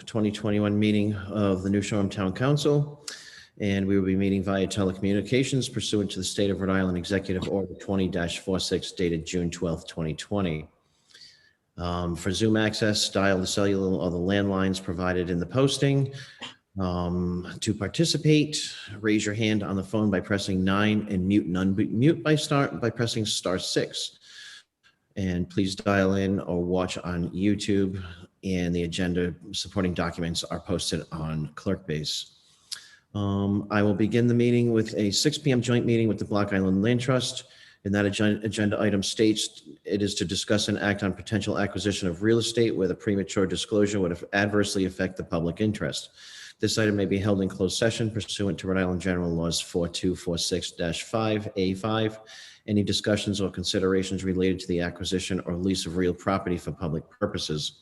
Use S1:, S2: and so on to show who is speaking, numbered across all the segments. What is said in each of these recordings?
S1: 2021 meeting of the New Shoreham Town Council. And we will be meeting via telecommunications pursuant to the State of Rhode Island Executive Order 20-46 dated June 12th, 2020. For Zoom access, dial the cellular or the landlines provided in the posting. To participate, raise your hand on the phone by pressing 9 and mute and unmute by pressing *6. And please dial in or watch on YouTube, and the agenda supporting documents are posted on Clerkbase. I will begin the meeting with a 6 p.m. joint meeting with the Block Island Land Trust. And that agenda item states it is to discuss and act on potential acquisition of real estate where the premature disclosure would adversely affect the public interest. This item may be held in closed session pursuant to Rhode Island General Laws 4246-5A5. Any discussions or considerations related to the acquisition or lease of real property for public purposes,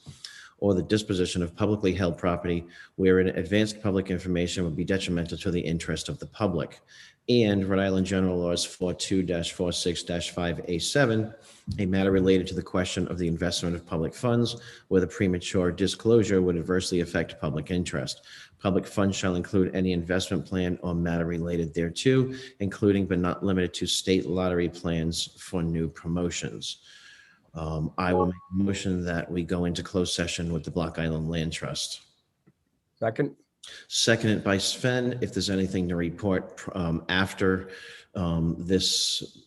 S1: or the disposition of publicly held property wherein advanced public information would be detrimental to the interest of the public. And Rhode Island General Laws 42-46-5A7, a matter related to the question of the investment of public funds where the premature disclosure would adversely affect public interest. Public funds shall include any investment plan or matter related thereto, including but not limited to state lottery plans for new promotions. I will make a motion that we go into closed session with the Block Island Land Trust.
S2: Second.
S1: Seconded by Sven. If there's anything to report after this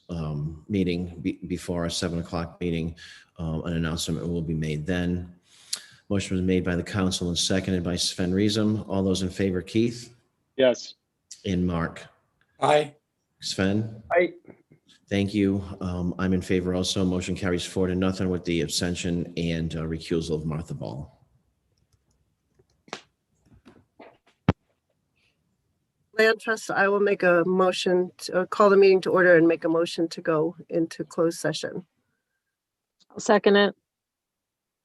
S1: meeting, before our 7 o'clock meeting, an announcement will be made then. Motion was made by the council and seconded by Sven Riesem. All those in favor, Keith?
S3: Yes.
S1: And Mark?
S3: Aye.
S1: Sven?
S2: Aye.
S1: Thank you. I'm in favor also. Motion carries 4-0 with the abstention and recusal of Martha Ball.
S4: Land Trust, I will make a motion to call the meeting to order and make a motion to go into closed session.
S5: I'll second it.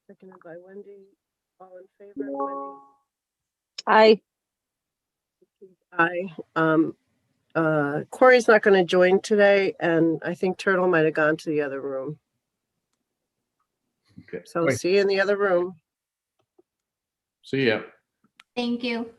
S4: Seconded by Wendy. All in favor, Wendy?
S5: Aye.
S4: Aye. Corey's not going to join today, and I think Turtle might have gone to the other room.
S3: Okay.
S4: So see you in the other room.
S3: See ya.
S6: Thank you.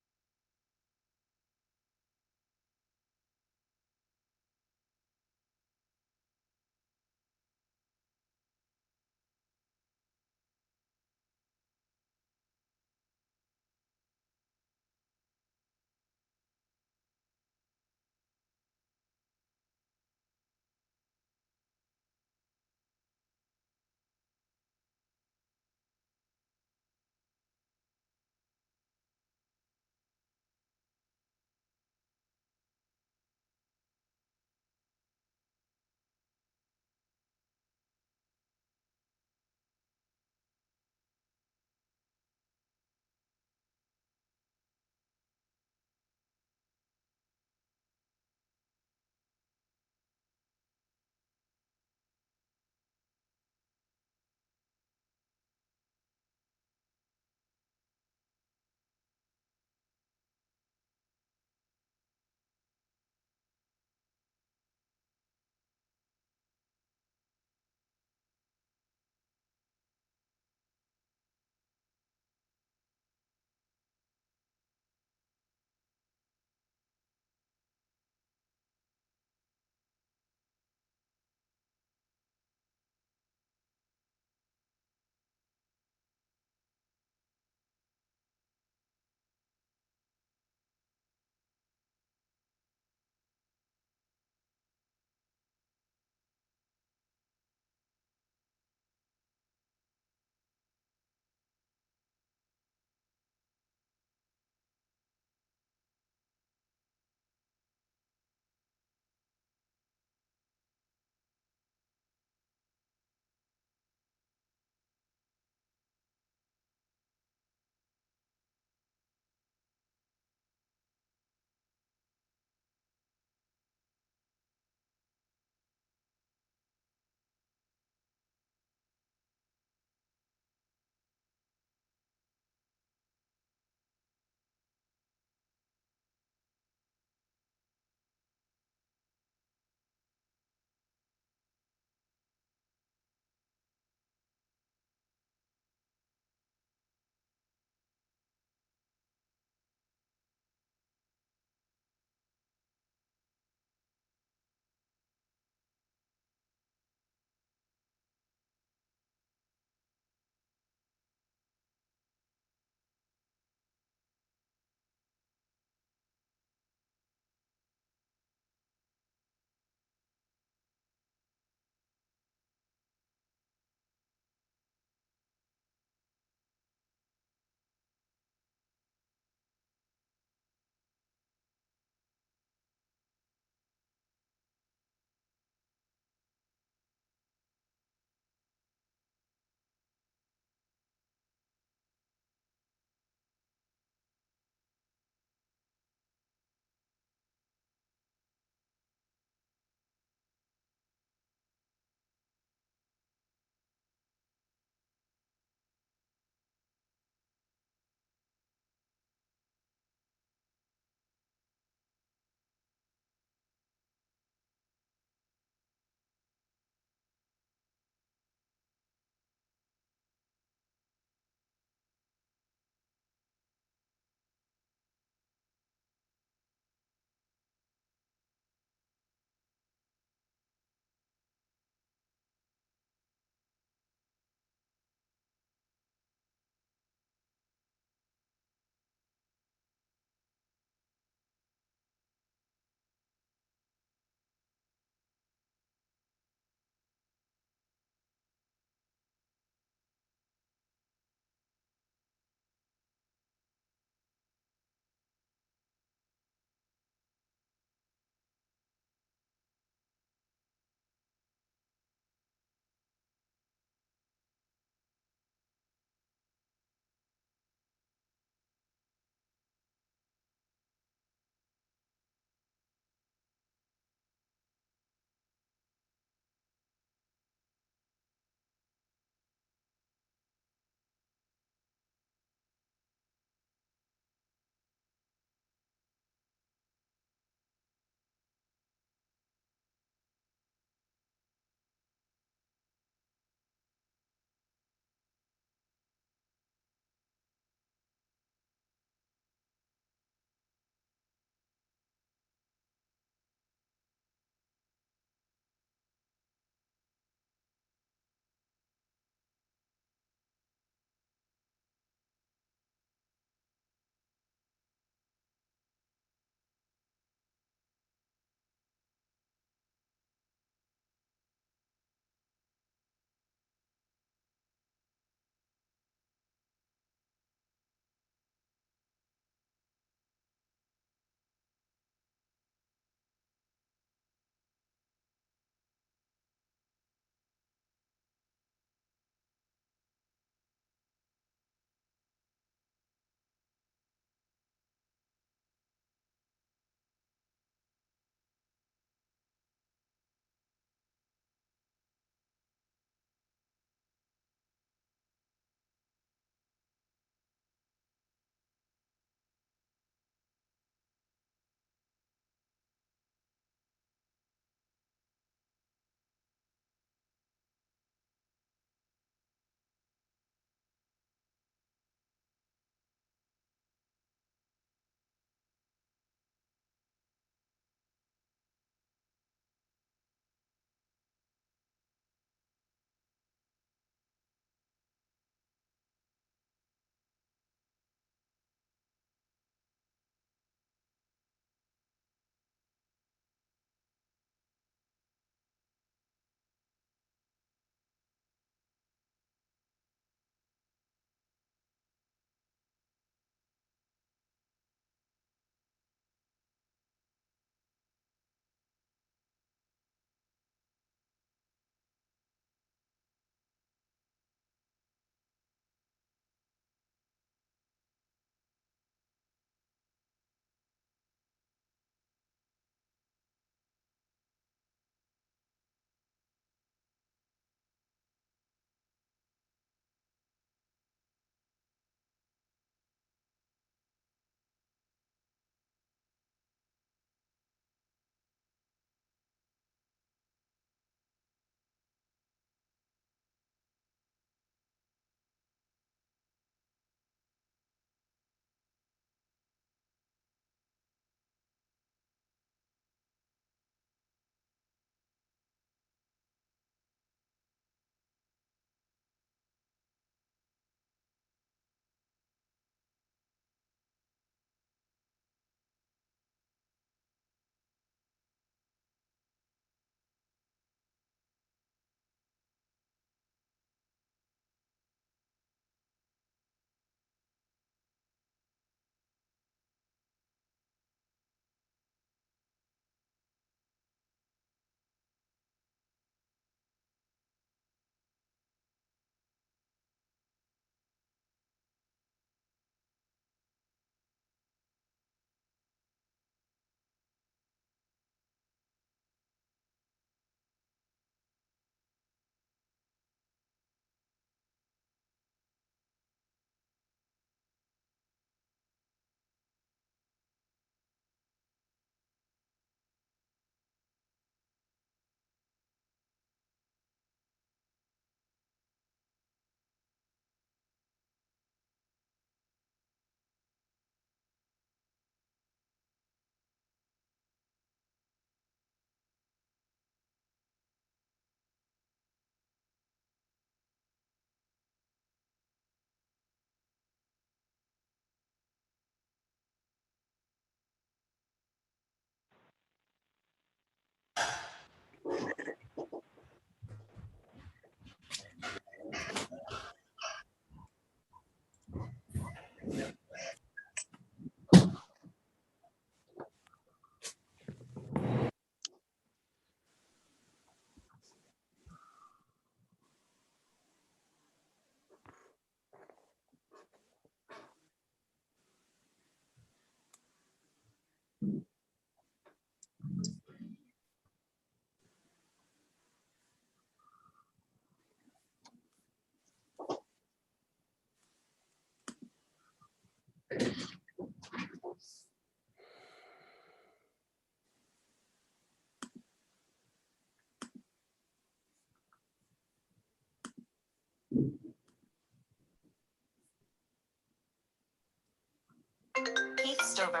S2: Keith Stover.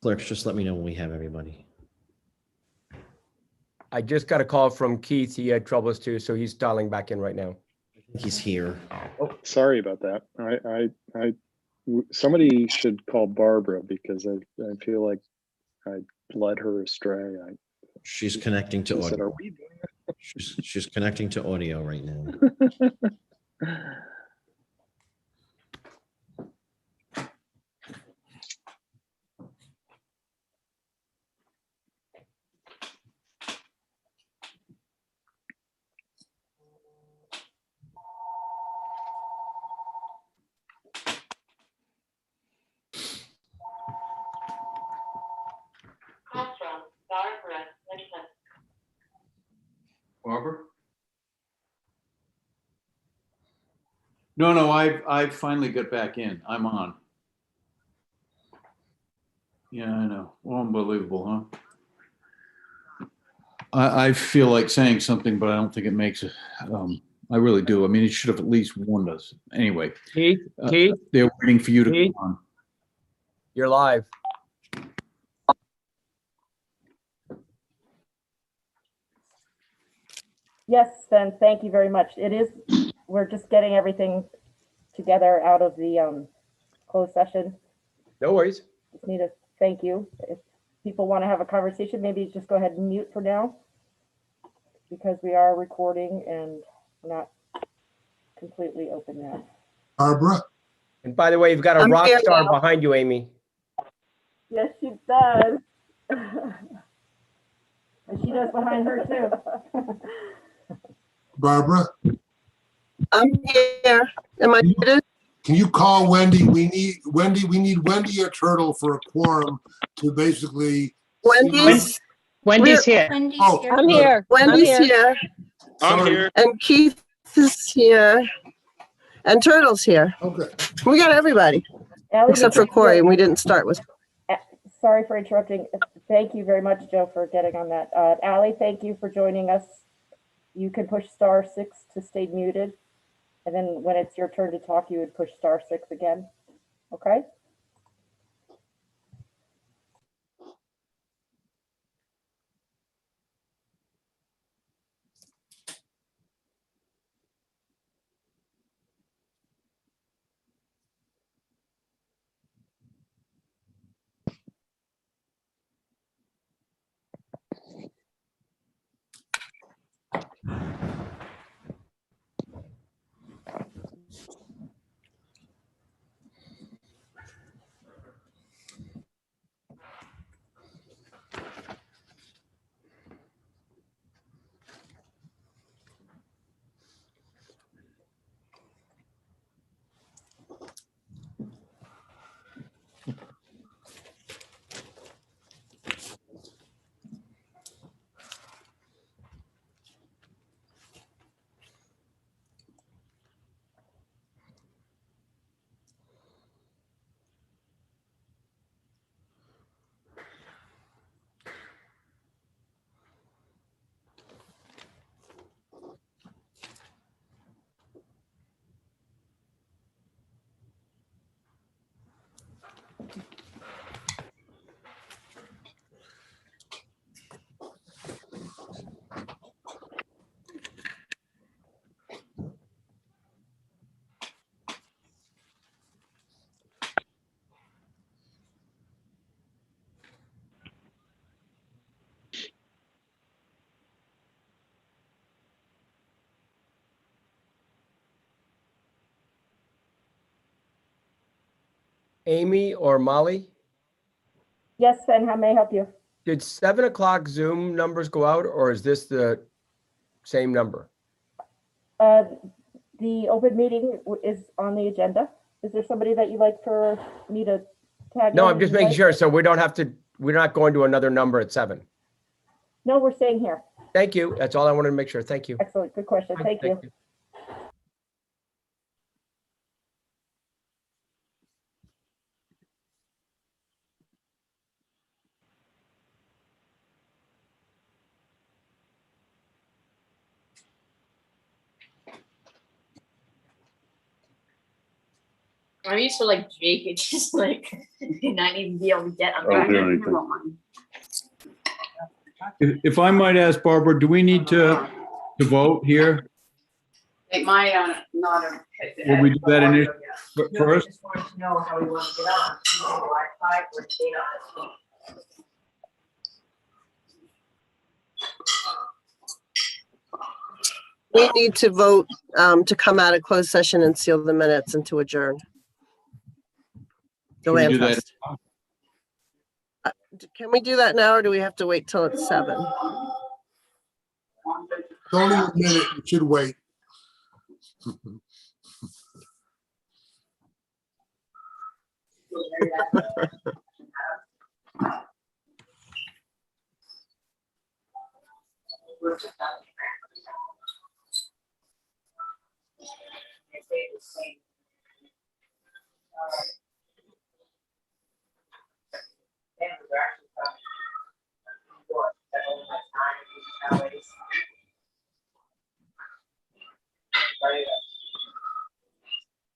S1: Clerks, just let me know when we have everybody.
S6: I just got a call from Keith. He had troubles too, so he's dialing back in right now.
S1: I think he's here.
S3: Sorry about that. Somebody should call Barbara because I feel like I led her astray.
S1: She's connecting to
S3: I said,
S1: audio.
S3: "Are we doing
S1: She's connecting to audio right now.
S3: it?"
S7: Barbara? No, I finally got back in. I'm on. Yeah, I know. Unbelievable, huh? I feel like saying something, but I don't think it makes it. I really do. I mean, it should have at least warned us. Anyway,
S6: Keith, Keith,
S7: they're waiting for you to
S6: Keith?
S7: come on.
S6: you're live.
S8: Yes, Ben, thank you very much. We're just getting everything together out of the closed session.
S6: No worries.
S8: Just need to thank you. If people want to have a conversation, maybe just go ahead and mute for now because we are recording and not completely open yet.
S9: Barbara,
S6: And by the way, you've got a
S4: I'm
S6: rock
S4: here
S6: star
S4: now.
S6: behind you, Amy.
S8: Yes, she does. And she does behind her too.
S9: Barbara,
S4: I'm here. Am I muted?
S9: can you call Wendy? We need Wendy or Turtle for a quorum to basically.
S4: Wendy's,
S10: Wendy's here.
S9: Oh,
S5: I'm
S9: good.
S5: here.
S4: Wendy's
S5: I'm
S4: here,
S9: Sorry.
S4: and Keith is here, and Turtle's here.
S9: Okay.
S4: We got everybody,
S8: Ally,
S4: except for Corey, and we didn't start with.
S8: Sorry for interrupting. Thank you very much, Joe, for getting on that. Ally, thank you for joining us. You can push *6 to stay muted. And then when it's your turn to talk, you would push *6 again. Okay?
S6: Amy or Molly,
S8: Yes, Sven, how may I help you?
S6: did 7 o'clock Zoom numbers go out, or is this the same number?
S8: The open meeting is on the agenda. Is there somebody that you'd like for me to tag?
S6: No,
S8: in
S6: I'm just
S8: and
S6: making
S8: invite?
S6: sure, so we don't have to, we're not going to another number at 7.
S8: No, we're staying here.
S6: Thank you. That's all I wanted to make sure. Thank you.
S8: Excellent, good question. Thank you.
S2: I'm used to like Jake, it's just like not even be able to get on
S3: Oh,
S2: there.
S3: do
S7: If I might ask, Barbara, do we need to vote here?
S2: It might not have.
S7: Will we do that
S2: audio yet. No, I
S7: first?
S2: just wanted to know how we want to get on. Wi-Fi or data on this phone.
S4: We need to vote to come out of closed session and seal the minutes and to adjourn. The
S7: Should we
S4: land
S7: do that?
S4: trust. Can we do that now or do we have to wait till it's 7?
S9: It's only a minute, you should wait.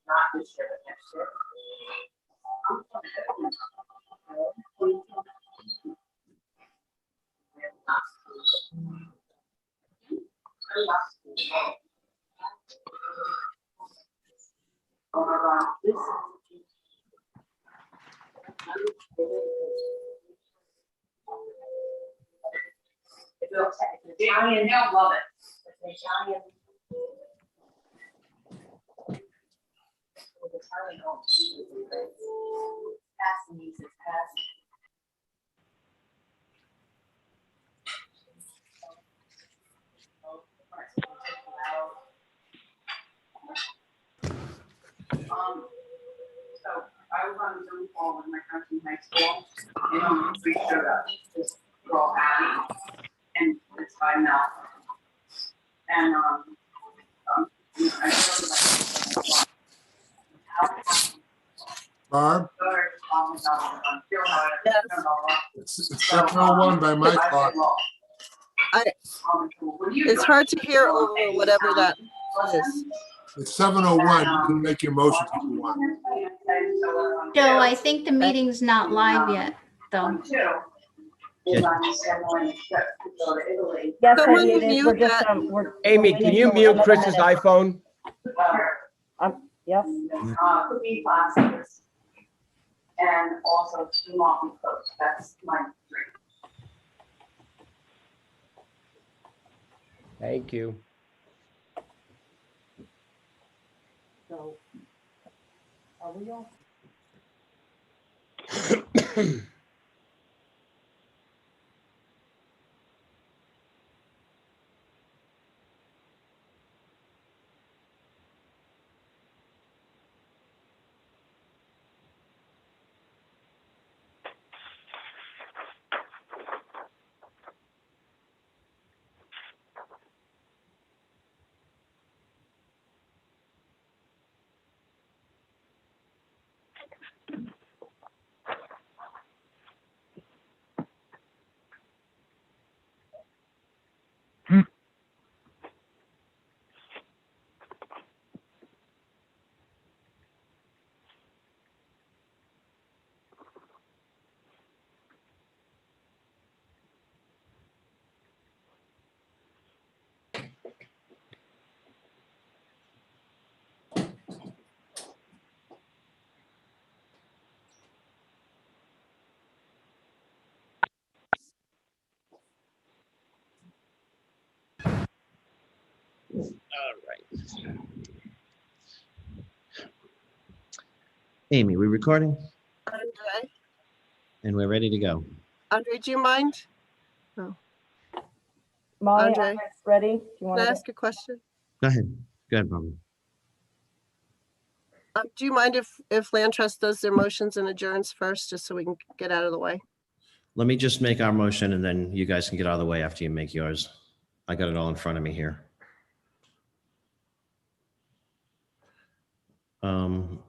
S2: Not this year, but next year. Italian, they'll love it. Italian. Italian, oh, passing these is passing. So I was on a Zoom call with my friends in high school, and we showed up, this girl Abby, and it's by Mel. And I showed them
S9: Barb,
S4: Yes.
S9: it's 7:01 by my clock.
S4: It's hard to hear over whatever that is.
S9: It's 7:01. You can make your motion if you want.
S10: Joe, I think the meeting's not live yet, though.
S8: Yes,
S4: Someone
S8: Heidi, it is.
S4: mute
S8: We're just,
S4: that.
S6: Amy,
S8: we're
S6: can you
S8: waiting
S6: mute
S8: for
S6: Chris's
S8: another minute.
S6: iPhone?
S8: Yes,
S2: Cooking classes. And also team off and coach, that's my dream.
S6: Thank you.
S8: so. Are we all?
S1: Amy, we recording?
S4: Andre?
S1: And we're ready to go.
S4: Andre, do you mind?
S8: Molly,
S4: Andre?
S8: Andre's ready. Do you want
S4: Can I
S8: to?
S4: ask a question?
S1: Go ahead. Go ahead, Barbara.
S4: Do you mind if Land Trust does their motions and adjourns first, just so we can get out of the way?
S1: Let me just make our motion and then you guys can get out of the way after you make yours. I got it all in front of me here.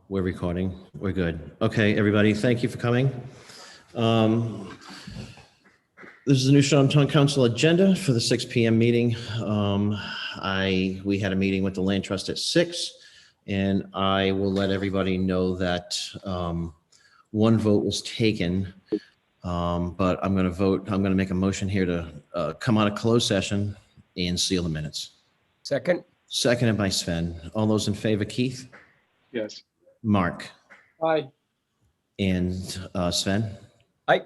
S1: We're recording. We're good. Okay, everybody, thank you for coming. This is the New Shoreham Town Council agenda for the 6 p.m. meeting. We had a meeting with the Land Trust at 6, and I will let everybody know that one vote was taken. But I'm going to make a motion here to come out of closed session and seal the minutes.
S6: Second?
S1: Seconded by Sven. All those in favor, Keith,
S3: Yes.
S1: Mark,
S6: Aye.
S1: and Sven?
S6: Aye.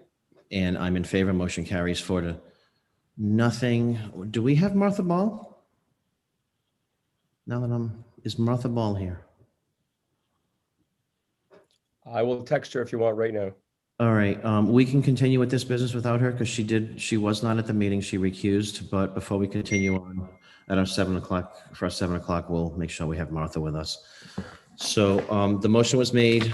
S1: And I'm in favor. Motion carries 4-0. Do we have Martha Ball? Now that is Martha Ball here?
S6: I will text her if you want right now.
S1: All right, we can continue with this business without her because she was not at the meeting. She recused, but before we continue on at our 7 o'clock, for our 7 o'clock, we'll make sure we have Martha with us. So the motion was made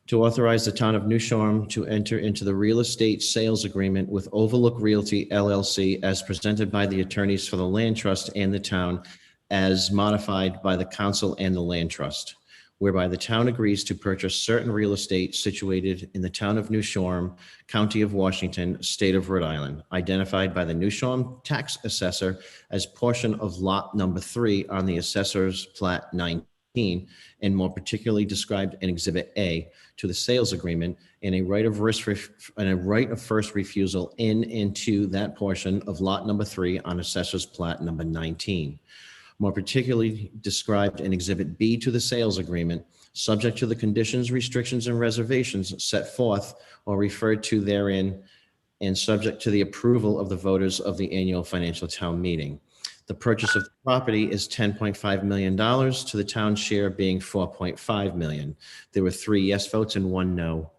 S1: to authorize the town of New Shoreham to enter into the real estate sales agreement with Overlook Realty LLC as presented by the attorneys for the Land Trust and the town as modified by the council and the Land Trust, whereby the town agrees to purchase certain real estate situated in the town of New Shoreham, County of Washington, State of Rhode Island, identified by the New Shoreham tax assessor as portion of lot number 3 on the assessor's plat 19, and more particularly described in Exhibit A to the sales agreement, and a right of first refusal in and to that portion of lot number 3 on assessor's plat number 19. More particularly described in Exhibit B to the sales agreement, subject to the conditions, restrictions, and reservations set forth or referred to therein, and subject to the approval of the voters of the annual financial town meeting. The purchase of the property is $10.5 million, to the town share being $4.5 million. There were 3 yes votes and 1 no.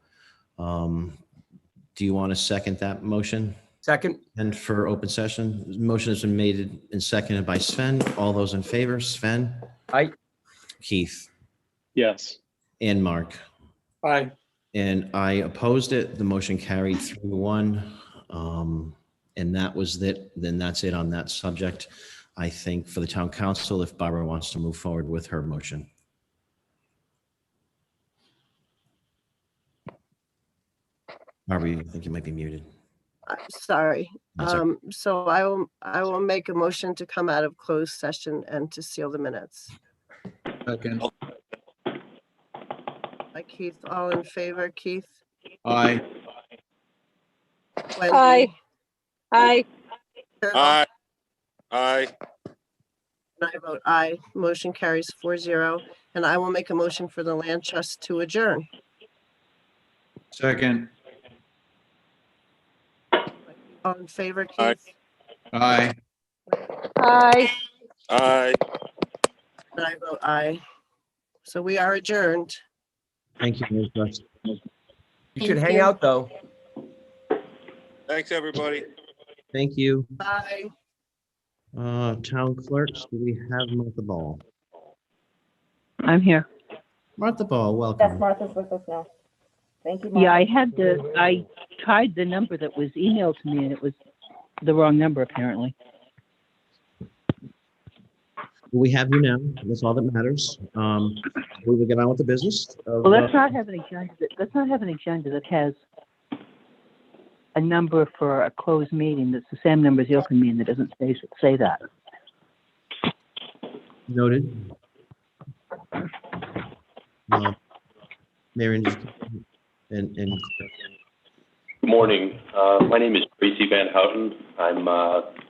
S1: Do you want to second that motion?
S6: Second?
S1: And for open session, motion has been made and seconded by Sven. All those in favor, Sven,
S6: Aye.
S1: Keith,
S3: Yes.
S1: and Mark.
S6: Aye.
S1: And I opposed it. The motion carried 3-1. And that was it. Then that's it on that subject. I think for the town council, if Barbara wants to move forward with her motion. Barbara, you think you might be muted?
S4: Sorry.
S1: That's okay.
S4: So I will make a motion to come out of closed session and to seal the minutes.
S7: Second.
S4: By Keith, all in favor, Keith?
S7: Aye.
S4: Wendy,
S5: Aye. Aye.
S4: Turtle,
S11: Aye. Aye.
S4: and I vote aye. Motion carries 4-0. And I will make a motion for the Land Trust to adjourn.
S7: Second.
S4: All in favor,
S11: Aye.
S4: Keith?
S7: Aye.
S5: Aye.
S11: Aye.
S4: And I vote aye. So we are adjourned.
S1: Thank you. Mr. Trust.
S6: You
S10: Thank
S6: should hang
S10: you.
S6: out, though.
S11: Thanks, everybody.
S1: Thank you.
S4: Bye.
S1: Town clerks, do we have Martha Ball?
S12: I'm here.
S1: Martha Ball,
S8: Yes,
S1: welcome.
S8: Martha's with us now. Thank you,
S12: Yeah,
S8: Martha.
S12: I tried the number that was emailed to me and it was the wrong number apparently.
S1: We have you now. That's all that matters. We will get on with the business.
S12: Well, let's not have an agenda that has a number for a closed meeting that's the same number as the open meeting that doesn't say that.
S1: Noted. Marion, and
S13: Good morning. My name is Tracy Van Houten. I'm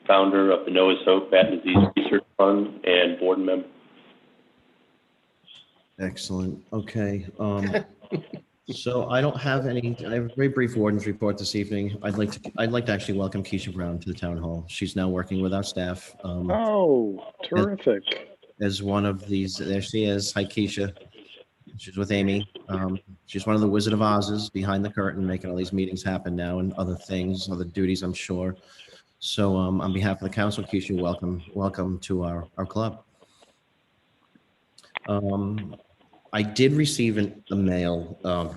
S13: founder of the Noah's Hope Bat Disease Research Fund and board member.
S1: excellent. Okay. So I don't have any, I have a very brief warden's report this evening. I'd like to actually welcome Keisha Brown to the town hall. She's now working with our staff.
S3: Oh, terrific.
S1: As one of these, there she is. Hi, Keisha. She's with Amy. She's one of the Wizard of Oz's behind the curtain, making all these meetings happen now and other things, other duties, I'm sure. So on behalf of the council, Keisha, welcome to our club. I did receive a mail, a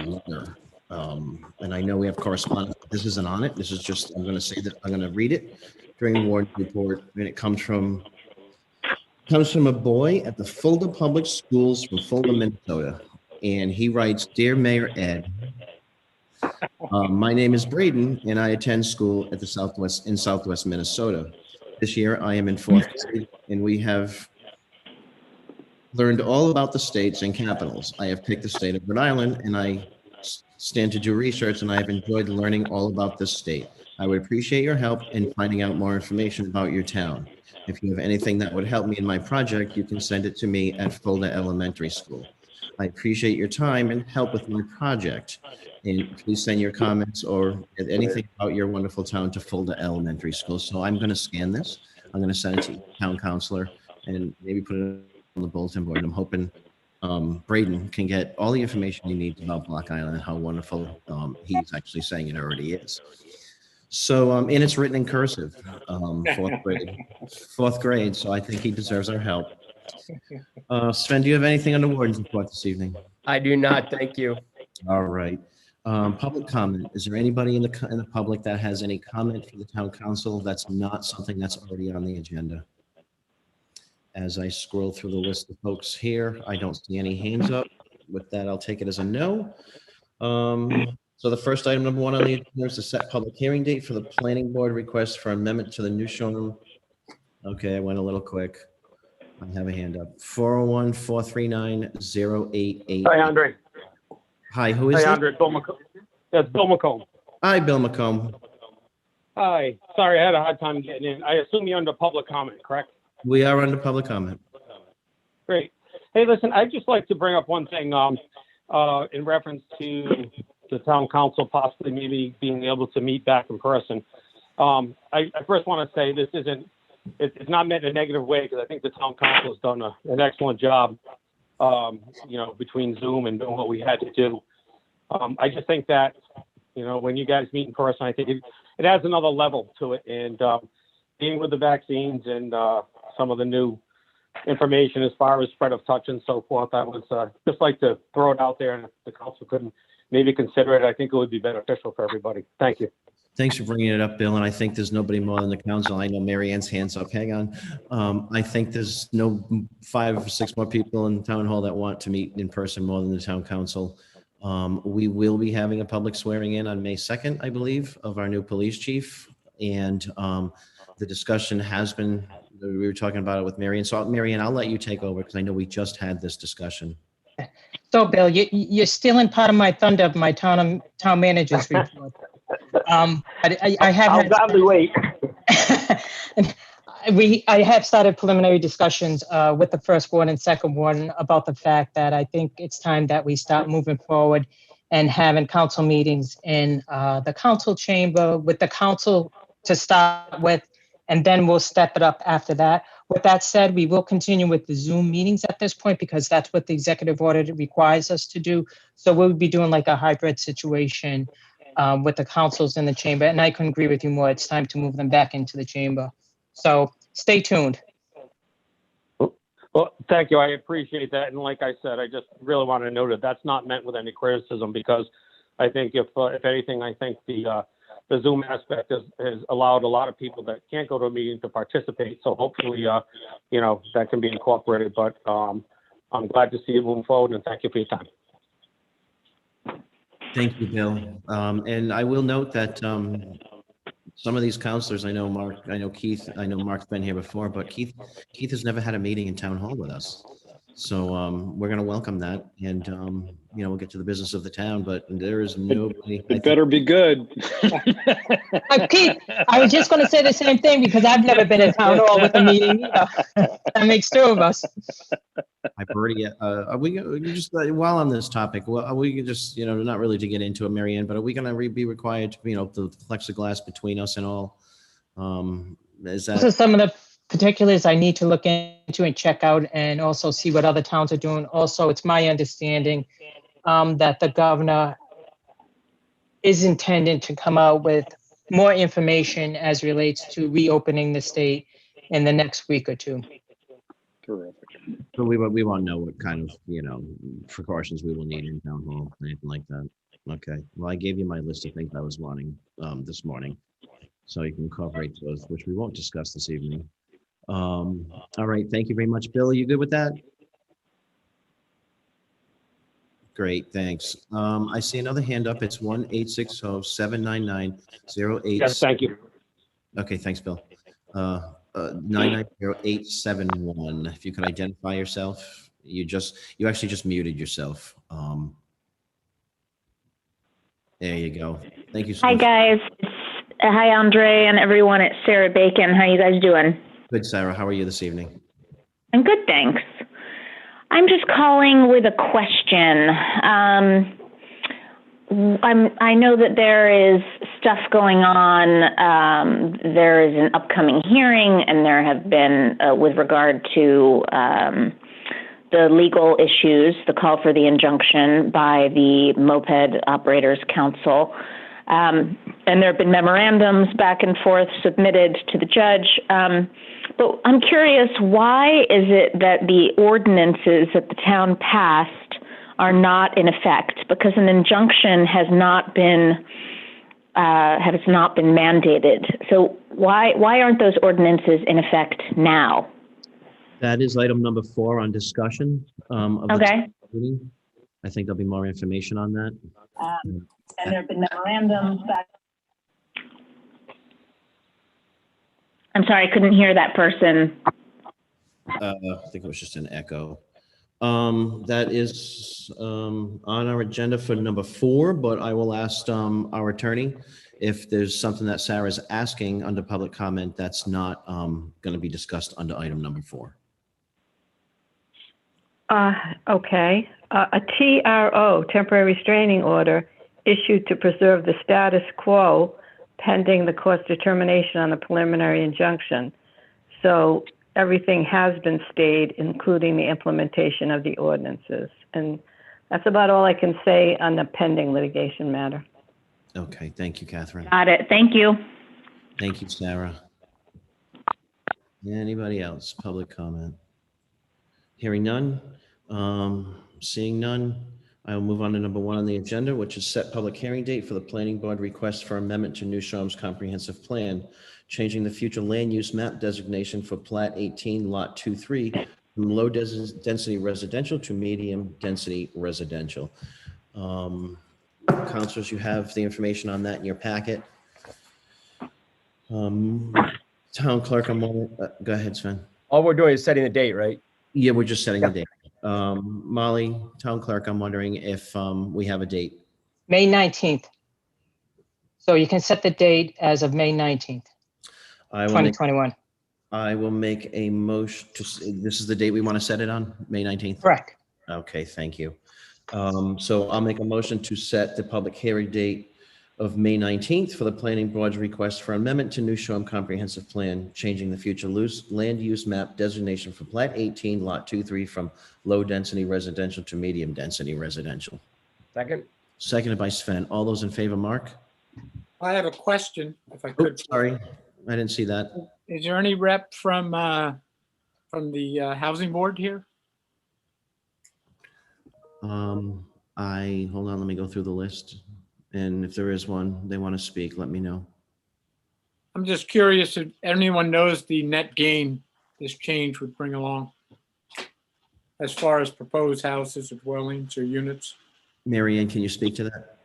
S1: letter, and I know we have correspondence. This isn't on it. This is just, I'm going to say that I'm going to read it during the warden report, and it comes from a boy at the Fulda Public Schools from Fulda, Minnesota, and he writes, "Dear Mayor Ed, my name is Braden, and I attend school at the Southwest Minnesota. This year, I am in 4th grade, and we have learned all about the states and capitals. I have picked the state of Rhode Island, and I stand to do research, and I have enjoyed learning all about this state. I would appreciate your help in finding out more information about your town. If you have anything that would help me in my project, you can send it to me at Fulda Elementary School. I appreciate your time and help with my project. And please send your comments or anything about your wonderful town to Fulda Elementary School." So I'm going to scan this. I'm going to send it to town councilor and maybe put it on the bulletin board. I'm hoping Braden can get all the information he needs about Block Island and how wonderful he's actually saying it already is. So, and it's written in cursive, 4th grade. So I think he deserves our help. Sven, do you have anything on the warden's report this evening?
S6: I do not, thank you.
S1: All right. Public comment. Is there anybody in the public that has any comment for the town council that's not something that's already on the agenda? As I scroll through the list of folks here, I don't see any hands up. With that, I'll take it as a no. So the first item, number 1 on the agenda, is to set public hearing date for the planning board request for amendment to the new showroom. Okay, I went a little quick. I have a hand up. 401-439-0888.
S14: Hi, Andre.
S1: Hi, who is
S14: Hi,
S1: it?
S14: Andre. Bill McComb. That's Bill McComb.
S1: Hi, Bill McComb.
S14: Hi. Sorry, I had a hard time getting in. I assume you're under public comment, correct?
S1: We are under public comment.
S14: Great. Hey, listen, I'd just like to bring up one thing in reference to the town council possibly maybe being able to meet back in person. I first want to say it's not meant in a negative way, because I think the town council has done an excellent job, between Zoom and doing what we had to do. I just think that, when you guys meet in person, I think it adds another level to it. And being with the vaccines and some of the new information as far as spread of touch and so forth, I would just like to throw it out there, and if the council couldn't maybe consider it, I think it would be beneficial for everybody. Thank you.
S1: Thanks for bringing it up, Bill. And I think there's nobody more than the council. I know Mary Ann's hands up. Hang on. I think there's no 5 or 6 more people in town hall that want to meet in person more than the town council. We will be having a public swearing in on May 2nd, I believe, of our new police chief. And the discussion has been, we were talking about it with Mary Ann. So Mary Ann, I'll let you take over, because I know we just had this discussion.
S15: So, Bill, you're stealing part of my thunder of my town manager's report. I have.
S14: I'll gladly wait.
S15: I have started preliminary discussions with the first ward and second ward about the fact that I think it's time that we start moving forward and having council meetings in the council chamber with the council to start with, and then we'll step it up after that. With that said, we will continue with the Zoom meetings at this point, because that's what the executive order requires us to do. So we'll be doing like a hybrid situation with the councils in the chamber. And I couldn't agree with you more. It's time to move them back into the chamber. So stay tuned.
S14: Well, thank you. I appreciate that. And like I said, I just really want to note that that's not meant with any criticism, because I think if anything, I think the Zoom aspect has allowed a lot of people that can't go to a meeting to participate. So hopefully, that can be incorporated. But I'm glad to see it moving forward, and thank you for your time.
S1: Thank you, Bill. And I will note that some of these counselors, I know Mark, I know Keith, I know Mark's been here before, but Keith has never had a meeting in town hall with us. So we're going to welcome that, and we'll get to the business of the town. But there is nobody.
S3: It better be good.
S15: Keith, I was just going to say the same thing, because I've never been in town hall with a meeting either. That makes 2 of us.
S1: I've already. Are we just while on this topic? Well, are we just not really to get into it, Mary Ann, but are we going to be required to the plexiglass between us and all? Is that?
S15: So some of the particulars I need to look into and check out and also see what other towns are doing. Also, it's my understanding that the governor is intending to come out with more information as relates to reopening the state in the next week or two.
S3: Terrific.
S1: So we won't know what kind of, precautions we will need in town hall, anything like that. Okay, well, I gave you my list of things I was wanting this morning. So you can incorporate those, which we won't discuss this evening. All right, thank you very much. Bill, are you good with that? Great, thanks. I see another hand up. It's 1-860-799-08.
S14: Yes, thank you.
S1: Okay, thanks, Bill. 990-871. If you could identify yourself, you actually just muted yourself. There you go. Thank you so
S16: Hi,
S1: much.
S16: guys. Hi, Andre and everyone. It's Sarah Bacon. How you guys doing?
S1: Good, Sarah. How are you this evening?
S16: I'm good, thanks. I'm just calling with a question. I know that there is stuff going on. There is an upcoming hearing, and there have been, with regard to the legal issues, the call for the injunction by the Moped Operators Council. And there have been memorandums back and forth submitted to the judge. But I'm curious, why is it that the ordinances that the town passed are not in effect? Because an injunction has not been mandated. So why aren't those ordinances in effect now?
S1: That is item number 4 on discussion. Of the
S16: Okay.
S1: meeting. I think there'll be more information on that.
S16: And there have been memorandums back. I'm sorry, I couldn't hear that person.
S1: I think it was just an echo. That is on our agenda for number 4, but I will ask our attorney if there's something that Sarah's asking under public comment that's not going to be discussed under item number 4.
S5: Okay. A TRO, temporary restraining order, issued to preserve the status quo pending the court's determination on the preliminary injunction. So everything has been stayed, including the implementation of the ordinances. And that's about all I can say on the pending litigation matter.
S1: Okay, thank you, Catherine.
S16: Got it. Thank you.
S1: Thank you, Sarah. Anybody else? Public comment? Hearing none. Seeing none, I will move on to number 1 on the agenda, which is set public hearing date for the planning board request for amendment to New Shorehams comprehensive plan, changing the future land use map designation for plat 18 lot 23 from low density residential to medium density residential. Councilors, you have the information on that in your packet. Town clerk, go ahead, Sven.
S6: All we're doing is setting the date, right?
S1: Yeah, we're just setting the date. Molly, town clerk, I'm wondering if we have a date.
S15: May 19th. So you can set the date as of May 19th, 2021.
S1: I will make a motion to, this is the date we want to set it on, May 19th?
S15: Correct.
S1: Okay, thank you. So I'll make a motion to set the public hearing date of May 19th for the planning board's request for amendment to New Shoreham comprehensive plan, changing the future land use map designation for plat 18 lot 23 from low density residential to medium density residential.
S6: Second.
S1: Seconded by Sven. All those in favor, Mark?
S17: I have a question, if I
S1: Oh,
S17: could.
S1: sorry, I didn't see that.
S17: Is there any rep from the housing board here?
S1: Hold on, let me go through the list. And if there is one, they want to speak, let me know.
S17: I'm just curious if anyone knows the net gain this change would bring along as far as proposed houses or dwellings or units.
S1: Mary Ann, can you speak to that?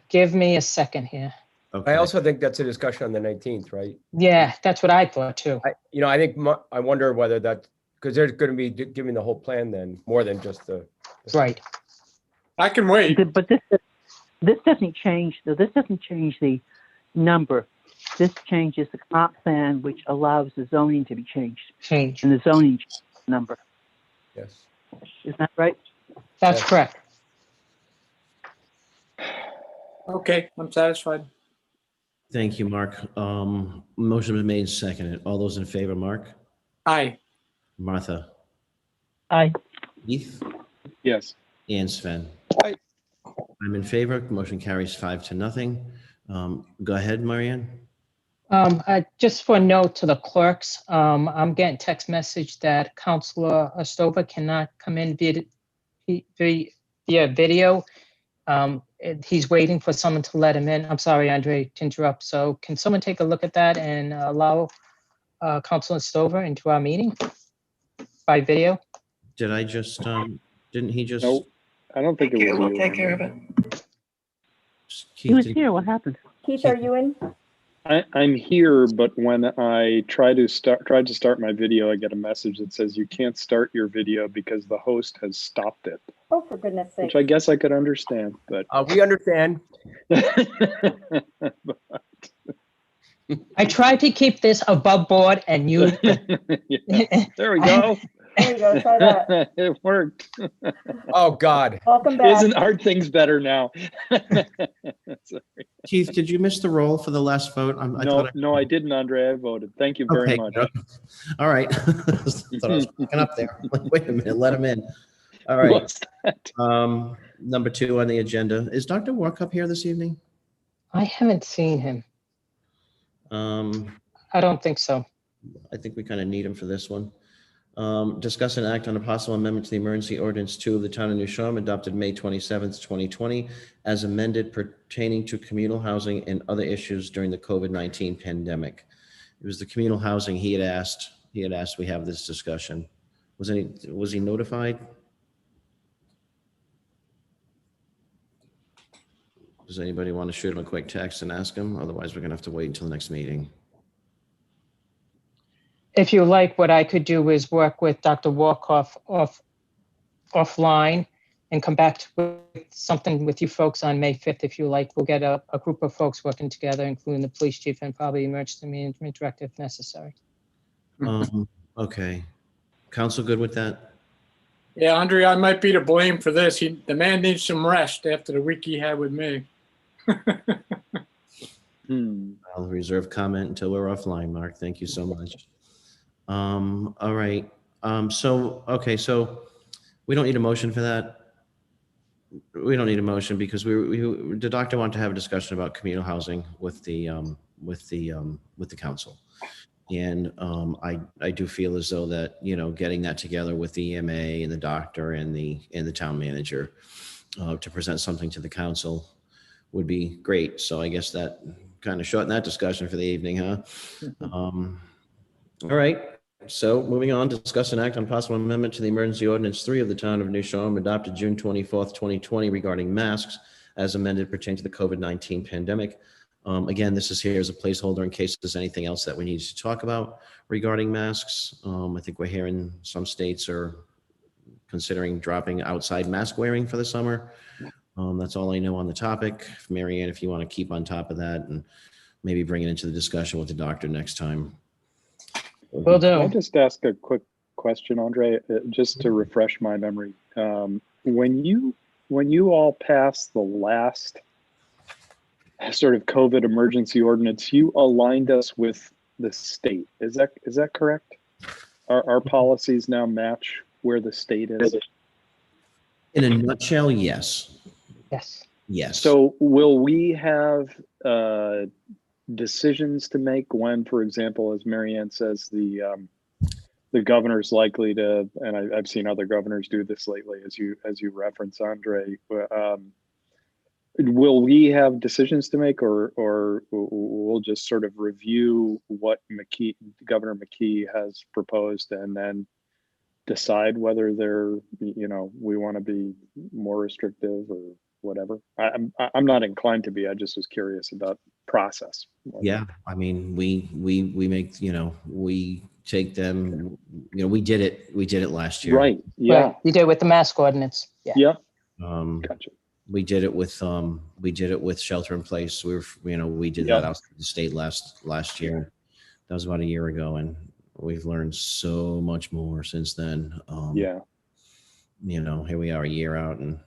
S15: Give me a second here.
S1: Okay.
S6: I also think that's a discussion on the 19th, right?
S15: Yeah, that's what I thought too.
S6: I wonder whether that, because they're going to be giving the whole plan then, more than just the.
S15: Right.
S17: I can wait.
S12: But this doesn't change, this doesn't change the number. This changes the comp plan, which allows the zoning to be changed. And the zoning number.
S6: Yes.
S12: Isn't that right?
S15: That's correct.
S17: Okay, I'm satisfied.
S1: Thank you, Mark. Motion was made and seconded. All those in favor, Mark?
S17: Aye.
S1: Martha?
S12: Aye.
S1: Keith?
S3: Yes.
S1: And Sven?
S6: Aye.
S1: I'm in favor. Motion carries 5-0. Go ahead, Marianne.
S15: Just for a note to the clerks, I'm getting text message that Counselor Ostova cannot come in via video. He's waiting for someone to let him in. I'm sorry, Andre, to interrupt. So can someone take a look at that and allow Counselor Ostova into our meeting by video?
S1: Did I just, didn't he just?
S3: Nope. I don't think it was.
S4: We'll take care of it.
S12: He was here. What happened?
S8: Keith, are you in?
S3: I'm here, but when I tried to start my video, I get a message that says you can't start your video because the host has stopped it.
S8: Oh, for goodness sake.
S3: Which I guess I could understand, but
S6: We understand.
S15: I tried to keep this above board and you.
S3: Yeah, there we go.
S8: There you go, try that.
S3: It worked.
S6: Oh, God.
S8: Welcome back.
S3: Aren't things better now? Sorry.
S1: Keith, did you miss the roll for the last vote?
S3: No, I didn't, Andre. I voted. Thank you very much.
S1: All right. Thought I was fucking up there. Like, wait a minute, let him in. All right.
S3: What's that?
S1: Number 2 on the agenda. Is Dr. Warkup here this evening?
S15: I haven't seen him. I don't think so.
S1: I think we kind of need him for this one. Discuss and act on a possible amendment to the emergency ordinance 2 of the town of New Shore, adopted May 27th, 2020, as amended pertaining to communal housing and other issues during the COVID-19 pandemic. It was the communal housing he had asked we have this discussion. Was he notified? Does anybody want to shoot him a quick text and ask him? Otherwise, we're gonna have to wait until the next meeting.
S15: If you like, what I could do is work with Dr. Walkoff offline and come back with something with you folks on May 5th. If you like, we'll get a group of folks working together, including the police chief and probably emergency management director if necessary.
S1: Okay. Council good with that?
S17: Yeah, Andre, I might be to blame for this. The man needs some rest after the week he had with me.
S1: I'll reserve comment until we're offline, Mark. Thank you so much. All right. So we don't need a motion for that. We don't need a motion because the doctor wanted to have a discussion about communal housing with the council. And I do feel as though that, getting that together with the EMA and the doctor and the town manager to present something to the council would be great. So I guess that kind of shortened that discussion for the evening, huh? All right. So moving on, discuss and act on possible amendment to the emergency ordinance 3 of the town of New Shore, adopted June 24th, 2020, regarding masks as amended pertaining to the COVID-19 pandemic. Again, this is here as a placeholder in case there's anything else that we need to talk about regarding masks. I think we're hearing some states are considering dropping outside mask wearing for the summer. That's all I know on the topic. Marianne, if you want to keep on top of that and maybe bring it into the discussion with the doctor next time.
S15: Will do.
S3: Can I just ask a quick question, Andre, just to refresh my memory? When you all passed the last sort of COVID emergency ordinance, you aligned us with the state. Is that correct? Our policies now match where the state is?
S1: In a nutshell, yes.
S15: Yes.
S1: Yes.
S3: So will we have decisions to make when, for example, as Marianne says, the governor's likely to, and I've seen other governors do this lately, as you reference, Andre, will we have decisions to make, or we'll just sort of review what Governor McKee has proposed and then decide whether we want to be more restrictive or whatever? I'm not inclined to be. I just was curious about process.
S1: Yeah, I mean, we make, we take them, we did it last year.
S3: Right. Yeah.
S15: Right. You did with the mask ordinance. Yeah.
S3: Yeah.
S1: Gotcha. We did it with shelter in place. We did that outside the state last year. That was about a year ago, and we've learned so much more since then.
S3: Yeah.
S1: Here we are a year out, and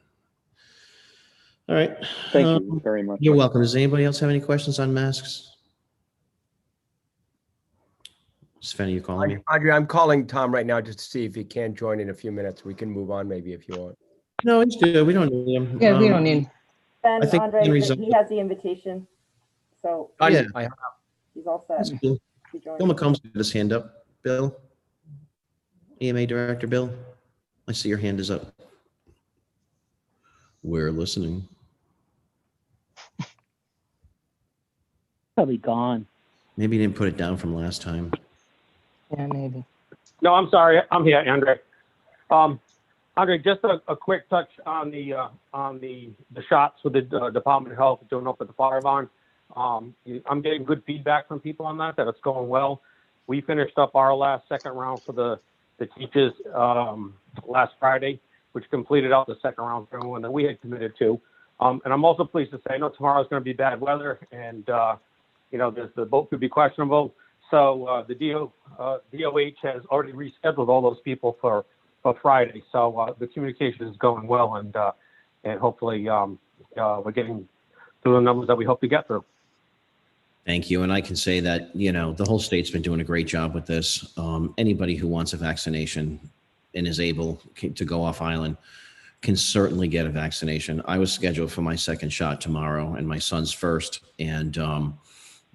S1: all right.
S3: Thank you very much.
S1: You're welcome. Does anybody else have any questions on masks? Sven, are you calling me?
S6: Audrey, I'm calling Tom right now just to see if he can join in a few minutes. We can move on maybe if you want.
S1: No, he's good. We don't need him.
S15: Yeah, we don't need.
S1: I
S8: And
S1: think
S8: Andre,
S1: Henry's
S8: he has the invitation, so
S1: Yeah.
S8: he's all set.
S1: Bill
S8: He joined.
S1: McComb's got his hand up. Bill? EMA Director Bill? I see your hand is up. We're listening.
S12: Probably gone.
S1: Maybe he didn't put it down from last time.
S15: Yeah, maybe.
S14: No, I'm sorry. I'm here, Andre. Andre, just a quick touch on the shots with the Department of Health doing up at the fire barn. I'm getting good feedback from people on that it's going well. We finished up our second round for the teachers last Friday, which completed out the second round for everyone that we had committed to. And I'm also pleased to say, I know tomorrow's going to be bad weather, and the boat could be questionable. So the DOH has already rescheduled all those people for Friday. So the communication is going well, and hopefully we're getting through the numbers that we hope to get through.
S1: Thank you. And I can say that, the whole state's been doing a great job with this. Anybody who wants a vaccination and is able to go off island can certainly get a vaccination. I was scheduled for my second shot tomorrow and my son's first. And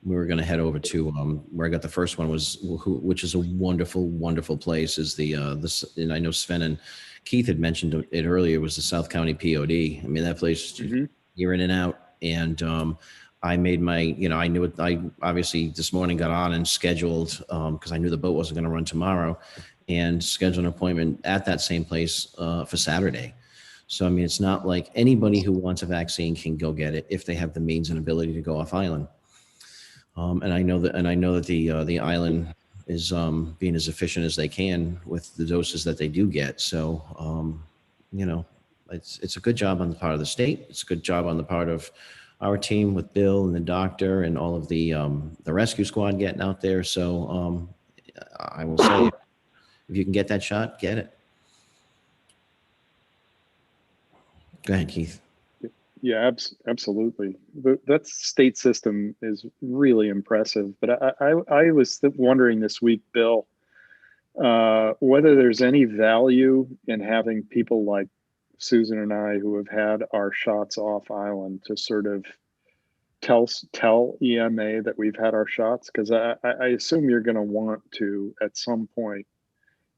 S1: we were going to head over to where I got the first one which is a wonderful, wonderful place, is and I know Sven and Keith had mentioned it earlier, was the South County POD. I mean, that place, you're in and out. And I made my, I knew it. I obviously this morning got on and scheduled because I knew the boat wasn't going to run tomorrow, and scheduled an appointment at that same place for Saturday. So, I mean, it's not like anybody who wants a vaccine can go get it if they have the means and ability to go off island. And I know that the island is being as efficient as they can with the doses that they do get. So, it's a good job on the part of the state. It's a good job on the part of our team with Bill and the doctor and all of the rescue squad getting out there. So I will say, if you can get that shot, get it. Go ahead, Keith.
S3: Yeah, absolutely. That state system is really impressive. But I was wondering this week, Bill, whether there's any value in having people like Susan and I, who have had our shots off island, to sort of tell EMA that we've had our shots, because I assume you're going to want to at some point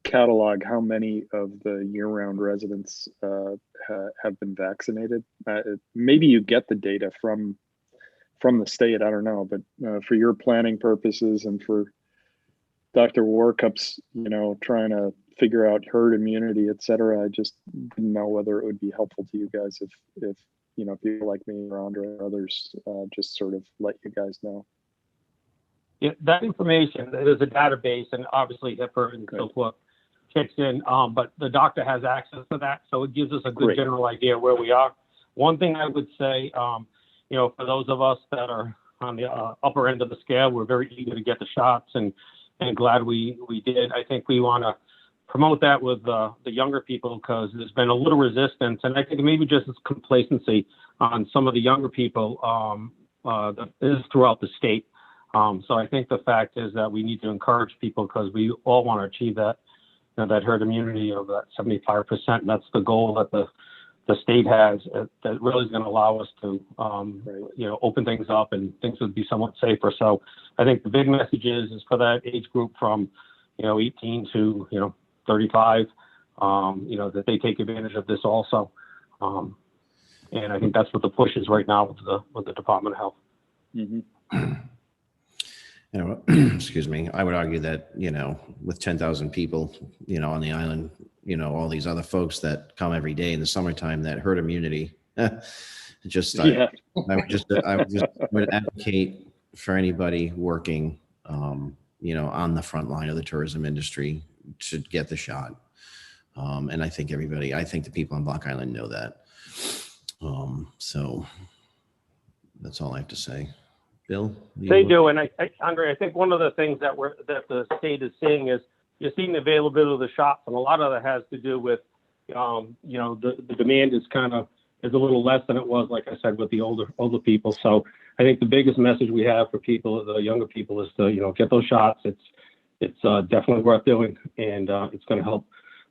S3: catalog how many of the year-round residents have been vaccinated. Maybe you get the data from the state, I don't know, but for your planning purposes and for Dr. Warcup's, trying to figure out herd immunity, et cetera, I just didn't know whether it would be helpful to you guys if people like me or Andre or others just sort of let you guys know.
S14: Yeah, that information, there's a database, and obviously HIPAA and so forth kicks in, but the doctor has access to that, so it gives us a good general idea where we are. One thing I would say, for those of us that are on the upper end of the scale, we're very eager to get the shots and glad we did. I think we want to promote that with the younger people, because there's been a little resistance, and I think maybe just as complacency on some of the younger people that is throughout the state. So I think the fact is that we need to encourage people, because we all want to achieve that that herd immunity of that 75%. And that's the goal that the state has, that really is going to allow us to open things up and things would be somewhat safer. So I think the big message is for that age group from 18 to 35, that they take advantage of this also. And I think that's what the push is right now with the Department of Health.
S3: Mm-hmm.
S1: Excuse me. I would argue that, with 10,000 people, on the island, all these other folks that come every day in the summertime, that herd immunity, I would advocate for anybody working, on the front line of the tourism industry to get the shot. And I think the people on Block Island know that. So that's all I have to say. Bill?
S14: They do. And Andre, I think one of the things that the state is seeing is you're seeing the availability of the shots. And a lot of that has to do with, the demand is a little less than it was, like I said, with the older people. So I think the biggest message we have for people, the younger people, is to, get those shots. it's definitely worth doing, and it's going to help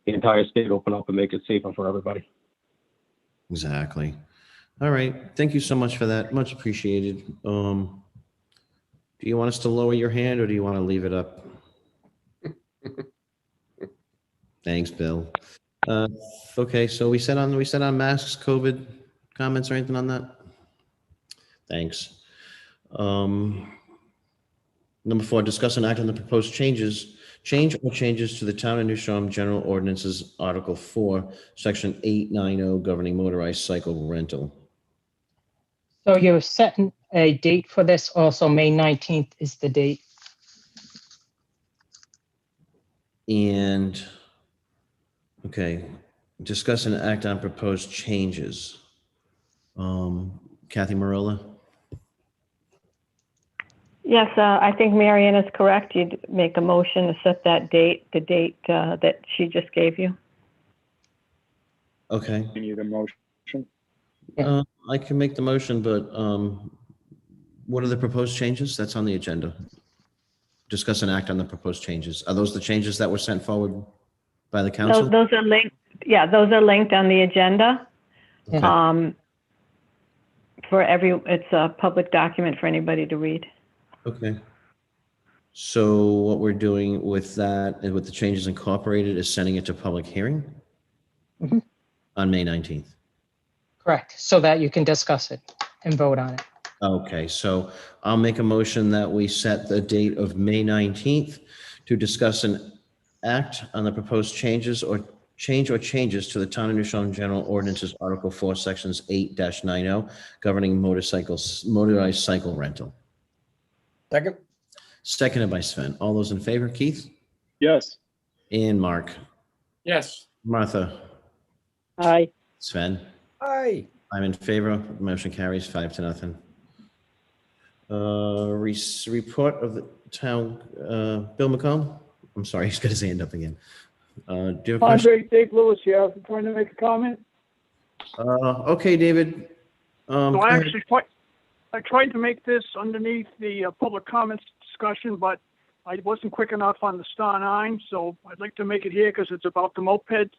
S14: the entire state open up and make it safer for everybody.
S1: Exactly. All right. Thank you so much for that. Much appreciated. Do you want us to lower your hand or do you want to leave it up? Thanks, Bill. Okay, so we said on masks, COVID comments or anything on that? Thanks. Number 4, discuss and act on the proposed change or changes to the Town of New Shoreham General Ordinances, Article 4, Section 890, governing motorized cycle rental.
S15: So you're setting a date for this. Also, May 19th is the date.
S1: And, okay, discuss and act on proposed changes. Kathy Marola?
S5: Yes, I think Marion is correct. You'd make a motion to set that date, the date that she just gave you.
S1: Okay.
S3: You need a motion?
S1: I can make the motion, but what are the proposed changes? That's on the agenda. Discuss and act on the proposed changes. Are those the changes that were sent forward by the council?
S5: Those are linked. Yeah, those are linked on the agenda.
S1: Okay.
S5: It's a public document for anybody to read.
S1: Okay. So what we're doing with that and with the changes incorporated is sending it to public hearing on May 19th.
S15: Correct. So that you can discuss it and vote on it.
S1: Okay, so I'll make a motion that we set the date of May 19th to discuss and act on the proposed changes or changes to the Town of New Shoreham General Ordinances, Article 4, Sections 8-90, governing motorized cycle rental.
S6: Second.
S1: Seconded by Sven. All those in favor, Keith?
S3: Yes.
S1: And Mark?
S17: Yes.
S1: Martha?
S12: Aye.
S1: Sven?
S6: Aye.
S1: I'm in favor. Motion carries 5-0. Report of the town, Bill McComb? I'm sorry, he's got his hand up again. Do you have a question?
S18: Andre, Dave Lewis here. I'm trying to make a comment.
S1: Okay, David.
S18: So I tried to make this underneath the public comments discussion, but I wasn't quick enough on the star 9, so I'd like to make it here because it's about the moped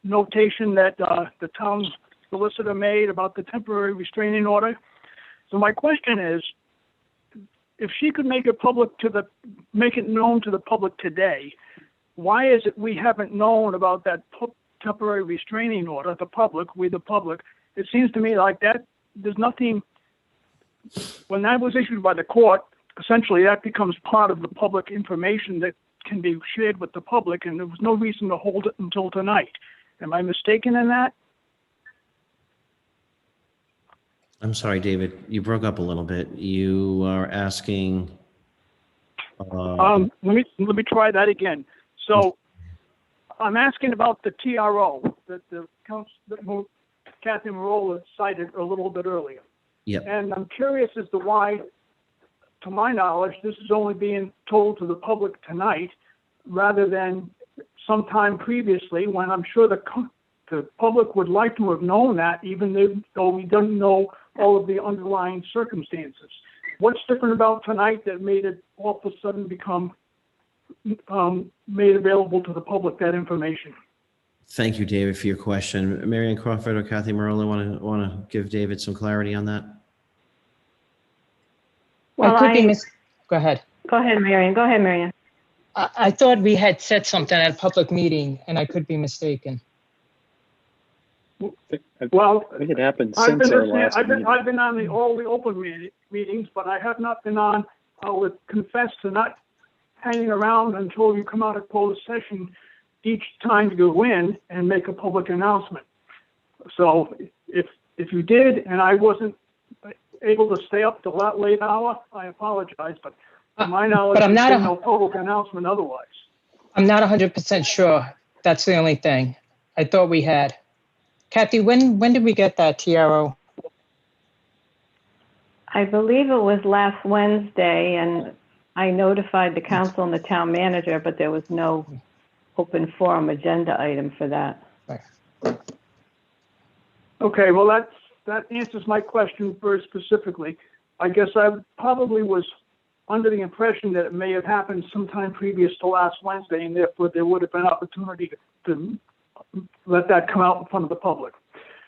S18: notation that the town solicitor made about the temporary restraining order. So my question is, if she could make it make it known to the public today, why is it we haven't known about that temporary restraining order? The public, it seems to me like that there's nothing. When that was issued by the court, essentially that becomes part of the public information that can be shared with the public, and there was no reason to hold it until tonight. Am I mistaken in that?
S1: I'm sorry, David. You broke up a little bit. You are asking.
S18: Let me try that again. So I'm asking about the TRO that the council, that Kathy Marola cited a little bit earlier.
S1: Yep.
S18: And I'm curious as to why, to my knowledge, this is only being told to the public tonight rather than sometime previously, when I'm sure the public would like to have known that, even though we don't know all of the underlying circumstances. What's different about tonight that made it all of a sudden become made available to the public, that information?
S1: Thank you, David, for your question. Marianne Crawford or Kathy Marola want to give David some clarity on that?
S15: Well, Go ahead.
S5: Go ahead, Marion. Go ahead, Marion.
S15: I thought we had said something at a public meeting, and I could be mistaken.
S18: Well,
S3: I think it happened since our last meeting.
S18: I've been on all the open meetings, but I have not been on, I would confess to not hanging around until you come out of closed session each time you go in and make a public announcement. So if you did and I wasn't able to stay up till that late hour, I apologize, but to my knowledge,
S15: there's been
S18: no public announcement otherwise.
S15: I'm not 100% sure. That's the only thing. I thought we had. Kathy, when did we get that TRO?
S5: I believe it was last Wednesday, and I notified the council and the town manager, but there was no open forum agenda item for that.
S18: Okay, well, that answers my question very specifically. I guess I probably was under the impression that it may have happened sometime previous to last Wednesday, and therefore there would have been opportunity to let that come out in front of the public.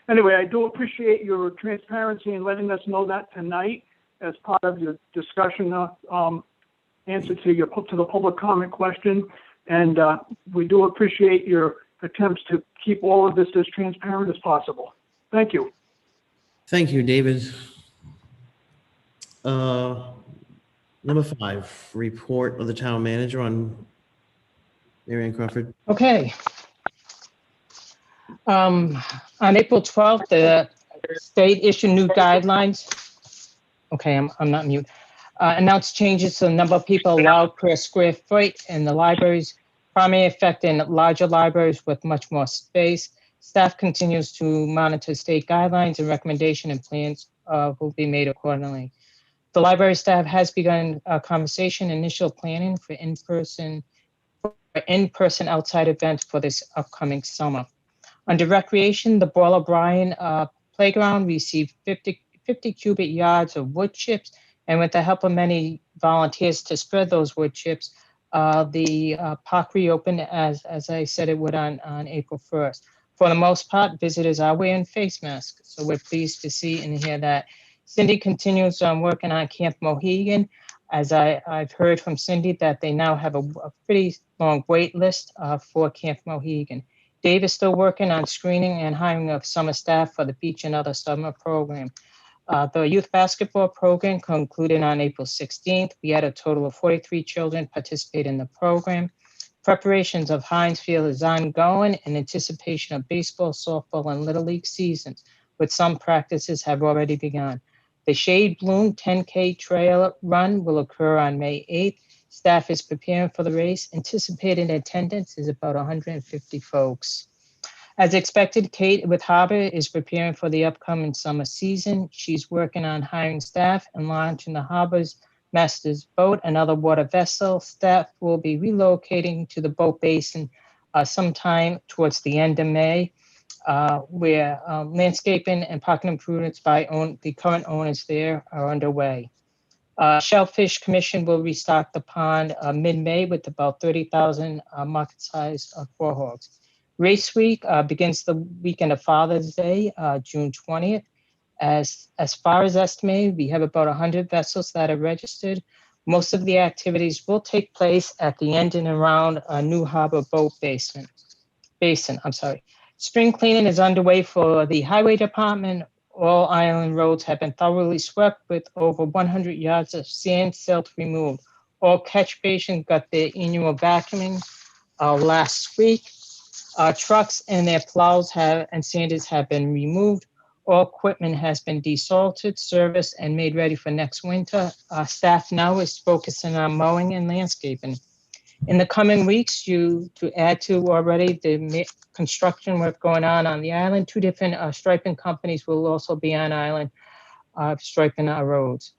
S18: Anyway, I do appreciate your transparency in letting us know that tonight as part of your discussion, answer to the public comment question. And we do appreciate your attempts to keep all of this as transparent as possible. Thank you.
S1: Thank you, David. Number 5, report of the town manager on Mary Ann Crawford.
S15: Okay. On April 12th, the state issued new guidelines. Okay, I'm not mute. Announced changes to the number of people allowed per square foot in the libraries, primarily affecting larger libraries with much more space. Staff continues to monitor state guidelines and recommendation, and plans will be made accordingly. The library staff has begun a conversation, initial planning for in-person outside events for this upcoming summer. Under recreation, the Boyle O'Brien playground received 50 cubic yards of wood chips, and with the help of many volunteers to spread those wood chips, the park reopened as I said it would on April 1st. For the most part, visitors are wearing face masks, so we're pleased to see and hear that. Cindy continues working on Camp Mohegan. As I've heard from Cindy that they now have a pretty long wait list for Camp Mohegan. Dave is still working on screening and hiring of summer staff for the beach and other summer program. The youth basketball program concluded on April 16th. We had a total of 43 children participate in the program. Preparations of Heinz Field is ongoing in anticipation of baseball, softball, and Little League seasons, with some practices have already begun. The Shade Bloom 10K trail run will occur on May 8th. Staff is preparing for the race. Anticipated attendance is about 150 folks. As expected, Kate with Harbor is preparing for the upcoming summer season. She's working on hiring staff and launching the Harbor's Master's boat and other water vessels. Staff will be relocating to the boat basin sometime towards the end of May, where landscaping and parking improvements by the current owners there are underway. Shellfish Commission will restock the pond mid-May with about 30,000 market-sized quahog. Race Week begins the weekend of Father's Day, June 20th. As far as estimated, we have about 100 vessels that are registered. Most of the activities will take place at the end and around New Harbor Boat Basin. Spring cleaning is underway for the Highway Department. All island roads have been thoroughly swept with over 100 yards of sand, silt removed. All catch basins got their annual vacuuming last week. Trucks and their plows and sanders have been removed. All equipment has been desalted, serviced, and made ready for next winter. Staff now is focusing on mowing and landscaping. In the coming weeks, to add to already the construction work going on the island, 2 different striping companies will also be on island striping our roads.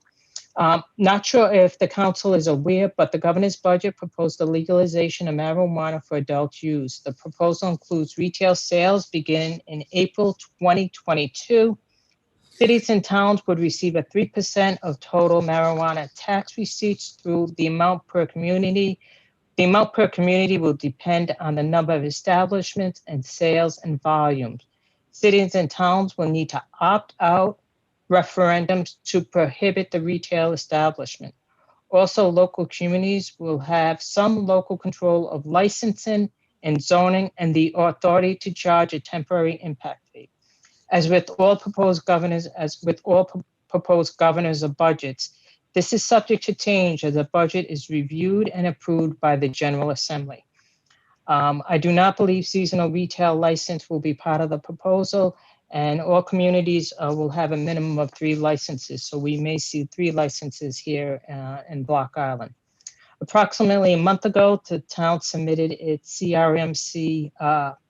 S15: Not sure if the council is aware, but the governor's budget proposed the legalization of marijuana for adult use. The proposal includes retail sales beginning in April 2022. Cities and towns would receive a 3% of total marijuana tax receipts through the amount per community. The amount per community will depend on the number of establishments and sales and volumes. Cities and towns will need to opt out referendums to prohibit the retail establishment. Also, local communities will have some local control of licensing and zoning and the authority to charge a temporary impact fee. As with all proposed governors of budgets, this is subject to change as the budget is reviewed and approved by the General Assembly. I do not believe seasonal retail license will be part of the proposal, and all communities will have a minimum of 3 licenses. So we may see 3 licenses here in Block Island. Approximately a month ago, the town submitted its CRMC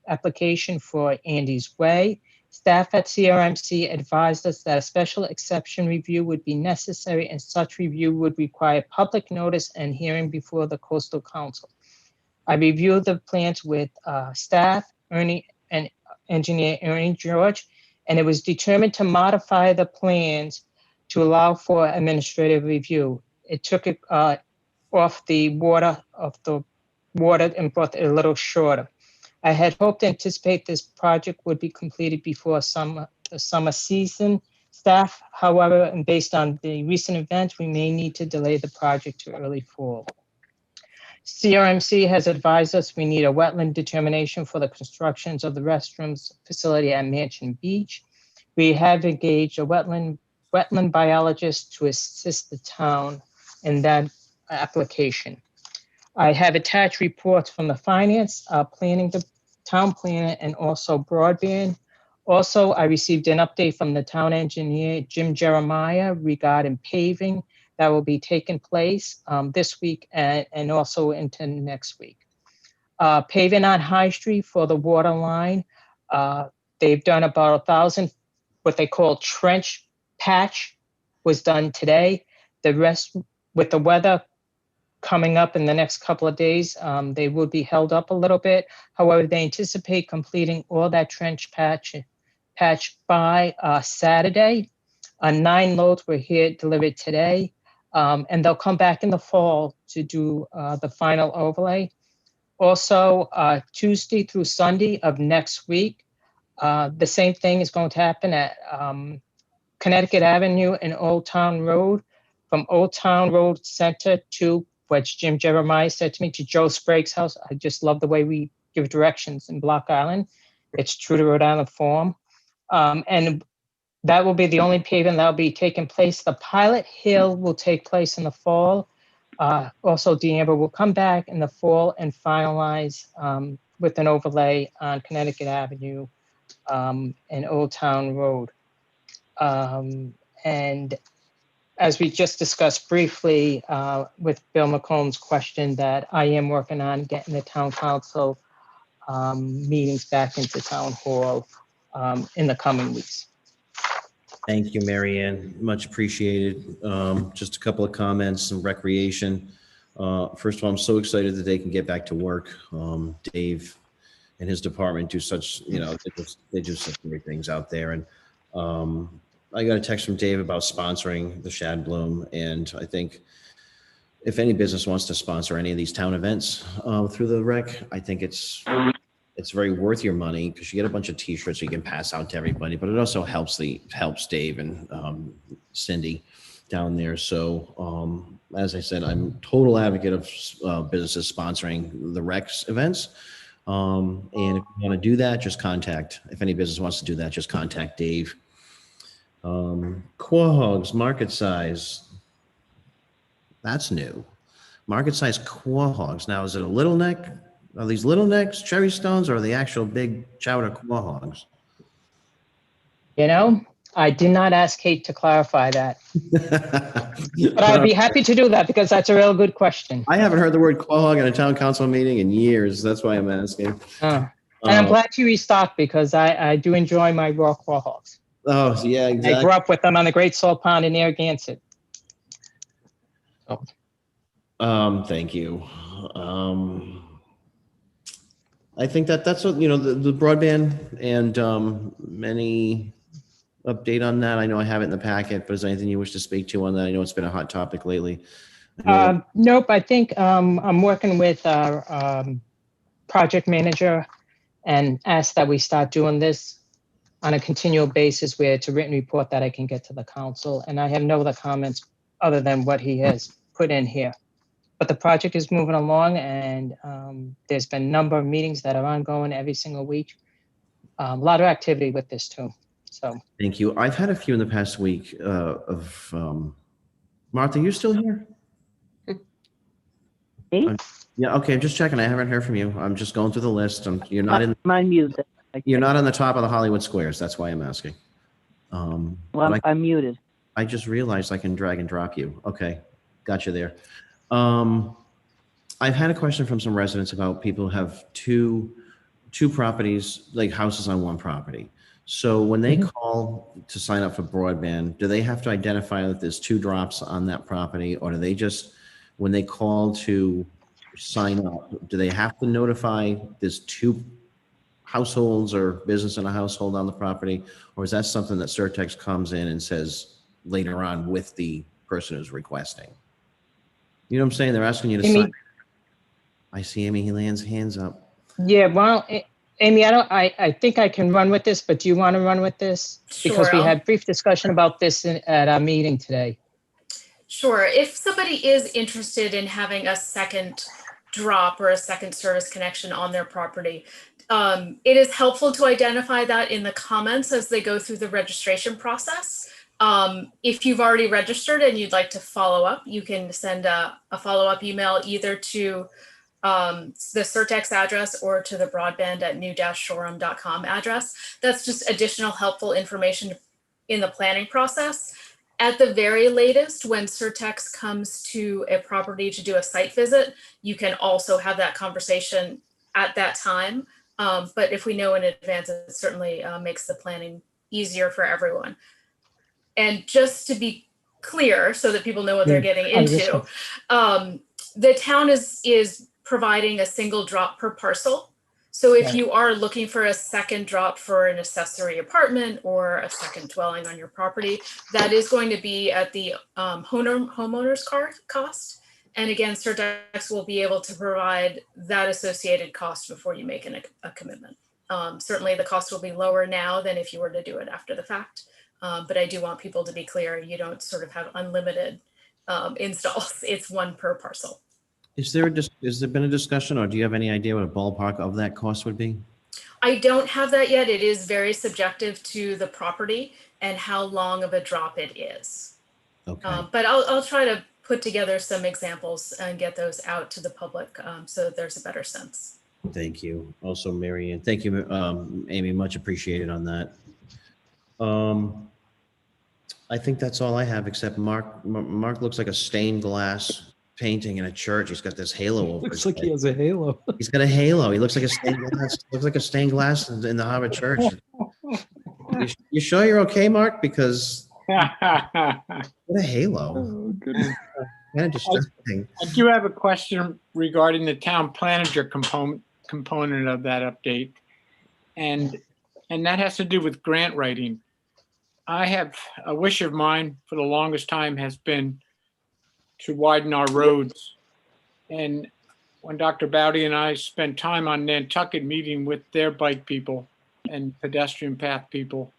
S15: application for Andy's Way. Staff at CRMC advised us that a special exception review would be necessary, and such review would require public notice and hearing before the Coastal Council. I reviewed the plans with staff, Ernie, and engineer Ernie George, and it was determined to modify the plans to allow for administrative review. it took it off the water and brought it a little shorter. I had hoped to anticipate this project would be completed before the summer season staff. However, and based on the recent events, we may need to delay the project to early fall. CRMC has advised us we need a wetland determination for the constructions of the restrooms facility at Mansion Beach. We have engaged a wetland biologist to assist the town in that application. I have attached reports from the finance, planning, the town planner, and also broadband. Also, I received an update from the town engineer, Jim Jeremiah, regarding paving that will be taking place this week and also into next week. Paving on High Street for the water line. They've done about 1,000, what they call trench patch was done today. The rest, with the weather coming up in the next couple of days, they will be held up a little bit. However, they anticipate completing all that trench patch by Saturday. 9 loads were here delivered today, and they'll come back in the fall to do the final overlay. Also, Tuesday through Sunday of next week, the same thing is going to happen at Connecticut Avenue and Old Town Road, from Old Town Road Center to, which Jim Jeremiah said to me, to Joe Sprague's house. I just love the way we give directions in Block Island. It's true to Rhode Island form. And that will be the only paving that will be taking place. The Pilot Hill will take place in the fall. Also, D'Amber will come back in the fall and finalize with an overlay on Connecticut Avenue and Old Town Road. And as we just discussed briefly with Bill McComb's question, that I am working on getting the town council meetings back into town hall in the coming weeks.
S1: Thank you, Mary Ann. Much appreciated. Just a couple of comments and recreation. First of all, I'm so excited that they can get back to work. Dave and his department do such, they do such great things out there. And I got a text from Dave about sponsoring the Shad Bloom. And I think if any business wants to sponsor any of these town events through the rec, I think it's very worth your money, because you get a bunch of t-shirts you can pass out to everybody, but it also helps Dave and Cindy down there. So as I said, I'm a total advocate of businesses sponsoring the Rex events. And if you want to do that, if any business wants to do that, just contact Dave. Quahogs, market size. That's new. Market size quahogs. Now, is it a little neck? Are these little necks, cherry stones, or are the actual big chowder quahogs?
S15: I did not ask Kate to clarify that. But I'd be happy to do that, because that's a real good question.
S1: I haven't heard the word quahog in a town council meeting in years. That's why I'm asking.
S15: And I'm glad you restocked, because I do enjoy my raw quahogs.
S1: Oh, yeah, exactly.
S15: I grew up with them on the Great Salt Pond in Narragansett.
S1: Thank you. I think that's what, the broadband and any update on that. I know I have it in the packet, but is there anything you wish to speak to on that? I know it's been a hot topic lately.
S15: Nope. I think I'm working with our project manager and asked that we start doing this on a continual basis, where it's a written report that I can get to the council. And I have no other comments other than what he has put in here. But the project is moving along, and there's been a number of meetings that are ongoing every single week. A lot of activity with this too. So
S1: thank you. I've had a few in the past week Martha, you still here?
S12: Me?
S1: Yeah. Okay. I'm just checking. I haven't heard from you. I'm just going through the list. You're not in.
S12: I'm muted.
S1: You're not on the top of the Hollywood Squares. That's why I'm asking.
S12: Well, I'm muted.
S1: I just realized I can drag and drop you. Okay. Got you there. I've had a question from some residents about people who have two properties, like houses on one property. So when they call to sign up for broadband, do they have to identify that there's 2 drops on that property, or do they just, when they call to sign up, do they have to notify there's 2 households or business in a household on the property, or is that something that Surtex comes in and says later on with the person who's requesting? You know what I'm saying? They're asking you to
S15: Amy?
S1: sign. I see Amy Land's hands up.
S15: Yeah, well, Amy, I think I can run with this, but do you want to run with this? Because
S19: Sure,
S15: we
S19: I'll-
S15: had brief discussion about this at our meeting today.
S19: Sure. If somebody is interested in having a second drop or a second service connection on their property, it is helpful to identify that in the comments as they go through the registration process. If you've already registered and you'd like to follow up, you can send a follow-up email either to the Certex address or to the broadband@new-shoreham.com address. That's just additional helpful information in the planning process. At the very latest, when Certex comes to a property to do a site visit, you can also have that conversation at that time. But if we know in advance, it certainly makes the planning easier for everyone. And just to be clear, so that people know what they're getting into, the town is providing a single drop per parcel. So if you are looking for a second drop for an accessory apartment or a second dwelling on your property, that is going to be at the homeowner's cost. And again, Certex will be able to provide that associated cost before you make a commitment. Certainly the cost will be lower now than if you were to do it after the fact. But I do want people to be clear, you don't sort of have unlimited installs. It's one per parcel.
S1: Has there been a discussion, or do you have any idea what a ballpark of that cost would be?
S19: I don't have that yet. It is very subjective to the property and how long of a drop it is.
S1: Okay.
S19: But I'll try to put together some examples and get those out to the public so that there's a better sense.
S1: Thank you. Also, Mary Ann, thank you, Amy, much appreciated on that. I think that's all I have, except Mark looks like a stained glass painting in a church. He's got this halo over
S20: Looks
S1: his
S20: like he
S1: head.
S20: has a halo.
S1: He's got a halo. He looks like a stained glass. Looks like a stained glass in the Harvard Church. You sure you're okay, Mark? Because what a halo.
S20: Oh, goodness.
S1: Kind of distracting.
S17: I do have a question regarding the town manager component of that update. And that has to do with grant writing. I have a wish of mine for the longest time has been to widen our roads. And when Dr. Bowdy and I spent time on Nantucket meeting with their bike people and pedestrian path people,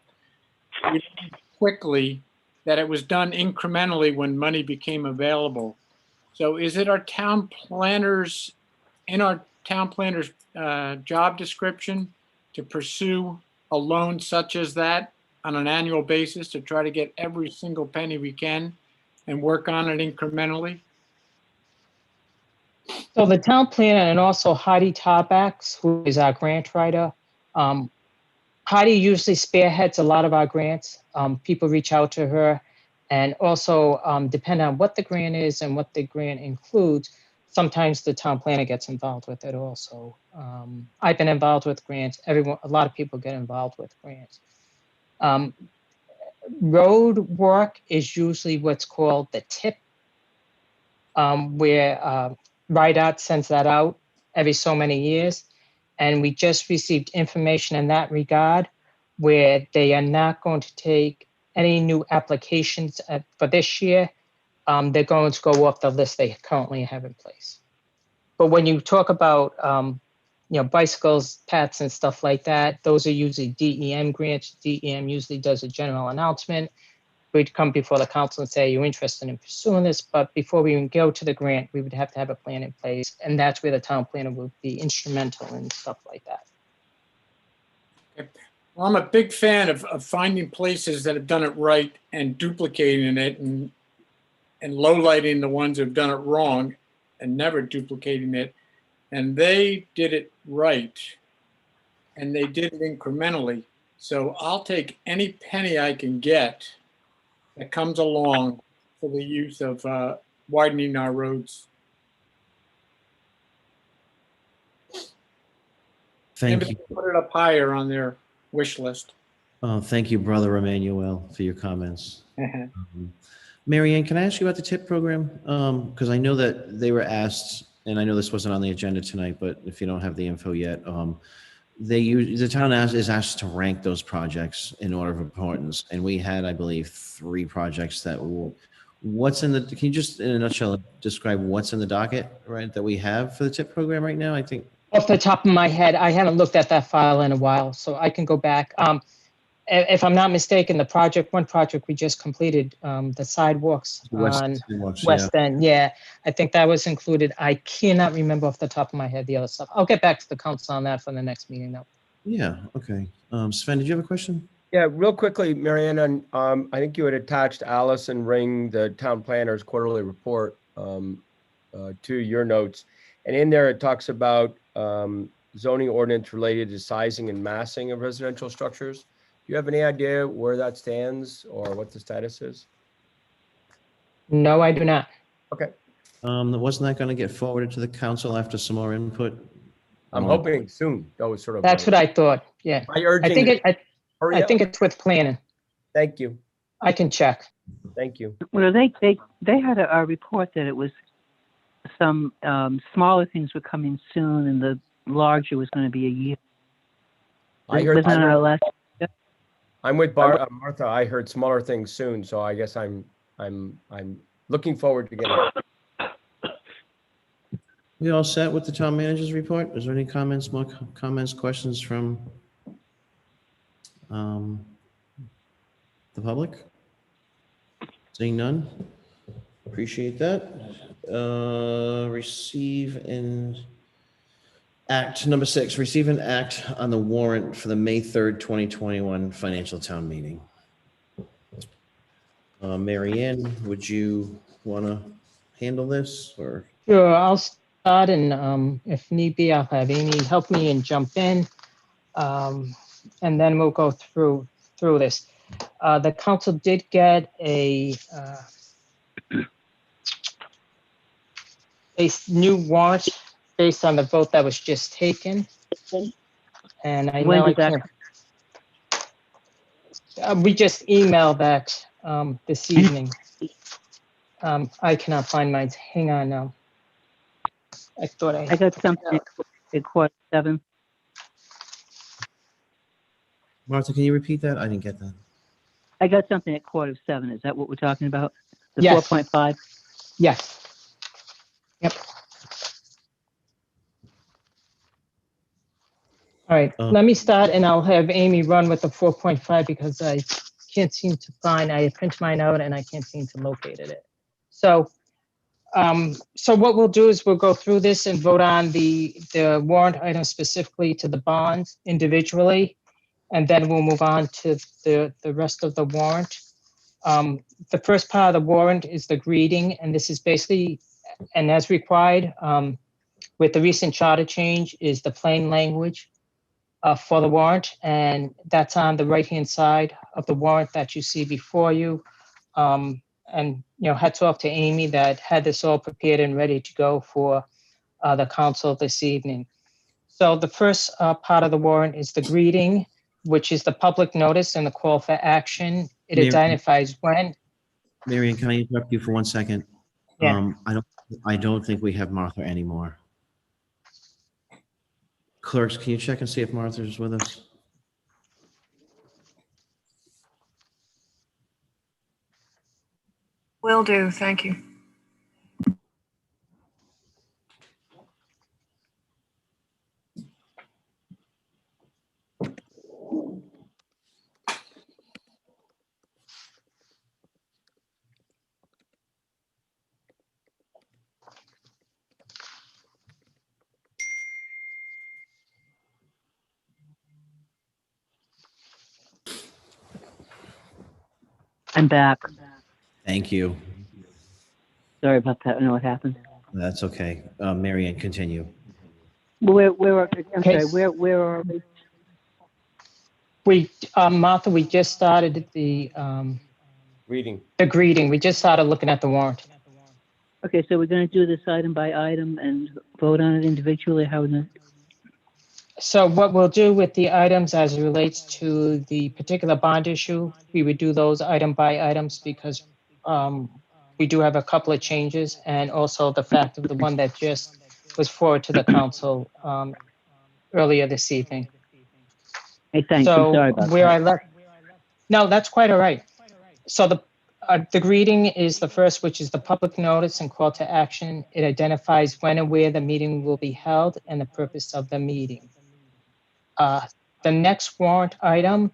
S17: we learned quickly that it was done incrementally when money became available. So is it our town planners, in our town planners job description to pursue a loan such as that on an annual basis to try to get every single penny we can and work on it incrementally?
S15: So the town planner and also Heidi Tarbax, who is our grant writer, Heidi usually spearheads a lot of our grants. People reach out to her, and also depending on what the grant is and what the grant includes, sometimes the town planner gets involved with it also. I've been involved with grants. A lot of people get involved with grants. Road work is usually what's called the tip, where RIDOT sends that out every so many years. And we just received information in that regard where they are not going to take any new applications for this year. They're going to go off the list they currently have in place. But when you talk about bicycles, paths and stuff like that, those are usually DEM grants. DEM usually does a general announcement. We'd come before the council and say, you're interested in pursuing this, but before we even go to the grant, we would have to have a plan in place. And that's where the town planner would be instrumental in stuff like that.
S17: Well, I'm a big fan of finding places that have done it right and duplicating it and lowlighting the ones who have done it wrong and never duplicating it. And they did it right, and they did it incrementally. So I'll take any penny I can get that comes along for the use of widening our roads.
S1: Thank
S17: Maybe
S1: you.
S17: they'll put it up higher on their wish list.
S1: Thank you, Brother Emmanuel, for your comments. Mary Ann, can I ask you about the TIP program? Because I know that they were asked, and I know this wasn't on the agenda tonight, but if you don't have the info yet, the town is asked to rank those projects in order of importance. And we had, I believe, 3 projects that What's in the, can you just in a nutshell describe what's in the docket, right, that we have for the TIP program right now? I think,
S15: Off the top of my head, I haven't looked at that file in a while, so I can go back. If I'm not mistaken, one project we just completed, the sidewalks on West End, yeah, I think that was included. I cannot remember off the top of my head the other stuff. I'll get back to the council on that for the next meeting, though.
S1: Yeah, okay. Sven, did you have a question?
S6: Yeah, real quickly, Marianne, and I think you had attached Allison Ring, the town planner's quarterly report to your notes. And in there, it talks about zoning ordinance related to sizing and massing of residential structures. Do you have any idea where that stands or what the status is?
S15: No, I do not.
S6: Okay.
S1: Wasn't that going to get forwarded to the council after some more input?
S6: I'm hoping soon. That was sort of.
S15: That's what I thought. Yeah. I think it's with planning.
S6: Thank you.
S15: I can check.
S6: Thank you.
S12: Well, they had a report that it was some smaller things were coming soon, and the larger was going to be a year.
S6: I'm with Martha. I heard smaller things soon, so I guess I'm looking forward to getting it.
S1: We all set with the town manager's report? Is there any comments, more comments, questions from the public? Seeing none? Appreciate that. Receive and act, number 6, receive and act on the warrant for the May 3rd, 2021 financial town meeting. Mary Ann, would you want to handle this or?
S15: Sure, I'll start, and if need be, I'll have Amy help me and jump in. And then we'll go through this. The council did get a new warrant based on the vote that was just taken. And I know we just emailed that this evening. I cannot find mine. Hang on now. I thought I
S12: got something at 7:15.
S1: Martha, can you repeat that? I didn't get that.
S12: I got something at 7:15. Is that what we're talking about? The
S15: Yes.
S12: 4.5?
S15: Yes. Yep. All right, let me start, and I'll have Amy run with the 4.5 because I can't seem to find, I printed mine out and I can't seem to locate it. So what we'll do is we'll go through this and vote on the warrant item specifically to the bonds individually, and then we'll move on to the rest of the warrant. The first part of the warrant is the greeting, and this is basically, and as required, with the recent charter change, is the plain language for the warrant, and that's on the right-hand side of the warrant that you see before you. And hats off to Amy that had this all prepared and ready to go for the council this evening. So the first part of the warrant is the greeting, which is the public notice and the call for action. It identifies when.
S1: Marion, can I interrupt you for 1 second?
S15: Yeah.
S1: I don't think we have Martha anymore. Clerks, can you check and see if Martha is with us?
S4: Will do, thank you.
S12: I'm back.
S1: Thank you.
S12: Sorry about that. I don't know what happened.
S1: That's okay. Marianne, continue.
S12: Where are we?
S15: Martha, we just started the
S6: Reading.
S15: the greeting. We just started looking at the warrant.
S12: Okay, so we're going to do this item by item and vote on it individually. How would that?
S15: So what we'll do with the items as it relates to the particular bond issue, we would do those item by items because we do have a couple of changes, and also the fact of the one that just was forwarded to the council earlier this evening.
S12: Hey, thanks.
S15: So
S12: I'm sorry about
S15: where
S12: that.
S15: I left, no, that's quite all right. So The greeting is the first, which is the public notice and call to action. It identifies when and where the meeting will be held and the purpose of the meeting. The next warrant item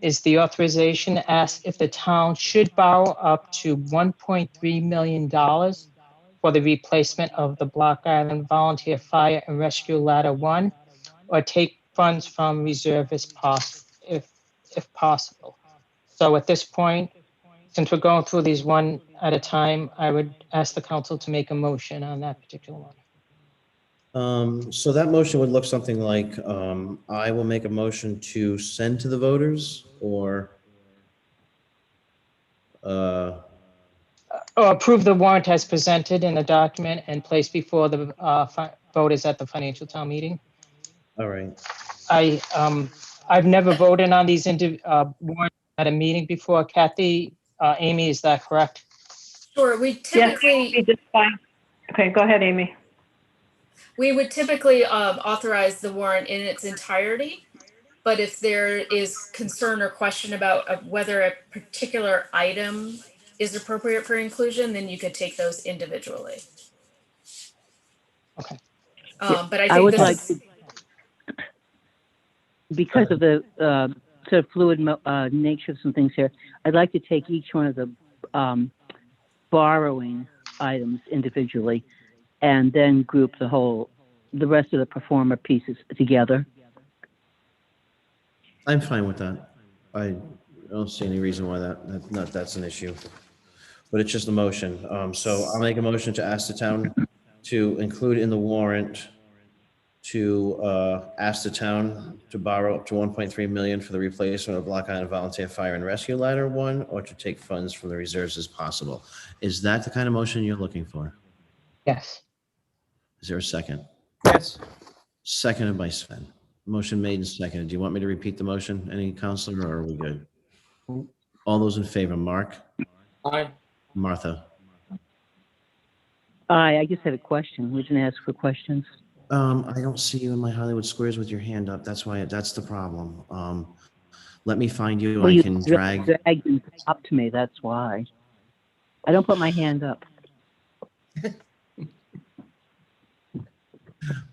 S15: is the authorization to ask if the town should borrow up to $1.3 million for the replacement of the Block Island Volunteer Fire and Rescue Ladder 1, or take funds from reserve if possible. So at this point, since we're going through these one at a time, I would ask the council to make a motion on that particular one.
S1: So that motion would look something like, I will make a motion to send to the voters or
S15: Or approve the warrant as presented in the document and placed before the voters at the financial town meeting.
S1: all right.
S15: I've never voted on these warrants at a meeting before. Kathy, Amy, is that correct?
S19: Sure, we typically,
S5: Okay, go ahead, Amy.
S19: we would typically authorize the warrant in its entirety. But if there is concern or question about whether a particular item is appropriate for inclusion, then you could take those individually.
S15: Okay.
S19: But I
S12: I
S19: think
S12: would
S19: this
S12: like
S19: is,
S12: to, because of the sort of fluid nature of some things here, I'd like to take each one of the borrowing items individually and then group the rest of the performer pieces together.
S1: I'm fine with that. I don't see any reason why that's an issue. But it's just a motion. So I'll make a motion to ask the town to include in the warrant to ask the town to borrow up to 1.3 million for the replacement of Block Island Volunteer Fire and Rescue Ladder 1, or to take funds from the reserves as possible. Is that the kind of motion you're looking for?
S15: Yes.
S1: Is there a second?
S6: Yes.
S1: Seconded by Sven. Motion made and seconded. Do you want me to repeat the motion, any counselor, or are we good? All those in favor, Mark?
S17: Aye.
S1: Martha?
S12: I just had a question. We didn't ask for questions.
S1: I don't see you in my Hollywood Squares with your hand up. That's the problem. Let me find you.
S12: Well,
S1: I
S12: you
S1: can drag.
S12: dragged them up to me. That's why. I don't put my hand up.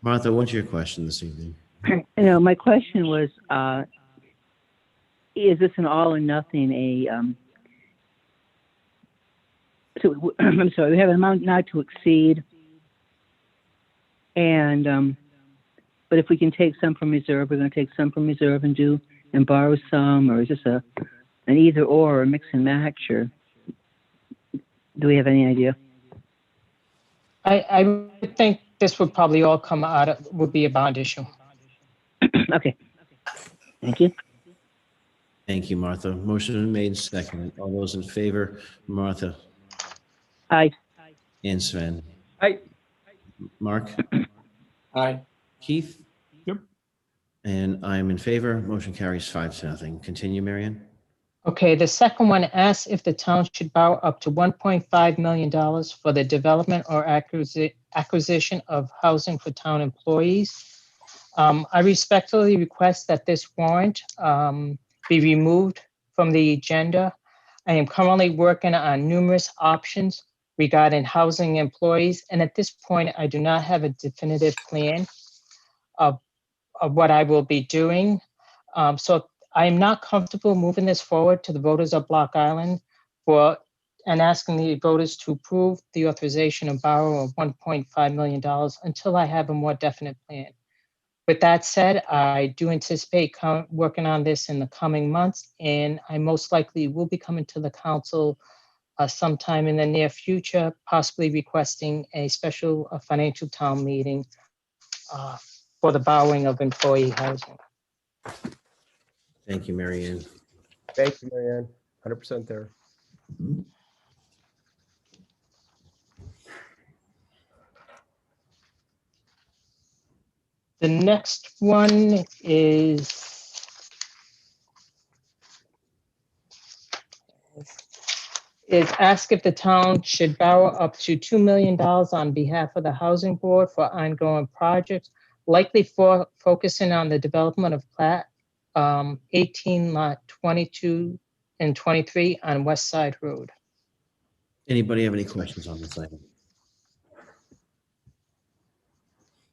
S1: Martha, what's your question this evening?
S12: My question was, is this an all or nothing? So I'm sorry, we have an amount not to exceed, and but if we can take some from reserve, we're going to take some from reserve and borrow some, or is this an either or a mix and match, or do we have any idea?
S15: I would think this would probably all come would be a bond issue.
S12: Okay. Thank you.
S1: Thank you, Martha. Motion made and seconded. All those in favor, Martha?
S12: Aye.
S1: And Sven?
S6: Aye.
S1: Mark?
S17: Aye.
S1: Keith?
S7: Yep.
S1: And I'm in favor. Motion carries 5-0. Continue, Marianne.
S15: Okay, the second one asks if the town should borrow up to $1.5 million for the development or acquisition of housing for town employees. I respectfully request that this warrant be removed from the agenda. I am currently working on numerous options regarding housing employees, and at this point, I do not have a definitive plan of what I will be doing. So I am not comfortable moving this forward to the voters of Block Island and asking the voters to approve the authorization of borrow of $1.5 million until I have a more definite plan. With that said, I do anticipate working on this in the coming months, and I most likely will be coming to the council sometime in the near future, possibly requesting a special financial town meeting for the borrowing of employee housing.
S1: Thank you, Marianne.
S6: Thank you, Marianne. 100% there.
S15: The next one is ask if the town should borrow up to $2 million on behalf of the Housing Board for ongoing projects, likely focusing on the development of Plat 18 lot 22 and 23 on West Side Road.
S1: Anybody have any questions on this item?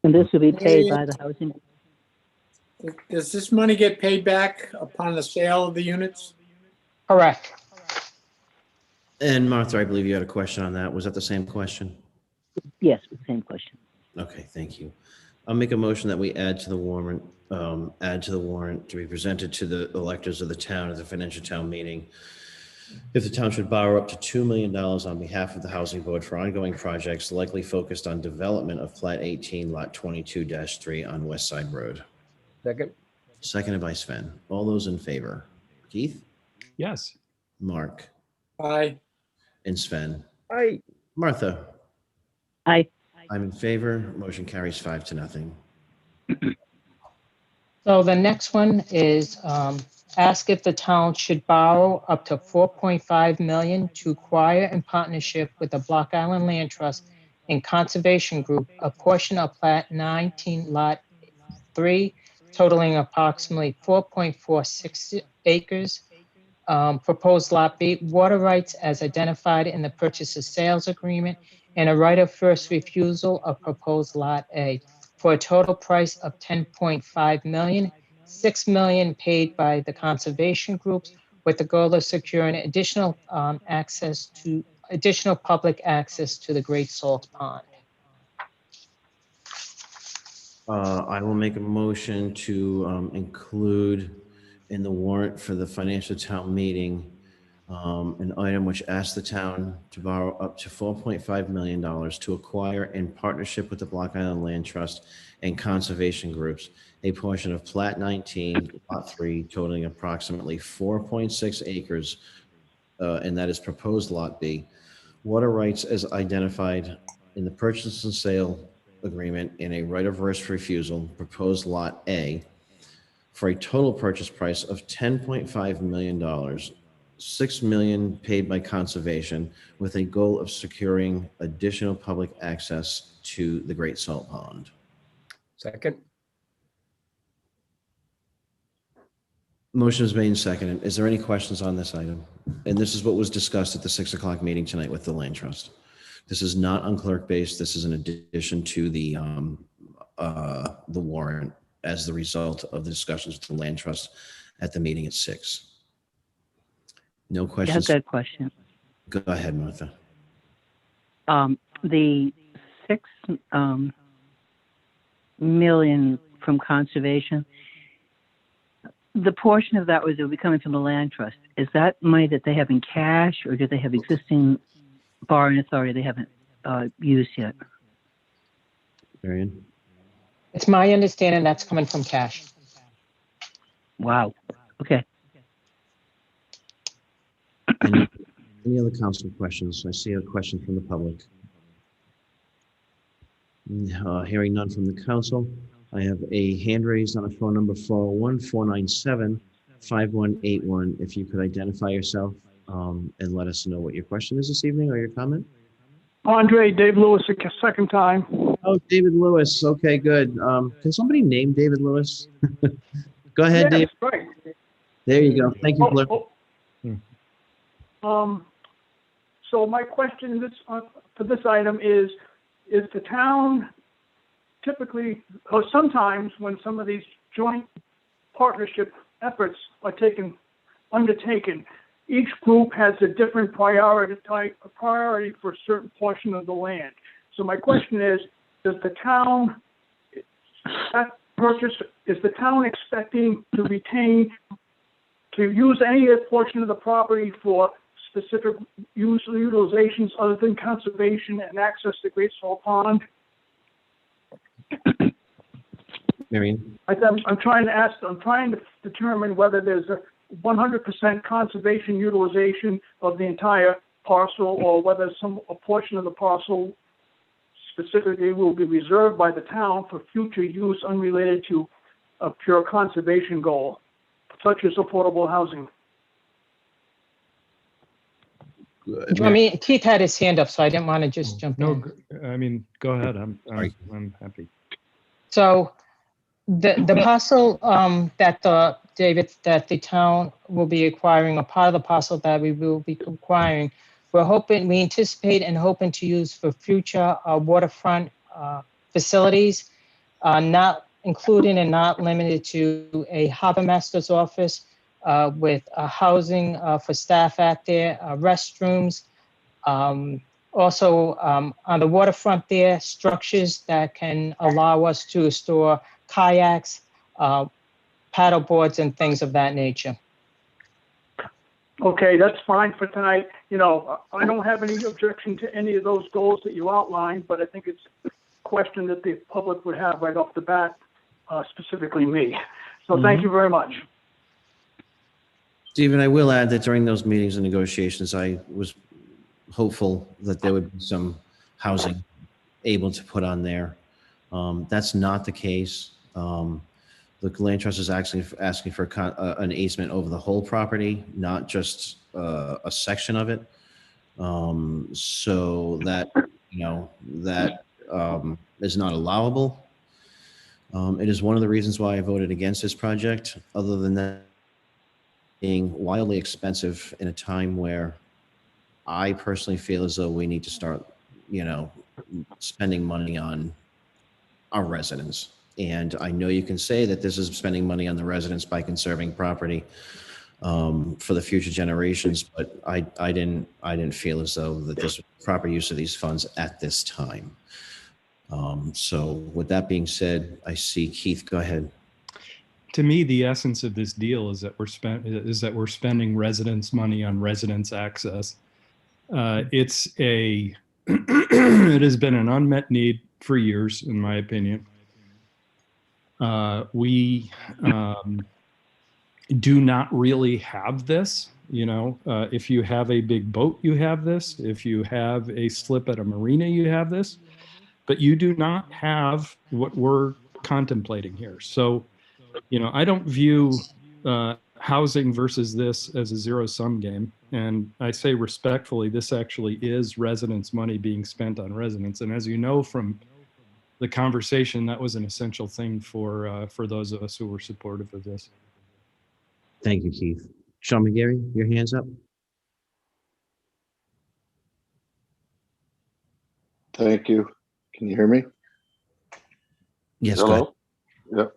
S12: And this will be paid by the housing.
S17: Does this money get paid back upon the sale of the units?
S15: Correct.
S1: And Martha, I believe you had a question on that. Was that the same question?
S12: Yes, same question.
S1: Okay, thank you. I'll make a motion that we add to the warrant to be presented to the electors of the town at the financial town meeting. If the town should borrow up to $2 million on behalf of the housing board for ongoing projects likely focused on development of Plat 18, Lot 22-3 on West Side Road.
S6: Second?
S1: Seconded by Sven. All those in favor? Keith?
S20: Yes.
S1: Mark?
S17: Aye.
S1: And Sven?
S6: Aye.
S1: Martha?
S12: Aye.
S1: I'm in favor. Motion carries 5-0.
S15: So the next one is ask if the town should borrow up to 4.5 million to acquire in partnership with the Block Island Land Trust and Conservation Group a portion of Plat 19 Lot 3 totaling approximately 4.46 acres. Proposed Lot B, water rights as identified in the purchase and sales agreement, and a right of first refusal of proposed Lot A for a total price of 10.5 million, 6 million paid by the conservation groups with the goal of securing additional additional public access to the Great Salt Pond.
S1: I will make a motion to include in the warrant for the financial town meeting an item which asks the town to borrow up to $4.5 million to acquire in partnership with the Block Island Land Trust and conservation groups a portion of Plat 19, Lot 3, totaling approximately 4.6 acres, and that is proposed Lot B. Water rights as identified in the purchase and sale agreement in a right of first refusal, proposed Lot A, for a total purchase price of $10.5 million, 6 million paid by conservation with a goal of securing additional public access to the Great Salt Pond.
S6: Second?
S1: Motion is made and seconded. Is there any questions on this item? And this is what was discussed at the 6 o'clock meeting tonight with the Land Trust. This is not on clerk based. This is in addition to the warrant as the result of the discussions with the Land Trust at the meeting at 6. No questions?
S12: That's a good question.
S1: Go ahead, Martha.
S12: The 6 million from conservation, the portion of that will be coming from the Land Trust. Is that money that they have in cash, or do they have existing borrowing authority they haven't used yet?
S1: Marion?
S15: It's my understanding that's coming from cash.
S12: Wow. Okay.
S1: Any other council questions? I see a question from the public. Hearing none from the council. I have a hand raised on a phone number 401-497-5181. If you could identify yourself and let us know what your question is this evening or your comment.
S18: Andre, Dave Lewis, a second time.
S1: Oh, David Lewis. Okay, good. Can somebody name David Lewis? Go ahead,
S18: Yes,
S1: Dave.
S18: right.
S1: There you go. Thank you, Blair.
S18: So my question for this item is the town typically, or sometimes when some of these joint partnership efforts are undertaken, each group has a different priority for a certain portion of the land. So my question is the town expecting to use any portion of the property for specific utilizations other than conservation and access to Great Salt Pond?
S1: Marion?
S18: I'm trying to determine whether there's a 100% conservation utilization of the entire parcel, or whether a portion of the parcel specifically will be reserved by the town for future use unrelated to a pure conservation goal, such as affordable housing.
S15: Keith had his hand up, so I didn't want to just jump in.
S20: No, I mean, go ahead. I'm happy.
S15: So the parcel that the town will be acquiring, a part of the parcel that we will be acquiring, we anticipate and hoping to use for future waterfront facilities, not including and not limited to a harbor master's office with housing for staff out there, restrooms. Also, on the waterfront there, structures that can allow us to store kayaks, paddle boards, and things of that nature.
S18: Okay, that's fine for tonight. You know, I don't have any objection to any of those goals that you outlined, but I think it's a question that the public would have right off the bat, specifically me. So thank you very much.
S1: Stephen, I will add that during those meetings and negotiations, I was hopeful that there would be some housing able to put on there. That's not the case. The land trust is actually asking for an easement over the whole property, not just a section of it. So that, that is not allowable. It is one of the reasons why I voted against this project, other than that being wildly expensive in a time where I personally feel as though we need to start, spending money on our residents. And I know you can say that this is spending money on the residents by conserving property for the future generations, but I didn't feel as though that this was proper use of these funds at this time. So with that being said, I see Keith, go ahead.
S20: To me, the essence of this deal is that we're spending residents' money on residents' access. It has been an unmet need for years, in my opinion. We do not really have this. If you have a big boat, you have this. If you have a slip at a marina, you have this. But you do not have what we're contemplating here. So, I don't view housing versus this as a zero-sum game. And I say respectfully, this actually is residents' money being spent on residents. And as you know from the conversation, that was an essential thing for those of us who were supportive of this.
S1: Thank you, Keith. Sean McGarry, your hand's up.
S21: Thank you. Can you hear me?
S1: Yes.
S21: Hello. Yep.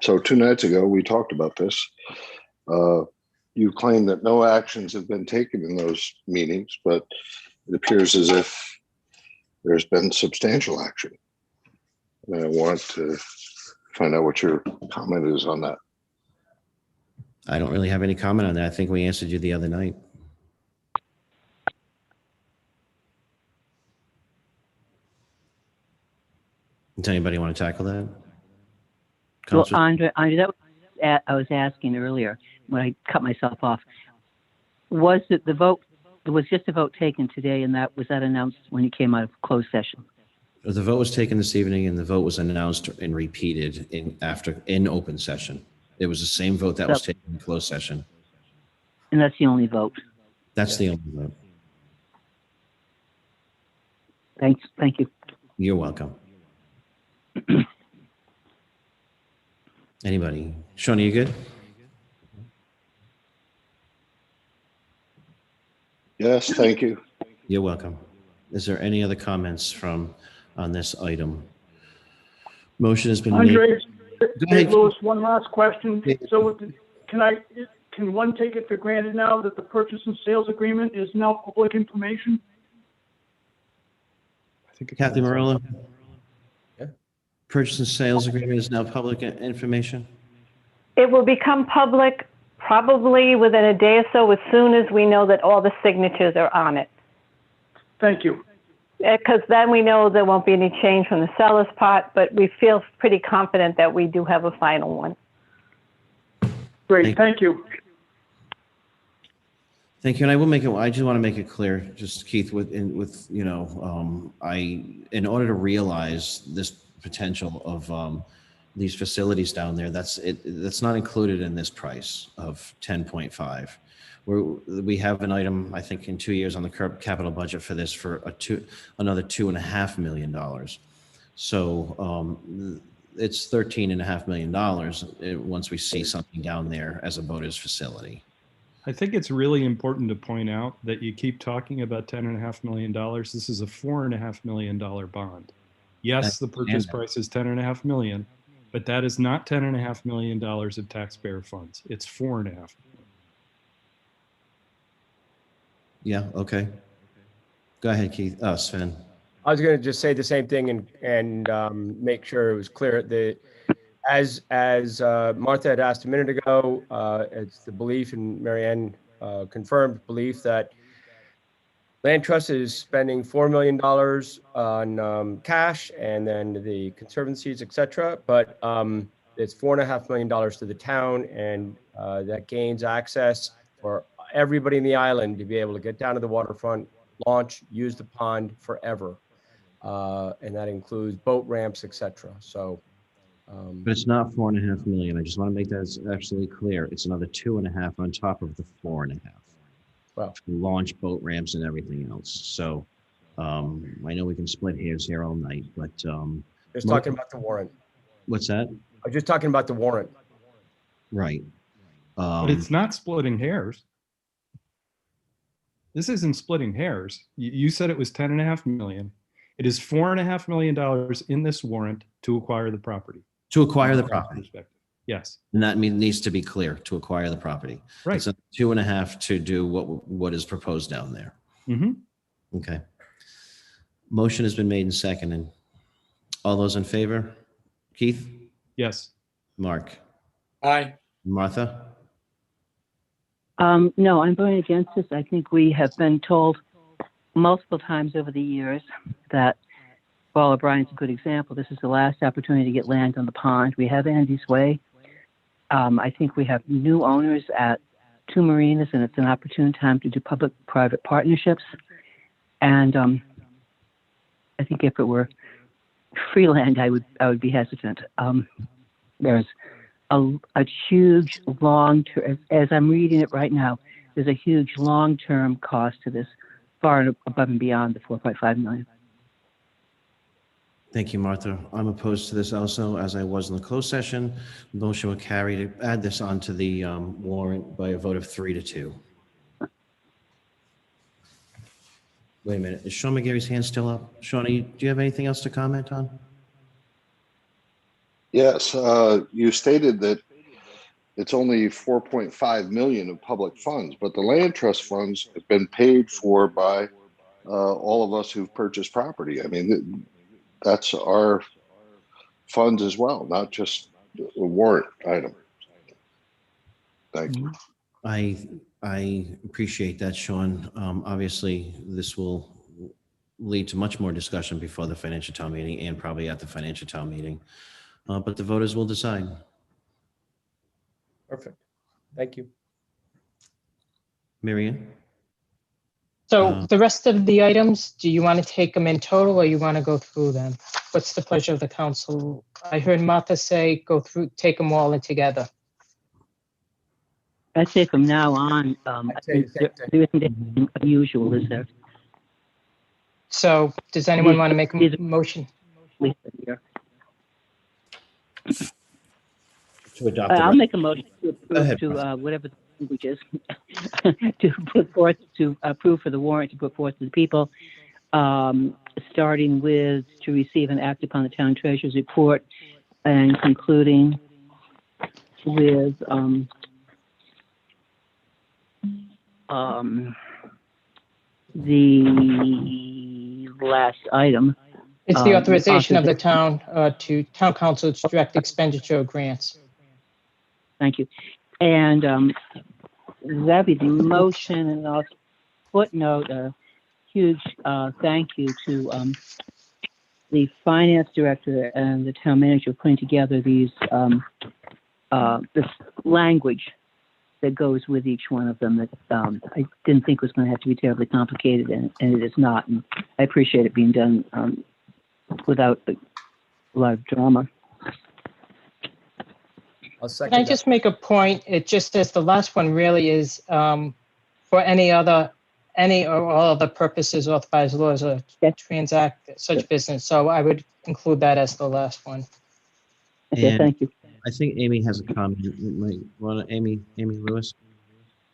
S21: So 2 nights ago, we talked about this. You claim that no actions have been taken in those meetings, but it appears as if there's been substantial action. And I want to find out what your comment is on that.
S1: I don't really have any comment on that. I think we answered you the other night. Does anybody want to tackle that?
S12: Well, Andre, that was I was asking earlier when I cut myself off. Was it the vote? There was just a vote taken today, and was that announced when you came out of closed session?
S1: The vote was taken this evening, and the vote was announced and repeated in open session. It was the same vote that was taken in closed session.
S12: And that's the only vote.
S1: That's the only vote.
S12: Thank you.
S1: You're welcome. Anybody? Sean, are you good?
S21: Yes, thank you.
S1: You're welcome. Is there any other comments on this item? Motion has been
S18: Andre,
S1: made.
S18: Dave Lewis, one last question. So can one take it for granted now that the purchase and sales agreement is now public information?
S1: Kathy Morello? Yeah. Purchase and sales agreement is now public information?
S5: It will become public probably within a day or so, as soon as we know that all the signatures are on it.
S18: Thank you.
S5: Because then we know there won't be any change from the seller's part, but we feel pretty confident that we do have a final one.
S18: Great, thank you.
S1: Thank you, and I just want to make it clear, just Keith, in order to realize this potential of these facilities down there, that's not included in this price of 10.5. We have an item, I think, in 2 years on the capital budget for this for another $2.5 million. So it's $13.5 million once we see something down there as a boater's facility.
S20: I think it's really important to point out that you keep talking about $10.5 million. This is a $4.5 million bond. Yes, the purchase price is $10.5 million, but that is not $10.5 million of taxpayer funds. It's $4.5.
S1: Yeah, okay. Go ahead, Keith. Oh, Sven.
S6: I was going to just say the same thing and make sure it was clear. As Martha had asked a minute ago, it's the belief, and Marianne confirmed belief, that Land Trust is spending $4 million on cash, and then the conservancies, et cetera. But it's $4.5 million to the town, and that gains access for everybody in the island to be able to get down to the waterfront, launch, use the pond forever. And that includes boat ramps, et cetera. So.
S1: But it's not $4.5 million. I just want to make that absolutely clear. It's another 2.5 on top of the 4.5.
S6: Well,
S1: launch, boat ramps, and everything else. So I know we can split hairs here all night, but
S6: just talking about the warrant.
S1: What's that?
S6: I'm just talking about the warrant.
S1: Right.
S20: But it's not splitting hairs. This isn't splitting hairs. You said it was $10.5 million. It is $4.5 million in this warrant to acquire the property.
S1: To acquire the property.
S20: Yes.
S1: And that needs to be clear, to acquire the property.
S20: Right.
S1: It's a 2.5 to do what is proposed down there.
S20: Mm-hmm.
S1: Okay. Motion has been made and seconded. All those in favor? Keith?
S20: Yes.
S1: Mark?
S17: Aye.
S1: Martha?
S12: No, I'm voting against this. I think we have been told multiple times over the years that Paul O'Brien's a good example. This is the last opportunity to get land on the pond. We have Andy's Way. I think we have new owners at 2 marinas, and it's an opportune time to do public-private partnerships. And I think if it were free land, I would be hesitant. There's a huge long-term, as I'm reading it right now, there's a huge long-term cost to this, far above and beyond the $4.5 million.
S1: Thank you, Martha. I'm opposed to this also, as I was in the closed session. Motion will carry to add this onto the warrant by a vote of 3-2. Wait a minute. Is Sean McGarry's hand still up? Sean, do you have anything else to comment on?
S21: Yes, you stated that it's only 4.5 million of public funds, but the land trust funds have been paid for by all of us who've purchased property. I mean, that's our funds as well, not just a warrant item. Thank you.
S1: I appreciate that, Sean. Obviously, this will lead to much more discussion before the financial town meeting and probably at the financial town meeting. But the voters will decide.
S6: Perfect. Thank you.
S1: Marianne?
S15: So the rest of the items, do you want to take them in total or you want to go through them? What's the pleasure of the council? I heard Martha say take them all in together.
S12: I'd say from now on, I think there isn't anything unusual, is there?
S15: So does anyone want to make a motion?
S1: To adopt
S12: I'll make a motion to approve to whatever the language is, to put forth, to approve for the warrant to put forth to the people, starting with to receive and act upon the town treasurer's report and concluding with the last item.
S15: It's the authorization of the town to town council to direct expenditure of grants.
S12: Thank you. And that'd be the motion, and I'll footnote a huge thank you to the finance director and the town manager putting together these this language that goes with each one of them that I didn't think was going to have to be terribly complicated, and it is not. And I appreciate it being done without a lot of drama.
S15: Can I just make a point? It just says the last one really is for any or all other purposes authorized laws or transact such business. So I would include that as the last one.
S12: Okay, thank you.
S1: I think Amy has a comment. Amy Lewis.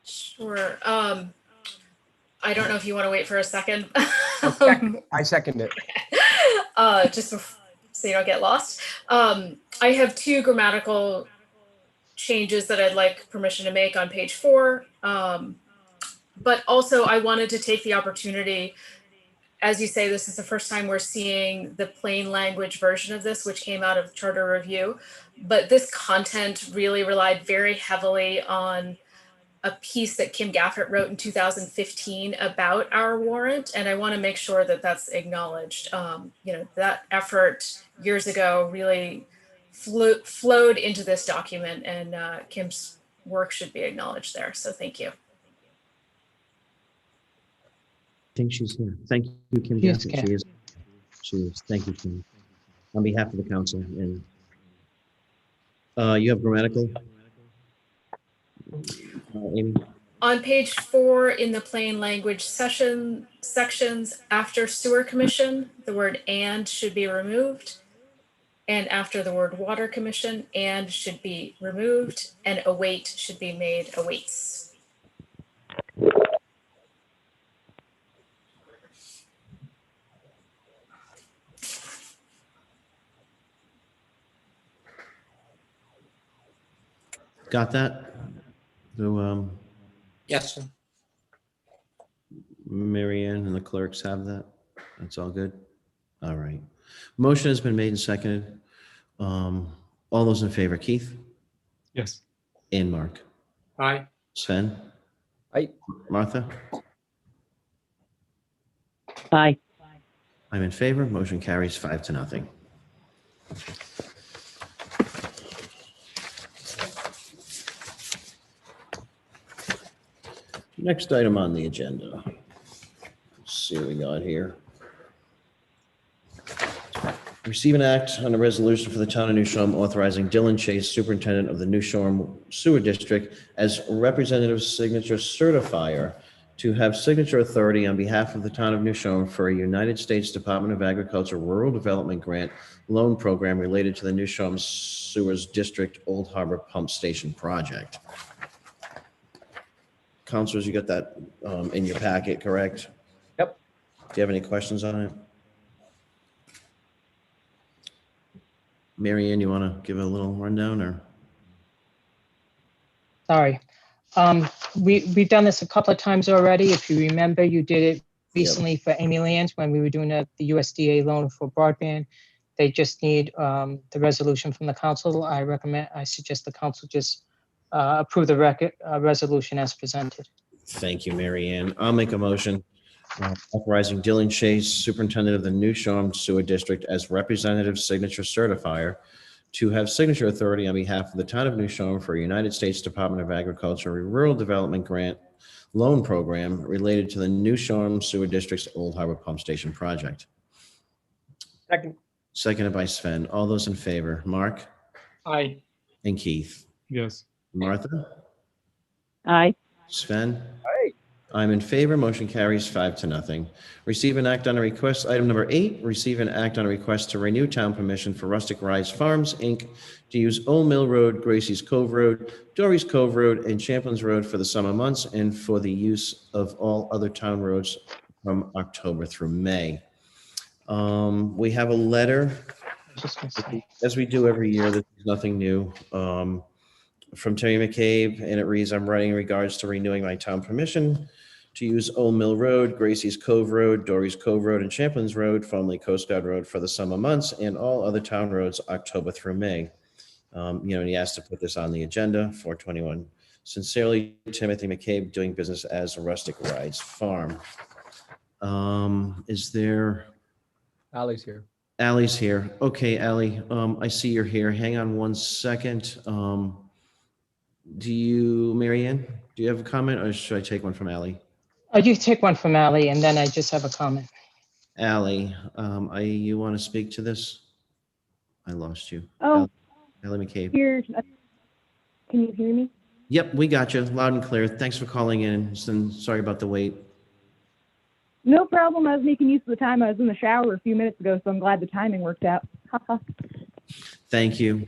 S19: Sure. I don't know if you want to wait for a second.
S6: I second it.
S19: So you don't get lost. I have two grammatical changes that I'd like permission to make on page 4. But also I wanted to take the opportunity, as you say, this is the first time we're seeing the plain language version of this, which came out of Charter Review. But this content really relied very heavily on a piece that Kim Gaffert wrote in 2015 about our warrant. And I want to make sure that that's acknowledged. That effort years ago really flowed into this document, and Kim's work should be acknowledged there. So thank you.
S1: I think she's here. Thank you, Kim.
S15: Yes,
S1: Gafford.
S15: Kim.
S1: She is. Thank you, Kim. On behalf of the council. And you have grammatical? Amy?
S19: On page 4 in the plain language sections, after sewer commission, the word "and" should be removed. And after the word water commission, "and" should be removed, and await should be made awaits.
S1: Got that? So,
S17: Yes, sir.
S1: Mary Ann and the clerks have that? That's all good? All right. Motion has been made and seconded. All those in favor, Keith?
S20: Yes.
S1: And Mark?
S17: Aye.
S1: Sven?
S6: Aye.
S1: Martha?
S12: Aye.
S1: I'm in favor. Motion carries 5-0. Next item on the agenda. Let's see what we got here. Receive and act on a resolution for the town of New Shoreham authorizing Dylan Chase, superintendent of the New Shoreham Sewer District, as representative signature certifier to have signature authority on behalf of the town of New Shoreham for a United States Department of Agriculture Rural Development Grant loan program related to the New Shoreham Sewers District Old Harbor Pump Station project. Counselors, you got that in your packet, correct?
S6: Yep.
S1: Do you have any questions on it? Mary Ann, you want to give a little rundown or?
S15: Sorry. We've done this a couple of times already. If you remember, you did it recently for Amy Land when we were doing the USDA loan for broadband. They just need the resolution from the council. I suggest the council just approve the resolution as presented.
S1: Thank you, Mary Ann. I'll make a motion authorizing Dylan Chase, superintendent of the New Shoreham Sewer District, as representative signature certifier to have signature authority on behalf of the town of New Shoreham for a United States Department of Agriculture Rural Development Grant loan program related to the New Shoreham Sewer District's Old Harbor Pump Station project.
S6: Second.
S1: Seconded by Sven. All those in favor, Mark?
S17: Aye.
S1: And Keith?
S20: Yes.
S1: Martha?
S12: Aye.
S1: Sven?
S6: Aye.
S1: I'm in favor. Motion carries 5-0. Receive and act on a request. Item number 8, receive and act on a request to renew town permission for Rustic Rise Farms, Inc. to use Old Mill Road, Gracie's Cove Road, Dory's Cove Road, and Champlain's Road for the summer months and for the use of all other town roads from October through May. We have a letter, as we do every year. This is nothing new. From Terry McCabe, and it reads, I'm writing in regards to renewing my town permission to use Old Mill Road, Gracie's Cove Road, Dory's Cove Road, and Champlain's Road, formerly Coast Guard Road, for the summer months and all other town roads October through May. And he asked to put this on the agenda, 421. Sincerely, Timothy McCabe, doing business as Rustic Rides Farm. Is there?
S6: Ally's here.
S1: Ally's here. Okay, Ally, I see you're here. Hang on one second. Mary Ann, do you have a comment, or should I take one from Ally?
S15: You take one from Ally, and then I just have a comment.
S1: Ally, you want to speak to this? I lost you.
S9: Oh,
S1: Ally McCabe.
S9: here. Can you hear me?
S1: Yep, we got you loud and clear. Thanks for calling in. And sorry about the wait.
S9: No problem. I was making use of the time. I was in the shower a few minutes ago, so I'm glad the timing worked out. Haha.
S1: Thank you.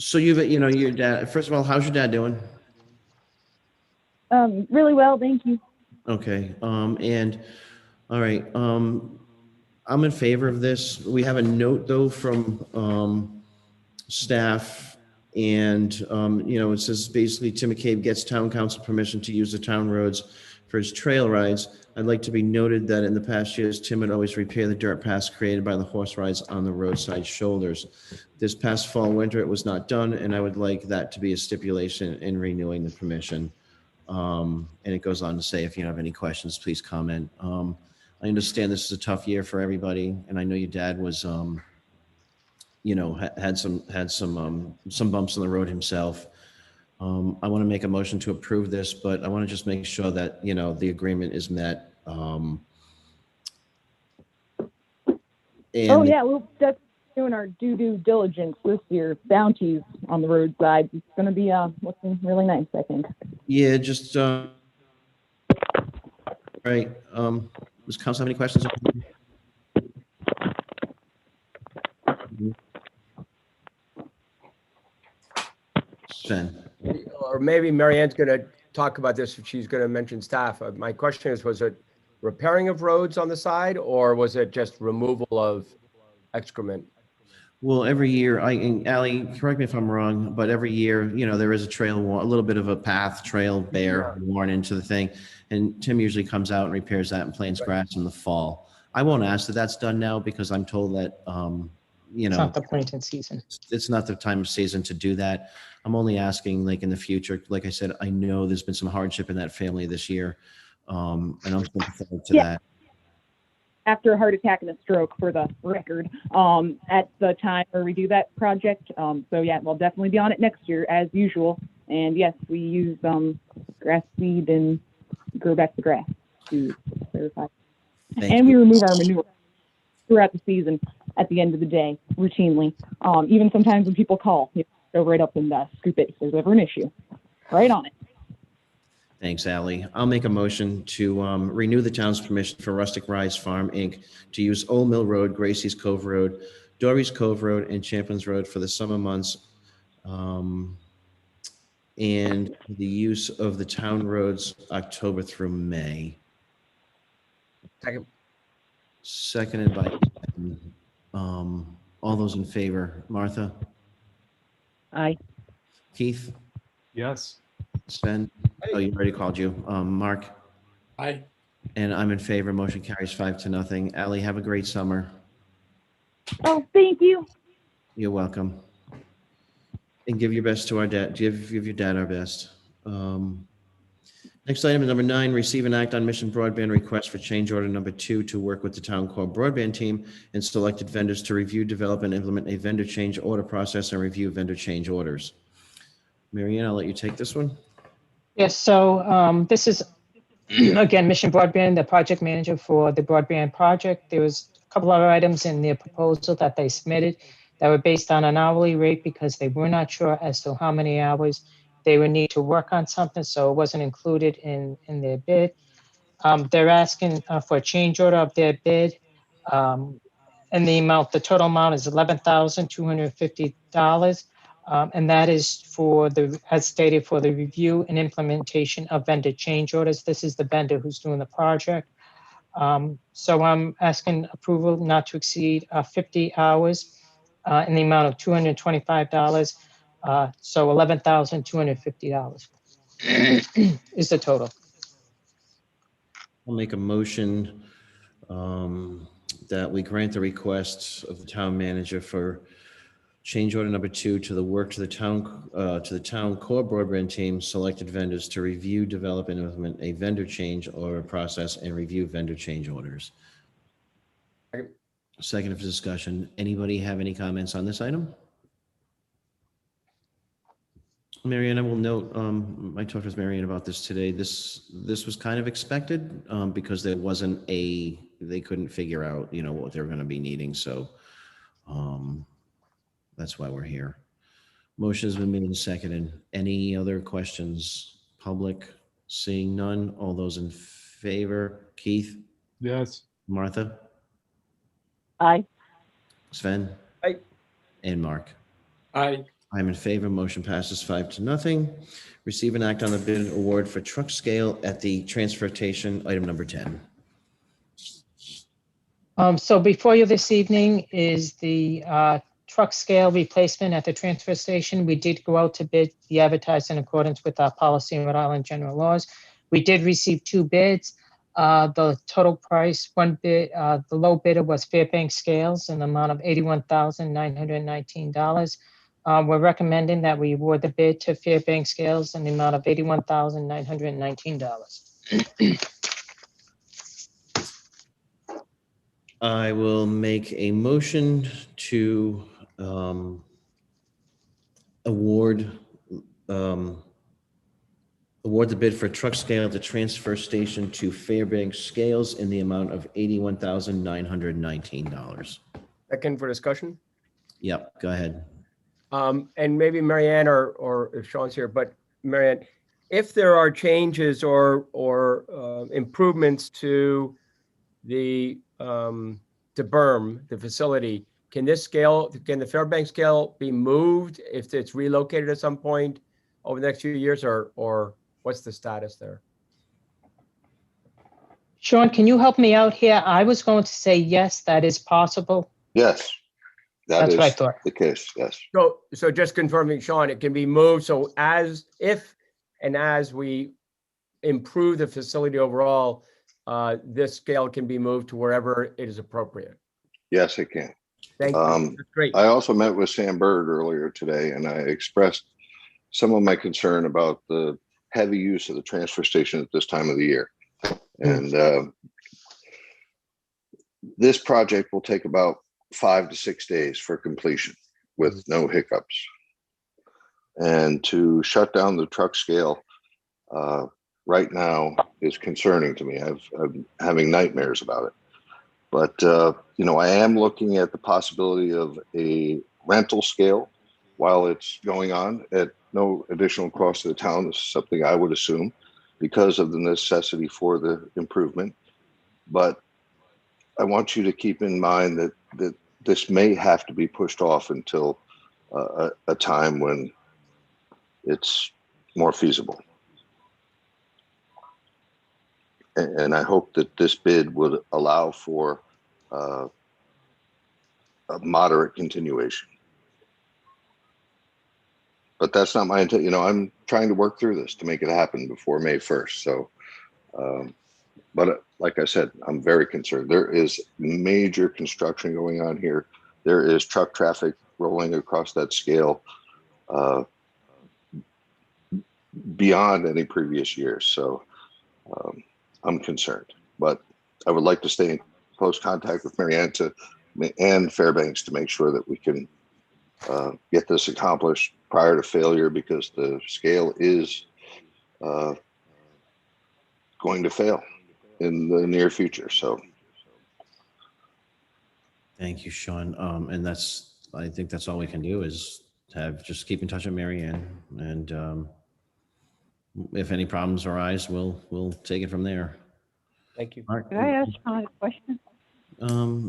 S1: So your dad, first of all, how's your dad doing?
S9: Really well, thank you.
S1: Okay, and, all right, I'm in favor of this. We have a note though from, staff and, it says basically Tim McCabe gets town council permission to use the town roads for his trail rides. I'd like to be noted that in the past years, Tim would always repair the dirt paths created by the horse rides on the roadside shoulders. This past fall, winter, it was not done, and I would like that to be a stipulation in renewing the permission. And it goes on to say, if you have any questions, please comment. I understand this is a tough year for everybody, and I know your dad was, had some bumps in the road himself. I want to make a motion to approve this, but I want to just make sure that, the agreement is met.
S9: Oh,
S1: And
S9: yeah, we're definitely doing our due diligence this year. Bounties on the roadside. It's going to be looking really nice, I think.
S1: yeah, just, right. Does council have any questions? Sven.
S6: Or maybe Marianne's going to talk about this if she's going to mention staff. My question is, was it repairing of roads on the side or was it just removal of excrement?
S1: Well, every year, and Ally, correct me if I'm wrong, but every year, there is a trail, a little bit of a path, trail bare, worn into the thing. And Tim usually comes out and repairs that and plants grass in the fall. I won't ask that that's done now because I'm told that,
S15: It's not the planting season.
S1: it's not the time of season to do that. I'm only asking like in the future, like I said, I know there's been some hardship in that family this year. And I'm sympathetic to that.
S9: After a heart attack and a stroke, for the record, at the time where we do that project. So yeah, we'll definitely be on it next year as usual. And yes, we use grass seed and grow back the grass to verify. And we remove our manure throughout the season at the end of the day, routinely. Even sometimes when people call, go right up and scoop it if there's ever an issue. Right on it.
S1: Thanks, Ally. I'll make a motion to renew the town's permission for Rustic Rise Farm, Inc. to use Old Mill Road, Gracie's Cove Road, Dory's Cove Road, and Champlain's Road for the summer months, and the use of the town roads October through May.
S6: Second.
S1: Seconded by, all those in favor. Martha?
S9: Aye.
S1: Keith?
S20: Yes.
S1: Sven? Oh, you already called you. Mark?
S17: Aye.
S1: And I'm in favor. Motion carries 5-0. Ally, have a great summer.
S9: Oh, thank you.
S1: You're welcome. And give your best to our dad. Give your dad our best. Next item is number 9, receive and act on Mission Broadband request for change order number 2 to work with the town core broadband team and selected vendors to review, develop, and implement a vendor change order process and review vendor change orders. Marianne, I'll let you take this one.
S15: Yes, so this is, again, Mission Broadband, the project manager for the broadband project. There was a couple of items in their proposal that they submitted that were based on an hourly rate because they were not sure as to how many hours they would need to work on something, so it wasn't included in their bid. They're asking for a change order of their bid, and the total amount is $11,250. And that is as stated, for the review and implementation of vendor change orders. This is the vendor who's doing the project. So I'm asking approval not to exceed 50 hours in the amount of $225. So $11,250 is the total.
S1: I'll make a motion that we grant the request of the town manager for change order number 2 to the work to the town core broadband team, selected vendors to review, develop, and implement a vendor change order process and review vendor change orders. Second for discussion. Anybody have any comments on this item? Marianne, I will note, I talked with Marianne about this today. This was kind of expected because there wasn't they couldn't figure out, what they were going to be needing. So that's why we're here. Motion has been made and seconded. Any other questions? Public? Seeing none. All those in favor? Keith?
S20: Yes.
S1: Martha?
S9: Aye.
S1: Sven?
S6: Aye.
S1: And Mark?
S17: Aye.
S1: I'm in favor. Motion passes 5-0. Receive and act on the bid award for truck scale at the transfer station, item number 10.
S15: So before you this evening is the truck scale replacement at the transfer station. We did go out to bid, the advertised in accordance with our policy in Rhode Island general laws. We did receive 2 bids. The total price, one bid, the low bidder was Fairbanks Scales in the amount of $81,919. We're recommending that we award the bid to Fairbanks Scales in the amount of $81,919.
S1: I will make a motion to award the bid for truck scale at the transfer station to Fairbanks Scales in the amount of $81,919.
S6: Second for discussion.
S1: Yep, go ahead.
S6: And maybe Marianne or if Sean's here, but Marianne, if there are changes or improvements to the berm, the facility, can the Fairbanks scale be moved if it's relocated at some point over the next few years, or what's the status there?
S15: Sean, can you help me out here? I was going to say yes, that is possible.
S21: Yes,
S15: That's what I thought.
S21: the case, yes.
S6: So just confirming, Sean, it can be moved. So as we improve the facility overall, this scale can be moved to wherever it is appropriate.
S21: Yes, it can.
S6: Thank you. That's great.
S21: I also met with Sam Bird earlier today, and I expressed some of my concern about the heavy use of the transfer station at this time of the year. And this project will take about 5 to 6 days for completion with no hiccups. And to shut down the truck scale right now is concerning to me. I'm having nightmares about it. But, I am looking at the possibility of a rental scale while it's going on at no additional cost to the town. This is something I would assume because of the necessity for the improvement. But I want you to keep in mind that this may have to be pushed off until a time when it's more feasible. And I hope that this bid would allow for a moderate continuation. But that's not my intent. I'm trying to work through this to make it happen before May 1st. So, but like I said, I'm very concerned. There is major construction going on here. There is truck traffic rolling across that scale beyond any previous years. So I'm concerned, but I would like to stay in close contact with Marianne and Fairbanks to make sure that we can get this accomplished prior to failure, because the scale is going to fail in the near future. So
S1: Thank you, Sean. And I think that's all we can do is just keep in touch with Marianne, and if any problems arise, we'll take it from there.
S6: Thank you.
S1: Mark,
S12: Could I ask Sean a question?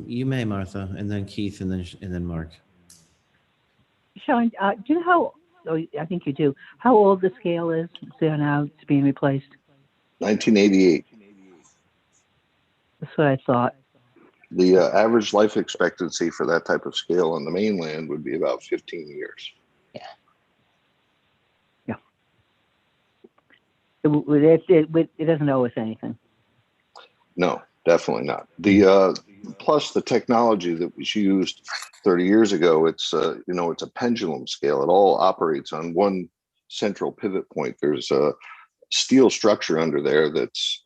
S1: you may, Martha, and then Keith, and then Mark.
S12: Sean, do you know how, I think you do, how old the scale is there now it's being replaced?
S21: 1988.
S12: That's what I thought.
S21: The average life expectancy for that type of scale on the mainland would be about 15 years.
S12: It doesn't owe us anything.
S21: No, definitely not. The plus the technology that was used 30 years ago, it's it's a pendulum scale. It all operates on one central pivot point. There's a steel structure under there that's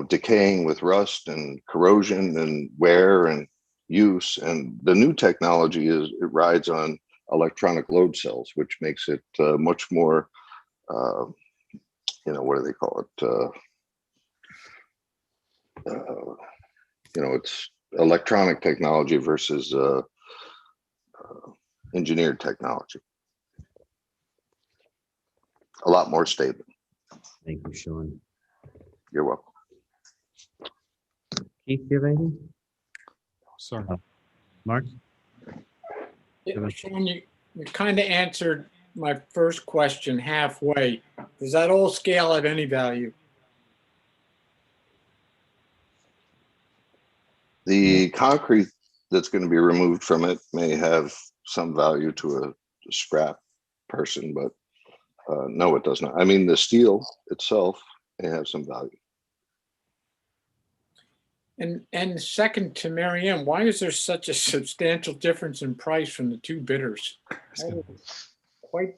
S21: decaying with rust and corrosion and wear and use. And the new technology it rides on electronic load cells, which makes it much more what do they call it? It's electronic technology versus engineered technology. A lot more stable.
S1: Thank you, Sean.
S21: You're welcome.
S1: Keith, do you have anything?
S20: Sorry.
S1: Mark?
S17: Sean, you kind of answered my first question halfway. Does that all scale at any value?
S21: The concrete that's going to be removed from it may have some value to a scrap person, but no, it does not. I mean, the steel itself may have some value.
S17: And second to Mary Ann, why is there such a substantial difference in price from the two bidders? That is quite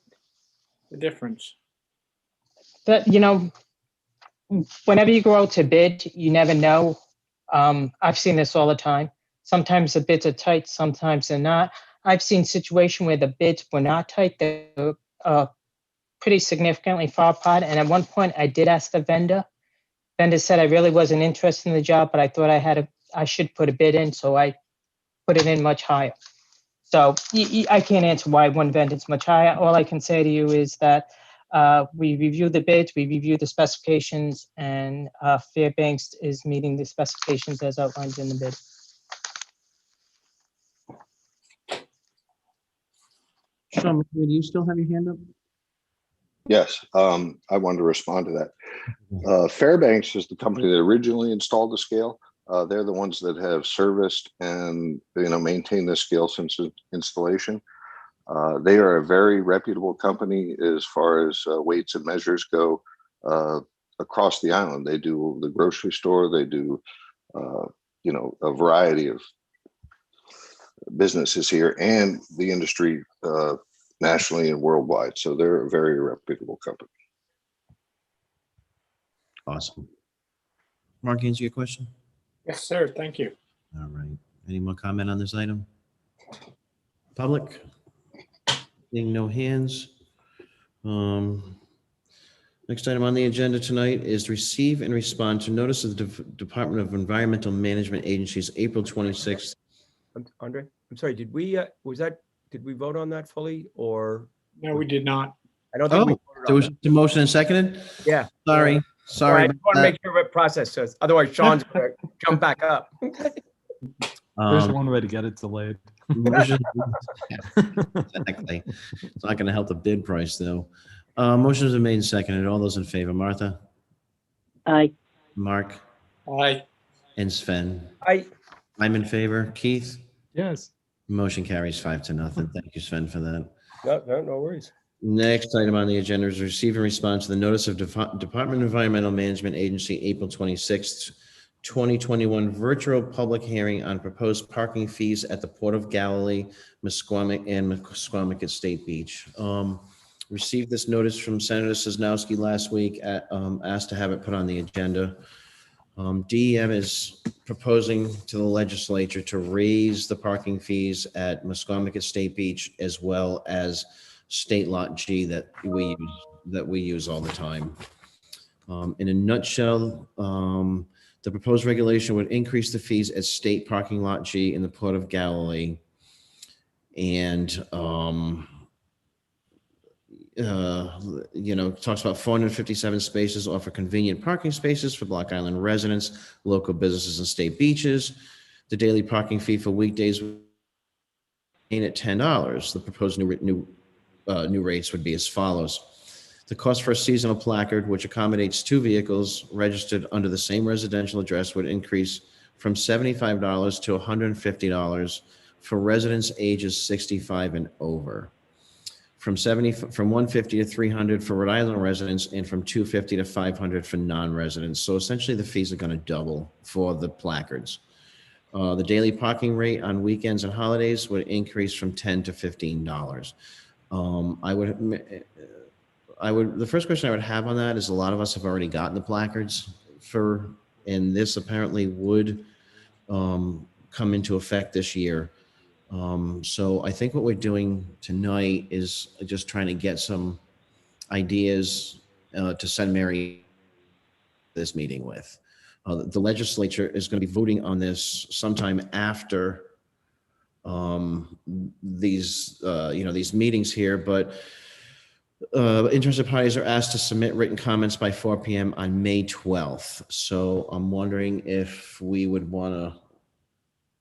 S17: the difference.
S15: That, whenever you go out to bid, you never know. I've seen this all the time. Sometimes the bids are tight, sometimes they're not. I've seen situations where the bids were not tight, they were pretty significantly far apart. And at one point, I did ask the vendor. Vendor said I really wasn't interested in the job, but I thought I should put a bid in, so I put it in much higher. So I can't answer why one vendor's much higher. All I can say to you is that we reviewed the bids, we reviewed the specifications, and Fairbanks is meeting the specifications as outlined in the bid.
S1: Sean, do you still have your hand up?
S21: Yes, I wanted to respond to that. Fairbanks is the company that originally installed the scale. They're the ones that have serviced and maintained the scale since installation. They are a very reputable company as far as weights and measures go across the island. They do the grocery store. They do a variety of businesses here and the industry nationally and worldwide. So they're a very reputable company.
S1: Awesome. Mark, answer your question?
S17: Yes, sir. Thank you.
S1: All right. Any more comment on this item? Public? Seeing no hands. Next item on the agenda tonight is receive and respond to notice of the Department of Environmental Management Agency's April 26th.
S6: Andre, I'm sorry, did we vote on that fully or?
S17: No, we did not.
S6: I don't think we
S1: Oh,
S6: voted
S1: there
S6: on
S1: was
S6: that.
S1: the motion and seconded?
S6: Yeah.
S1: Sorry.
S6: Well,
S1: Sorry.
S6: I just want to make sure what process says. Otherwise, Sean's going to jump back up.
S20: There's one way to get it delayed.
S1: Motion, technically. It's not going to help the bid price, though. Motions are made and seconded. All those in favor, Martha?
S12: Aye.
S1: Mark?
S17: Aye.
S1: And Sven?
S6: Aye.
S1: I'm in favor. Keith?
S20: Yes.
S1: Motion carries 5-0. Thank you, Sven, for that.
S6: No worries.
S1: Next item on the agenda is receive and respond to the notice of Department of Environmental Management Agency, April 26th, 2021 virtual public hearing on proposed parking fees at the Port of Galilee, Musquamic and Musquamic at State Beach. Received this notice from Senator Sosnowski last week, asked to have it put on the agenda. DEM is proposing to the legislature to raise the parking fees at Musquamic at State Beach as well as State Lot G that we use all the time. In a nutshell, the proposed regulation would increase the fees at State Parking Lot G in the Port of Galilee, and talks about 457 spaces offer convenient parking spaces for Block Island residents, local businesses, and state beaches. The daily parking fee for weekdays would remain at $10. The proposed new rates would be as follows. The cost for a seasonal placard, which accommodates 2 vehicles registered under the same residential address, would increase from $75 to $150 for residents ages 65 and over. From $150 to $300 for Rhode Island residents, and from $250 to $500 for non-residents. So essentially, the fees are going to double for the placards. The daily parking rate on weekends and holidays would increase from $10 to $15. The first question I would have on that is, a lot of us have already gotten the placards and this apparently would come into effect this year. So I think what we're doing tonight is just trying to get some ideas to send Mary this meeting with. The legislature is going to be voting on this sometime after these meetings here, but interested parties are asked to submit written comments by 4 p.m. on May 12th. So I'm wondering if we would want to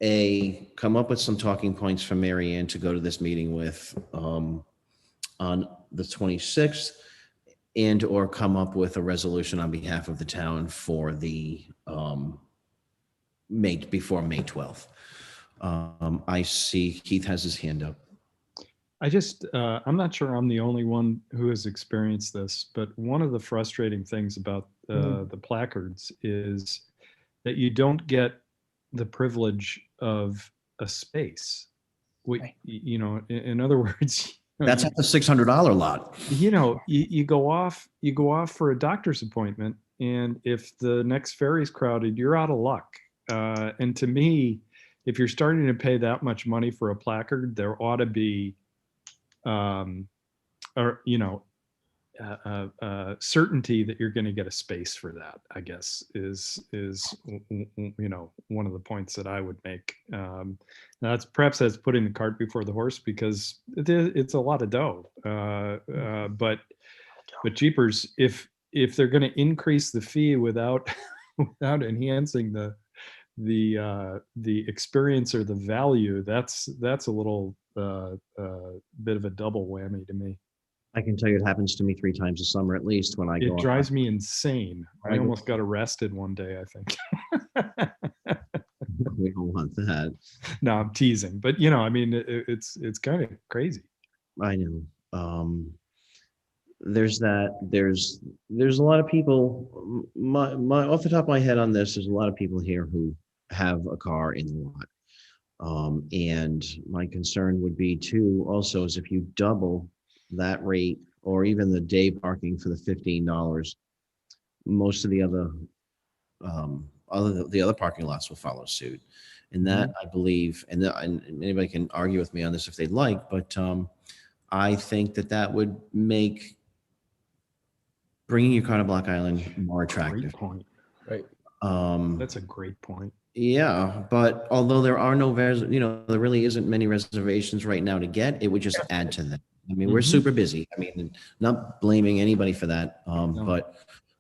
S1: come up with some talking points for Mary Ann to go to this meeting with on the 26th, and or come up with a resolution on behalf of the town for the before May 12th. I see Keith has his hand up.
S20: I'm not sure I'm the only one who has experienced this, but one of the frustrating things about the placards is that you don't get the privilege of a space. In other words,
S1: That's at the $600 lot.
S20: You go off for a doctor's appointment, and if the next ferry's crowded, you're out of luck. And to me, if you're starting to pay that much money for a placard, there ought to be certainty that you're going to get a space for that, I guess, is one of the points that I would make. That's putting the cart before the horse, because it's a lot of dough. But jeepers, if they're going to increase the fee without enhancing the experience or the value, that's a little bit of a double whammy to me.
S1: I can tell you it happens to me 3 times a summer at least when I go.
S20: It drives me insane. I almost got arrested one day, I think.
S1: We don't want that.
S20: No, I'm teasing, but it's kind of crazy.
S1: I know. There's that. There's a lot of people. My off the top of my head on this, there's a lot of people here who have a car in the lot. And my concern would be too, also, is if you double that rate, or even the day parking for the $15, most of the other parking lots will follow suit. And that, I believe, and anybody can argue with me on this if they'd like, but I think that would make bringing your car to Block Island more attractive.
S20: Great point.
S6: Right.
S20: That's a great point.
S1: Yeah, but although there are there really isn't many reservations right now to get, it would just add to that. I mean, we're super busy. I mean, not blaming anybody for that, but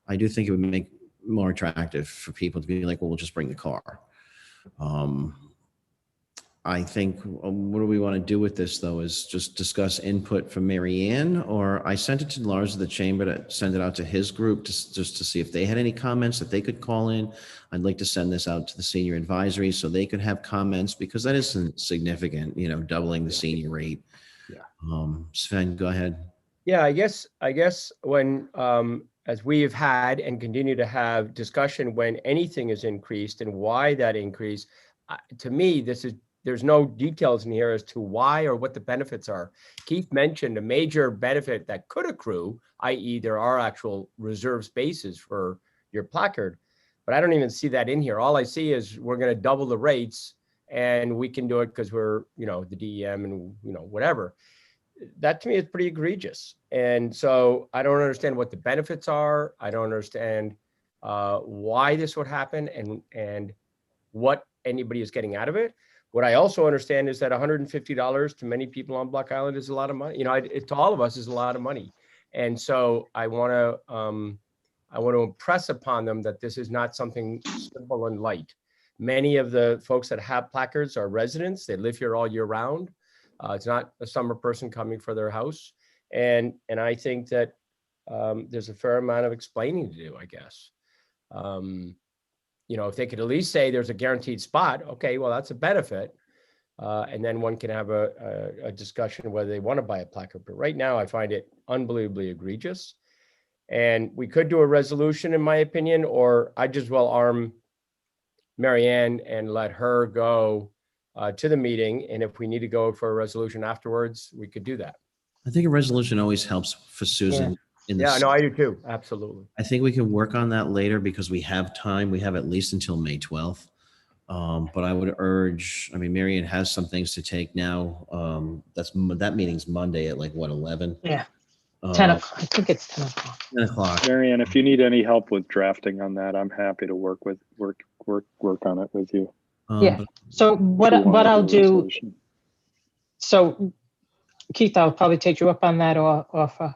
S1: I do think it would make more attractive for people to be like, well, we'll just bring the car. I think what do we want to do with this, though, is just discuss input from Mary Ann, or I sent it to Lars of the Chamber to send it out to his group just to see if they had any comments that they could call in. I'd like to send this out to the senior advisory so they could have comments, because that isn't significant, doubling the senior rate. Yeah. Sven, go ahead.
S6: Yeah, I guess when, as we have had and continue to have discussion when anything is increased and why that increase, to me, there's no details in here as to why or what the benefits are. Keith mentioned a major benefit that could accrue, i.e. there are actual reserve spaces for your placard, but I don't even see that in here. All I see is we're going to double the rates and we can do it because we're, the DEM and, whatever. That to me is pretty egregious. And so I don't understand what the benefits are. I don't understand why this would happen and what anybody is getting out of it. What I also understand is that $150 to many people on Block Island is a lot of money. To all of us is a lot of money. And so I want to impress upon them that this is not something simple and light. Many of the folks that have placards are residents. They live here all year round. It's not a summer person coming for their house. And I think that there's a fair amount of explaining to do, I guess. If they could at least say there's a guaranteed spot, okay, well, that's a benefit. And then one can have a discussion whether they want to buy a placard. But right now, I find it unbelievably egregious. And we could do a resolution, in my opinion, or I just well arm Mary Ann and let her go to the meeting. And if we need to go for a resolution afterwards, we could do that.
S1: I think a resolution always helps for Susan.
S6: Yeah. No, I do too. Absolutely.
S1: I think we can work on that later because we have time. We have at least until May 12th. But I would urge, Mary Ann has some things to take now. That meeting's Monday at 11?
S15: Yeah. 10 o'clock. I think it's 10 o'clock.
S1: 10 o'clock.
S3: Mary Ann, if you need any help with drafting on that, I'm happy to work on it with you.
S15: Yeah. So what I'll do, so Keith, I'll probably take you up on that offer.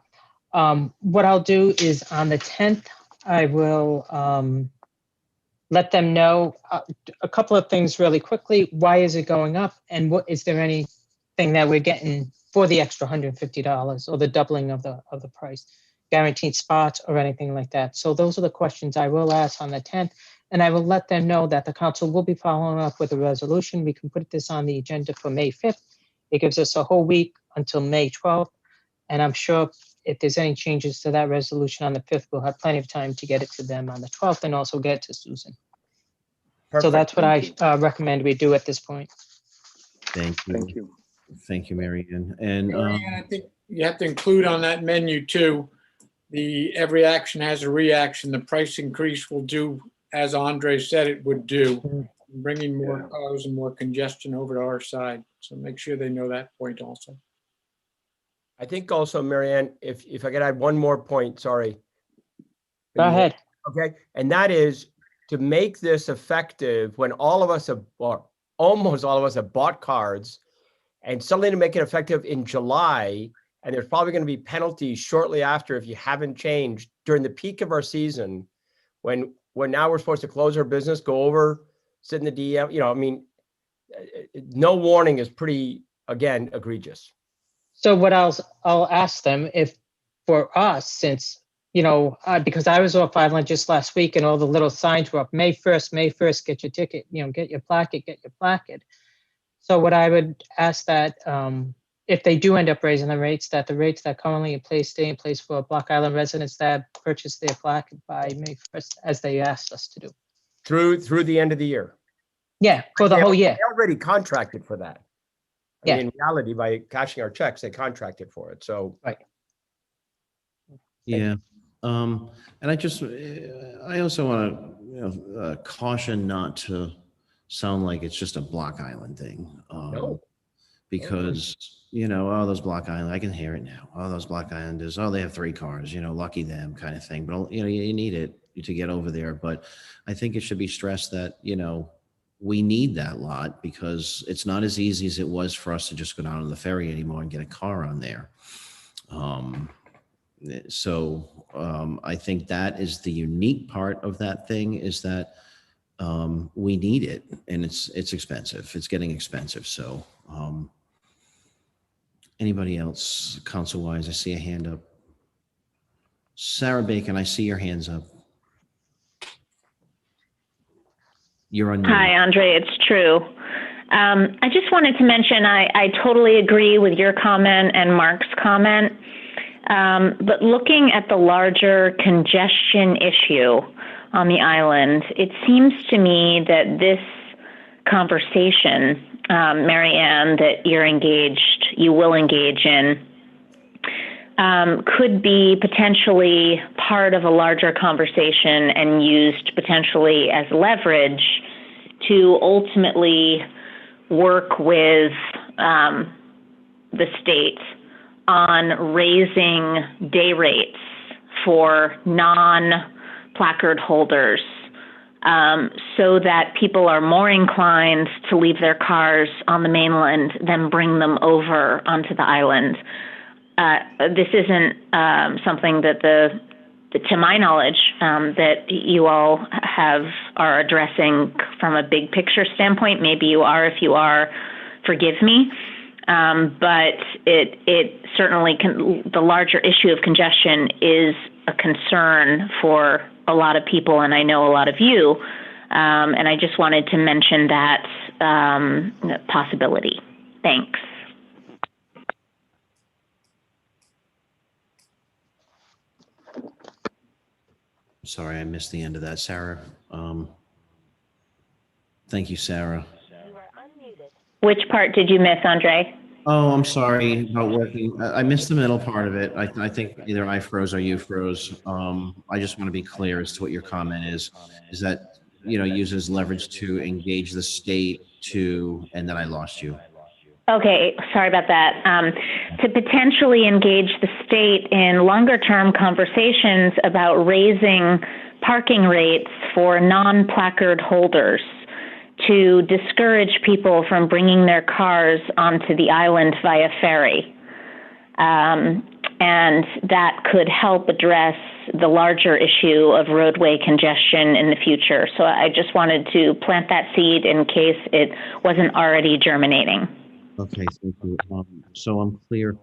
S15: What I'll do is on the 10th, I will let them know a couple of things really quickly. Why is it going up? And what is there anything that we're getting for the extra $150 or the doubling of the price? Guaranteed spots or anything like that. So those are the questions I will ask on the 10th. And I will let them know that the council will be following up with a resolution. We can put this on the agenda for May 5th. It gives us a whole week until May 12th. And I'm sure if there's any changes to that resolution on the 5th, we'll have plenty of time to get it to them on the 12th and also get it to Susan. So
S6: Perfect.
S15: that's what I recommend we do at this point.
S1: Thank you.
S3: Thank you.
S1: Thank you, Mary Ann. And
S17: Mary Ann, I think you have to include on that menu too, every action has a reaction. The price increase will do as Andre said it would do, bringing more cars and more congestion over to our side. So make sure they know that point also.
S6: I think also, Mary Ann, if I could add one more point, sorry.
S15: Go ahead.
S6: Okay, and that is to make this effective when all of us have, or almost all of us have bought cards, and suddenly to make it effective in July, and there's probably going to be penalties shortly after if you haven't changed during the peak of our season, when now we're supposed to close our business, go over, sit in the DM, I mean, no warning is pretty, again, egregious.
S15: So what I'll ask them if for us, since, because I was off Island just last week and all the little signs were up, May 1st, get your ticket, get your placard. So what I would ask that if they do end up raising the rates, that the rates that currently in place stay in place for Block Island residents that purchase their placard by May 1st, as they asked us to do.
S6: Through the end of the year.
S15: Yeah, for the whole year.
S6: They already contracted for that.
S15: Yeah.
S6: In reality, by cashing our checks, they contracted for it. So.
S15: Right.
S1: yeah. And I also want to caution not to sound like it's just a Block Island thing.
S6: No.
S1: Because, oh, those Block Island, I can hear it now. Oh, those Block Islanders, oh, they have 3 cars, lucky them kind of thing. But, you need it to get over there. But I think it should be stressed that, we need that lot because it's not as easy as it was for us to just go down on the ferry anymore and get a car on there. I think that is the unique part of that thing is that we need it and it's expensive. It's getting expensive. So anybody else council wise? I see a hand up. Sarah Bacon, I see your hands up. You're on.
S16: Hi, Andre, it's true. I just wanted to mention, I totally agree with your comment and Mark's comment. But looking at the larger congestion issue on the island, it seems to me that this conversation, Mary Ann, that you will engage in, could be potentially part of a larger conversation and used potentially as leverage to ultimately work with the state on raising day rates for non-placard holders so that people are more inclined to leave their cars on the mainland than bring them over onto the island. This isn't something that to my knowledge, that you all are addressing from a big picture standpoint. Maybe you are. If you are, forgive me. But it certainly the larger issue of congestion is a concern for a lot of people, and I know a lot of you. And I just wanted to mention that possibility. Thanks.
S1: Sorry, I missed the end of that, Sarah. Thank you, Sarah.
S16: Which part did you miss, Andre?
S1: Oh, I'm sorry about working. I missed the middle part of it. I think either I froze or you froze. I just want to be clear as to what your comment is that, uses leverage to engage the state and then I lost you.
S16: Okay, sorry about that. To potentially engage the state in longer-term conversations about raising parking rates for non-placard holders to discourage people from bringing their cars onto the island via ferry. And that could help address the larger issue of roadway congestion in the future. So I just wanted to plant that seed in case it wasn't already germinating.
S1: Okay, thank you. So I'm clear.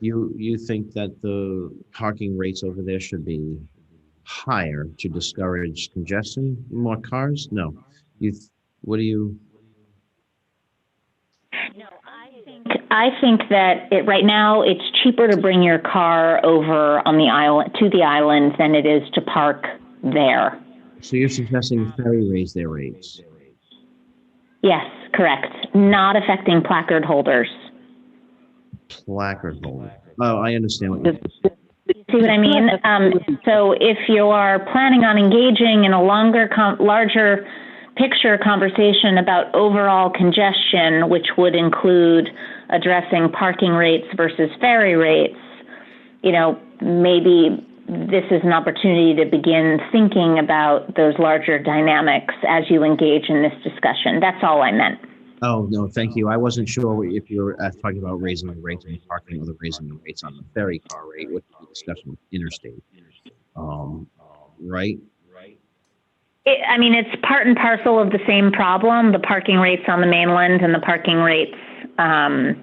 S1: You think that the parking rates over there should be higher to discourage congestion, more cars? No. What do you?
S16: I think that right now it's cheaper to bring your car over on the island to the island than it is to park there.
S1: So you're suggesting ferry raise their rates?
S16: Yes, correct. Not affecting placard holders.
S1: Placard holder. Oh, I understand what you mean.
S16: See what I mean? So if you are planning on engaging in a larger picture conversation about overall congestion, which would include addressing parking rates versus ferry rates, maybe this is an opportunity to begin thinking about those larger dynamics as you engage in this discussion. That's all I meant.
S1: Oh, no, thank you. I wasn't sure if you were talking about raising the rates on the parking or raising the rates on the ferry car rate, which is a discussion with interstate. Right?
S16: It's part and parcel of the same problem, the parking rates on the mainland and the parking rates on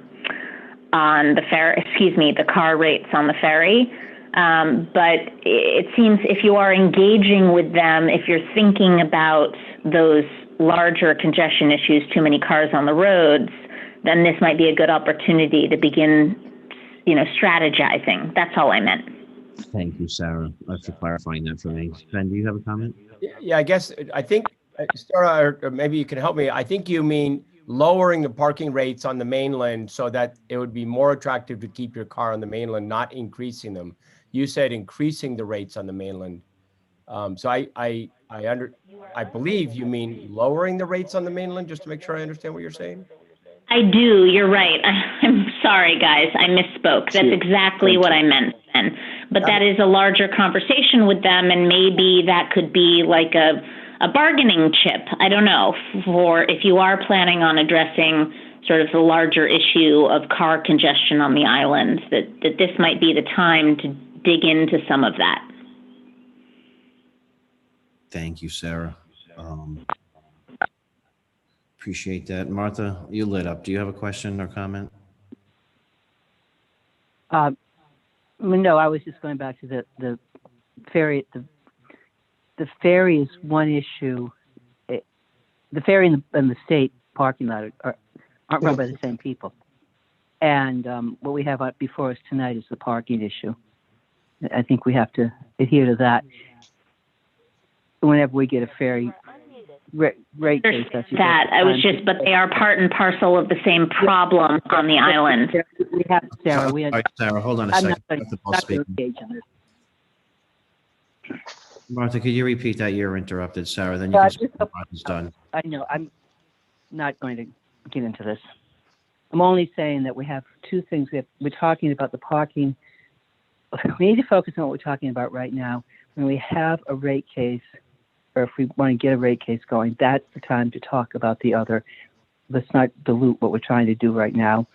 S16: the the car rates on the ferry. But it seems if you are engaging with them, if you're thinking about those larger congestion issues, too many cars on the roads, then this might be a good opportunity to begin, strategizing. That's all I meant.
S1: Thank you, Sarah, for clarifying that for me. Ben, do you have a comment?
S6: Yeah, I think, Sarah, or maybe you can help me. I think you mean lowering the parking rates on the mainland so that it would be more attractive to keep your car on the mainland, not increasing them. You said increasing the rates on the mainland. So I believe you mean lowering the rates on the mainland, just to make sure I understand what you're saying.
S16: I do. You're right. I'm sorry, guys. I misspoke. That's exactly what I meant then. But that is a larger conversation with them, and maybe that could be like a bargaining chip. I don't know, for if you are planning on addressing sort of the larger issue of car congestion on the island, that this might be the time to dig into some of that.
S1: Thank you, Sarah. Appreciate that. Martha, you lit up. Do you have a question or comment?
S12: No, I was just going back to the ferry. The ferry is one issue. The ferry and the state parking lot aren't run by the same people. And what we have before us tonight is the parking issue. I think we have to adhere to that. Whenever we get a ferry rate case,
S16: that but they are part and parcel of the same problem on the island.
S12: We have Sarah.
S1: All right, Sarah, hold on a second. Martha, could you repeat that? You're interrupted, Sarah. Then you can speak when Martha's done.
S12: I know. I'm not going to get into this. I'm only saying that we have two things. We're talking about the parking. We need to focus on what we're talking about right now. When we have a rate case, or if we want to get a rate case going, that's the time to talk about the other. Let's not dilute what we're trying to do right now.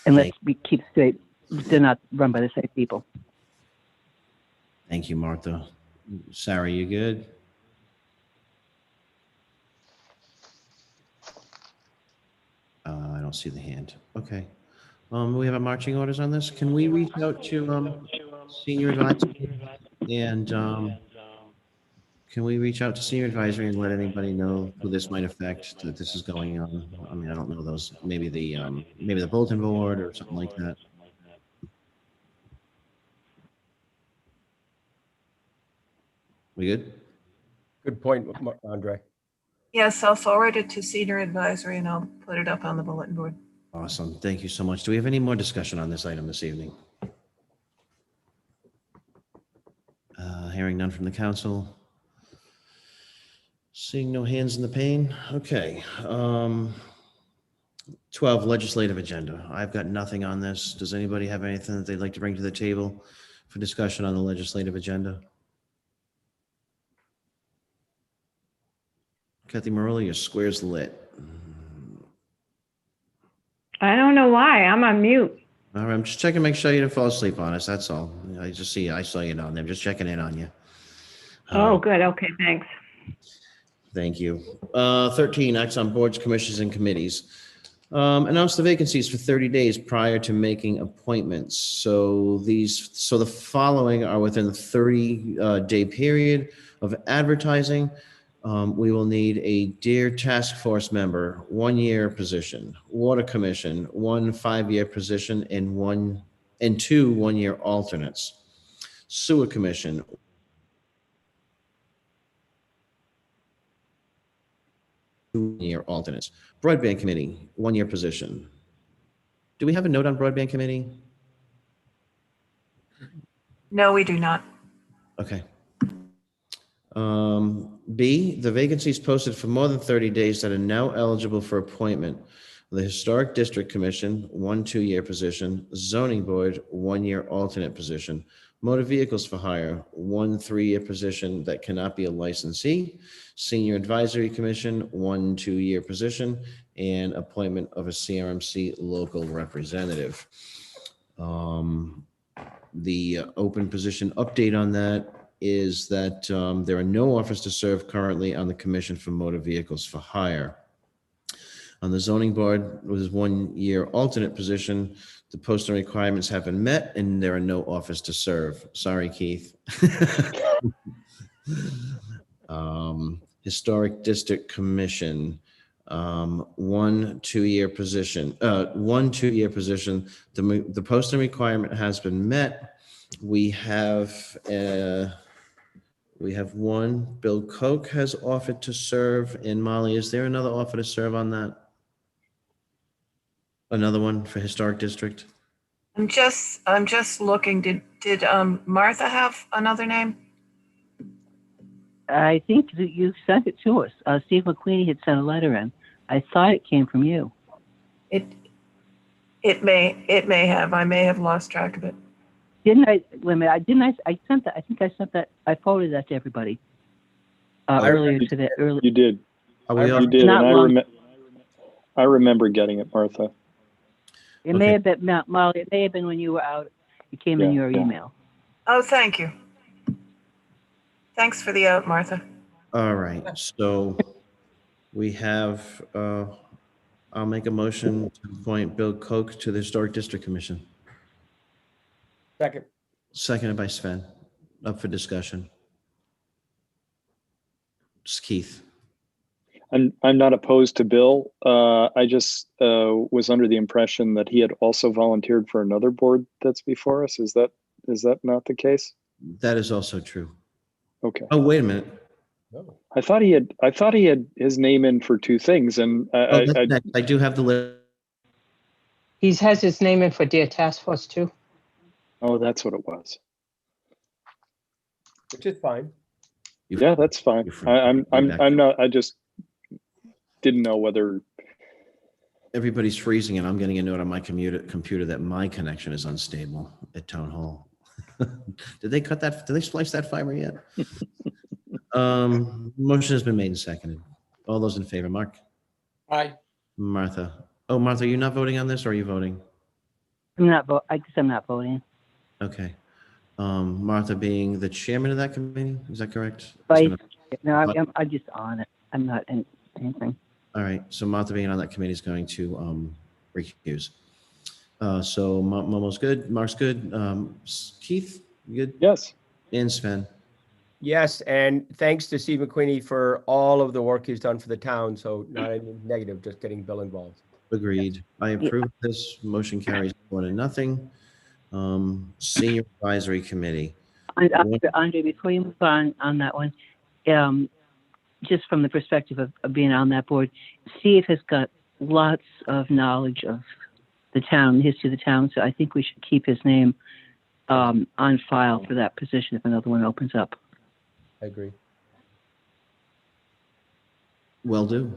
S12: And let's keep straight. They're not run by the same people.
S1: Thank you, Martha. Sarah, you good? I don't see the hand. Okay. We have a marching orders on this. Can we reach out to senior advisory and can we reach out to senior advisory and let anybody know who this might affect, that this is going on? I mean, I don't know those, maybe the bulletin board or something like that. We good?
S6: Good point, Andre.
S4: Yes, I'll forward it to senior advisory and I'll put it up on the bulletin board.
S1: Awesome. Thank you so much. Do we have any more discussion on this item this evening? Hearing none from the council. Seeing no hands in the pane. Okay. 12, legislative agenda. I've got nothing on this. Does anybody have anything that they'd like to bring to the table for discussion on the legislative agenda? Kathy Morelli, your square's lit.
S5: I don't know why. I'm on mute.
S1: All right, I'm just checking, make sure you didn't fall asleep on us. That's all. I just see, I saw you on there. Just checking in on you.
S5: Oh, good. Okay, thanks.
S1: Thank you. 13, acts on boards, commissions, and committees. Announce the vacancies for 30 days prior to making appointments. So the following are within the 30-day period of advertising. We will need a Deer Task Force member, 1-year position, Water Commission, 1 5-year position, and 2 1-year alternates. Sewer Commission, year alternates. Broadband Committee, 1-year position. Do we have a note on Broadband Committee?
S2: No, we do not.
S1: Okay. B, the vacancies posted for more than 30 days that are now eligible for appointment. The Historic District Commission, 1 2-year position. Zoning Board, 1-year alternate position. Motor Vehicles for Hire, 1 3-year position that cannot be a licensee. Senior Advisory Commission, 1 2-year position, and appointment of a CRMC local representative. The open position update on that is that there are no offers to serve currently on the Commission for Motor Vehicles for Hire. On the Zoning Board was 1-year alternate position. The posting requirements have been met and there are no offers to serve. Sorry, Keith. Historic District Commission, 1 2-year position, 1 2-year position. The posting requirement has been met. We have one. Bill Koch has offered to serve. And Molly, is there another offer to serve on that? Another one for Historic District?
S2: I'm just looking. Did Martha have another name?
S12: I think that you sent it to us. Steve McQueenie had sent a letter in. I thought it came from you.
S2: It may have. I may have lost track of it.
S12: Didn't I? Wait a minute. I sent that. I think I sent that. I forwarded that to everybody earlier today.
S3: You did. You did, and I remember getting it, Martha.
S12: It may have been Molly. It may have been when you were out. It came in your email.
S2: Oh, thank you. Thanks for the out, Martha.
S1: All right. So we have, I'll make a motion to appoint Bill Koch to the Historic District Commission.
S6: Second.
S1: Seconded by Sven. Up for discussion. It's Keith.
S3: I'm not opposed to Bill. I just was under the impression that he had also volunteered for another board that's before us. Is that not the case?
S1: That is also true.
S3: Okay.
S1: Oh, wait a minute.
S3: I thought he had his name in for 2 things, and
S1: I do have the list.
S15: He has his name in for Deer Task Force too.
S3: Oh, that's what it was.
S6: Which is fine.
S3: Yeah, that's fine. I'm not. I just didn't know whether
S1: Everybody's freezing and I'm getting a note on my computer that my connection is unstable at Town Hall. Did they cut that? Did they splice that fiber yet? Motion has been made and seconded. All those in favor, Mark?
S17: Aye.
S1: Martha. Oh, Martha, are you not voting on this or are you voting?
S12: I guess I'm not voting.
S1: Okay. Martha being the chairman of that committee, is that correct?
S12: I'm just on it. I'm not in anything.
S1: All right. So Martha being on that committee is going to recuse. So Momo's good. Mark's good. Keith, you good?
S3: Yes.
S1: And Sven.
S6: Yes, and thanks to Steve McQueenie for all of the work he's done for the town. So not anything negative, just getting Bill involved.
S1: Agreed. I approve this. Motion carries 4-0. Senior Advisory Committee.
S12: Andre, before you move on that one, just from the perspective of being on that board, Steve has got lots of knowledge of the town, the history of the town. So I think we should keep his name on file for that position if another one opens up.
S6: I agree.
S1: Will do.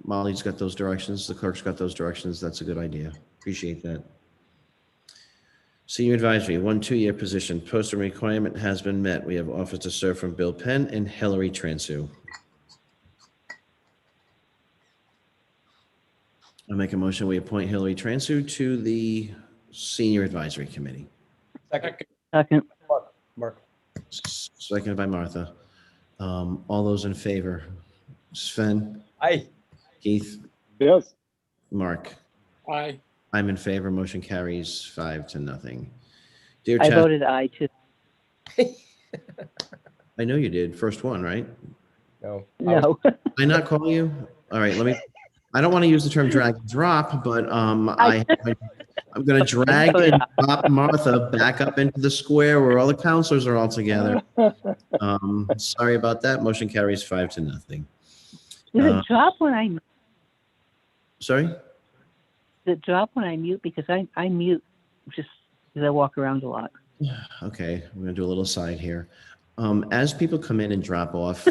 S1: Molly's got those directions. The clerk's got those directions. That's a good idea. Appreciate that. Senior Advisory, 1 2-year position. Posting requirement has been met. We have offers to serve from Bill Penn and Hillary Transu. I'll make a motion. We appoint Hillary Transu to the Senior Advisory Committee.
S12: Second.
S6: Mark.
S1: Seconded by Martha. All those in favor? Sven?
S6: Aye.
S1: Keith?
S3: Yes.
S1: Mark?
S17: Aye.
S1: I'm in favor. Motion carries 5-0. Dear
S12: I
S1: Chas-
S12: voted aye too.
S1: I know you did. First one, right?
S6: No.
S12: No.
S1: Did I not call you? All right, let me, I don't want to use the term drag and drop, but I'm going to drag and drop Martha back up into the square where all the counselors are all together. Sorry about that. Motion carries 5-0.
S12: Does it drop when I
S1: Sorry?
S12: does it drop when I mute? Because I mute just because I walk around a lot.
S1: Okay, we're gonna do a little side here. As people come in and drop off,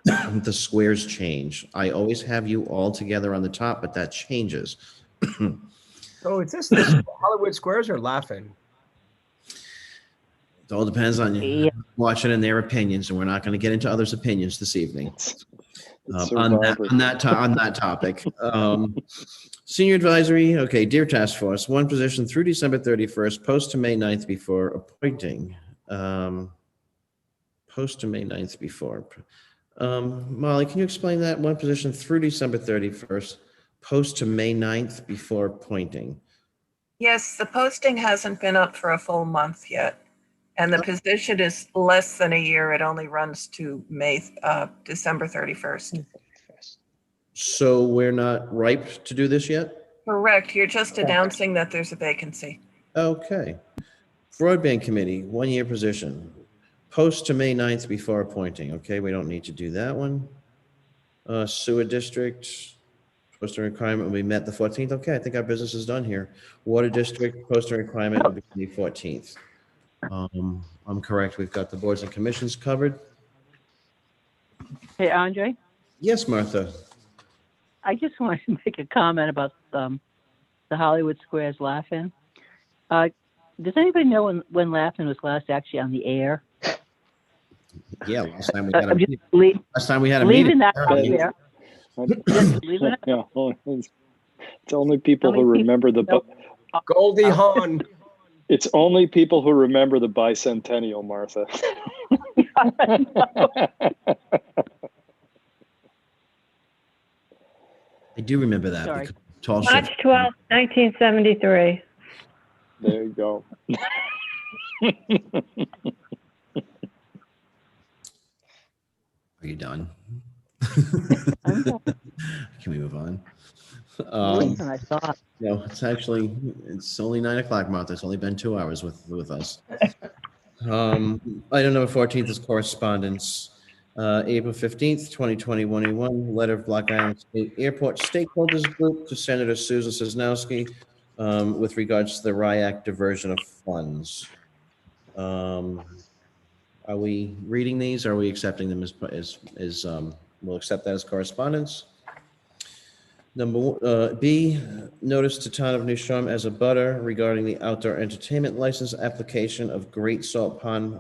S1: the squares change. I always have you all together on the top, but that changes.
S6: Oh, is this the Hollywood Squares or Laughing?
S1: It all depends on you watching and their opinions, and we're not going to get into others' opinions this evening. On that topic. Senior advisory, okay, dear task force, one position through December 31st, post to May 9th before appointing. Post to May 9th before. Molly, can you explain that? One position through December 31st, post to May 9th before appointing.
S2: Yes, the posting hasn't been up for a full month yet. And the position is less than a year. It only runs to December 31st.
S1: So we're not ripe to do this yet?
S2: Correct. You're just announcing that there's a vacancy.
S1: Okay. Broadband committee, 1 year position. Post to May 9th before appointing. Okay, we don't need to do that one. Sewer district, posting requirement will be met the 14th. Okay, I think our business is done here. Water district, posting requirement will be the 14th. I'm correct. We've got the boards and commissions covered.
S12: Hey, Andre,
S1: Yes, Martha.
S12: I just wanted to make a comment about the Hollywood Squares Laughing. Does anybody know when Laughing was last actually on the air?
S1: Yeah, last time we had a
S12: I'm just
S1: meeting. Last time we had a
S12: leaving
S1: meeting.
S12: that out there.
S3: It's only people who remember the
S6: Goldie Hawn.
S3: It's only people who remember the bicentennial, Martha.
S1: I do remember that.
S5: Sorry.
S1: because Tall
S5: March
S1: shift.
S5: 12th, 1973.
S3: There you go.
S1: Are you done?
S12: I'm done.
S1: Can we move on?
S12: Listen, I thought.
S1: No, it's only 9 o'clock, Martha. It's only been 2 hours with us. Item number 14 is correspondence. April 15th, 2021, letter of Block Island State Airport Stakeholders Group to Senator Susan Cisnowski with regards to the RIAC diversion of funds. Are we reading these? Or are we accepting them as we'll accept that as correspondence? Number B, notice to Town of New Shore as a butter regarding the outdoor entertainment license application of Great Salt Pond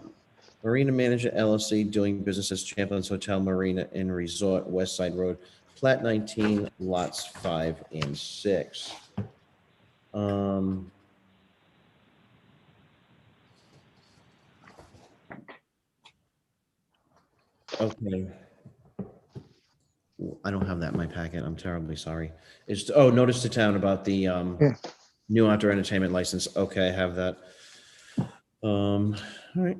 S1: Marina Manager LLC doing business as Champlain's Hotel Marina and Resort, West Side Road, Plat 19, lots 5 and 6. Okay. I don't have that in my packet. I'm terribly sorry. Notice to town about the new outdoor entertainment license. Okay, I have that. All right.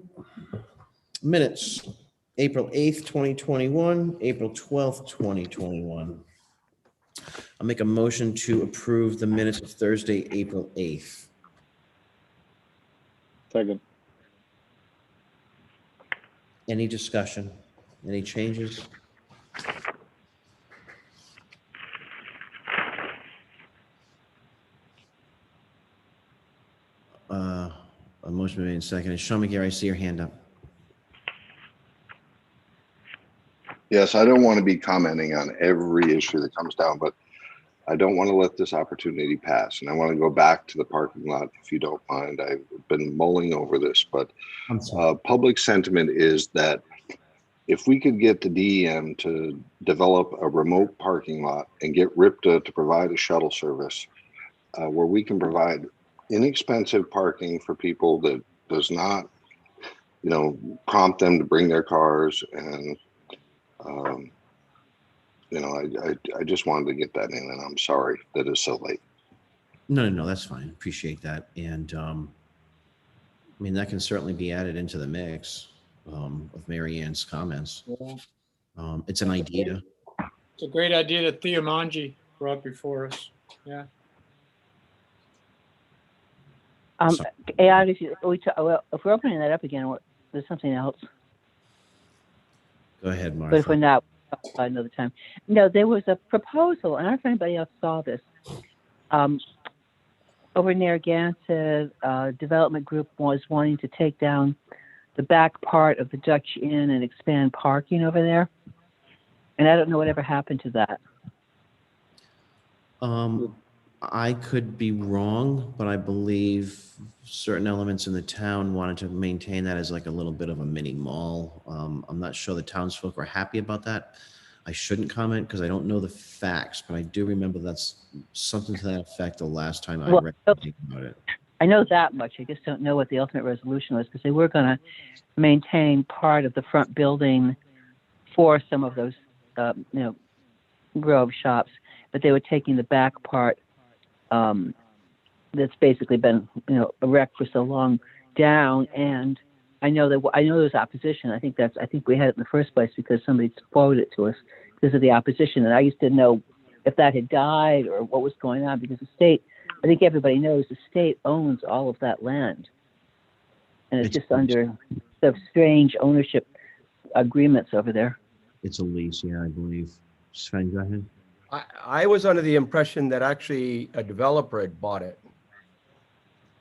S1: Minutes, April 8th, 2021, April 12th, 2021. I'll make a motion to approve the minutes of Thursday, April 8th.
S3: Second.
S1: Any discussion? Any changes? A motion made in second. Sean McGarry, I see your hand up.
S21: Yes, I don't want to be commenting on every issue that comes down, but I don't want to let this opportunity pass. And I want to go back to the parking lot, if you don't mind. I've been mulling over this, but public sentiment is that if we could get the DEM to develop a remote parking lot and get RIPTA to provide a shuttle service where we can provide inexpensive parking for people that does not, prompt them to bring their cars. And, I just wanted to get that in, and I'm sorry that it's so late.
S1: No, that's fine. Appreciate that. And, that can certainly be added into the mix of Mary Ann's comments.
S17: Yeah.
S1: It's an idea.
S17: It's a great idea that Thea Manji brought before us. Yeah.
S12: If we're opening that up again, there's something else.
S1: Go ahead, Martha.
S12: But if we're not, we'll talk about it another time. No, there was a proposal, and I don't know if anybody else saw this. Over in Narragansett, development group was wanting to take down the back part of the Dutch Inn and expand parking over there. And I don't know whatever happened to that.
S1: I could be wrong, but I believe certain elements in the town wanted to maintain that as like a little bit of a mini mall. I'm not sure the townsfolk are happy about that. I shouldn't comment because I don't know the facts, but I do remember that's something to that effect the last time I read something about it.
S12: I know that much. I just don't know what the ultimate resolution was, because they were going to maintain part of the front building for some of those, Grove shops, but they were taking the back part that's basically been, a wreck for so long down. And I know there's opposition. I think we had it in the first place because somebody forwarded it to us because of the opposition. And I just didn't know if that had died or what was going on, because the state, I think everybody knows the state owns all of that land. And it's just under the strange ownership agreements over there.
S1: It's a lease, yeah, I believe. Sven, go ahead.
S6: I was under the impression that actually a developer had bought it.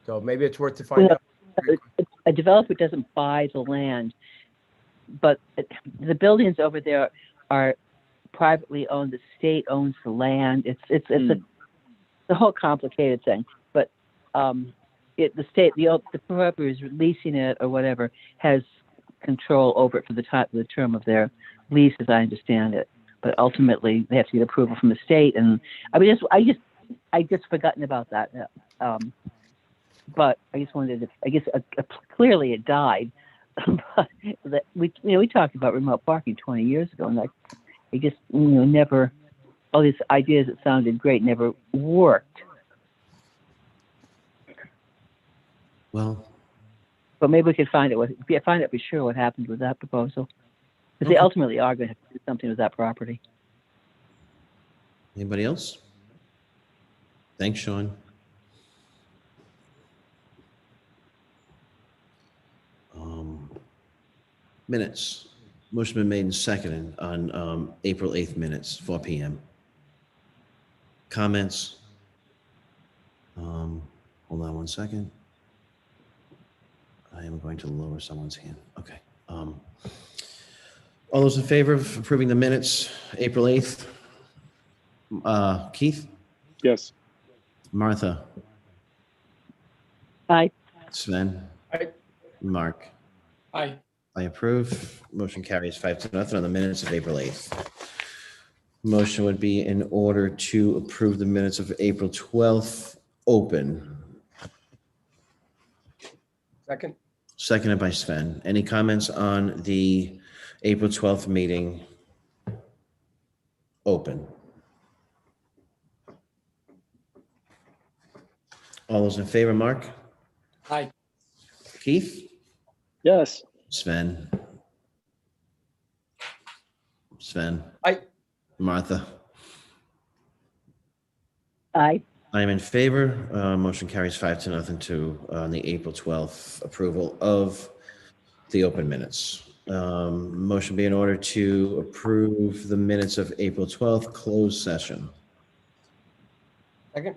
S6: So maybe it's worth to find out.
S12: A developer doesn't buy the land, but the buildings over there are privately owned. The state owns the land. It's a whole complicated thing. But the state, the whoever is leasing it or whatever, has control over it for the term of their lease, as I understand it. But ultimately, they have to get approval from the state. And I just forgotten about that. But I just wondered if, clearly it died. But we talked about remote parking 20 years ago, and I just never, all these ideas that sounded great never worked.
S1: Well,
S12: but maybe we could find out for sure what happened with that proposal, because they ultimately are going to have to do something with that property.
S1: Anybody else? Thanks, Sean. Minutes. Motion been made and seconded on April 8th minutes, 4 p.m. Comments? Hold on one second. I am going to lower someone's hand. Okay. All those in favor of approving the minutes, April 8th? Keith?
S3: Yes.
S1: Martha?
S12: Aye.
S1: Sven?
S17: Aye.
S1: Mark?
S17: Aye.
S1: I approve. Motion carries 5-0 on the minutes of April 8th. Motion would be in order to approve the minutes of April 12th, open.
S6: Second.
S1: Seconded by Sven. Any comments on the April 12th meeting? Open. All those in favor, Mark?
S17: Aye.
S1: Keith?
S3: Yes.
S1: Sven? Sven?
S6: Aye.
S1: Martha?
S12: Aye.
S1: I am in favor. Motion carries 5-0 to on the April 12th approval of the open minutes. Motion be in order to approve the minutes of April 12th closed session.
S6: Second.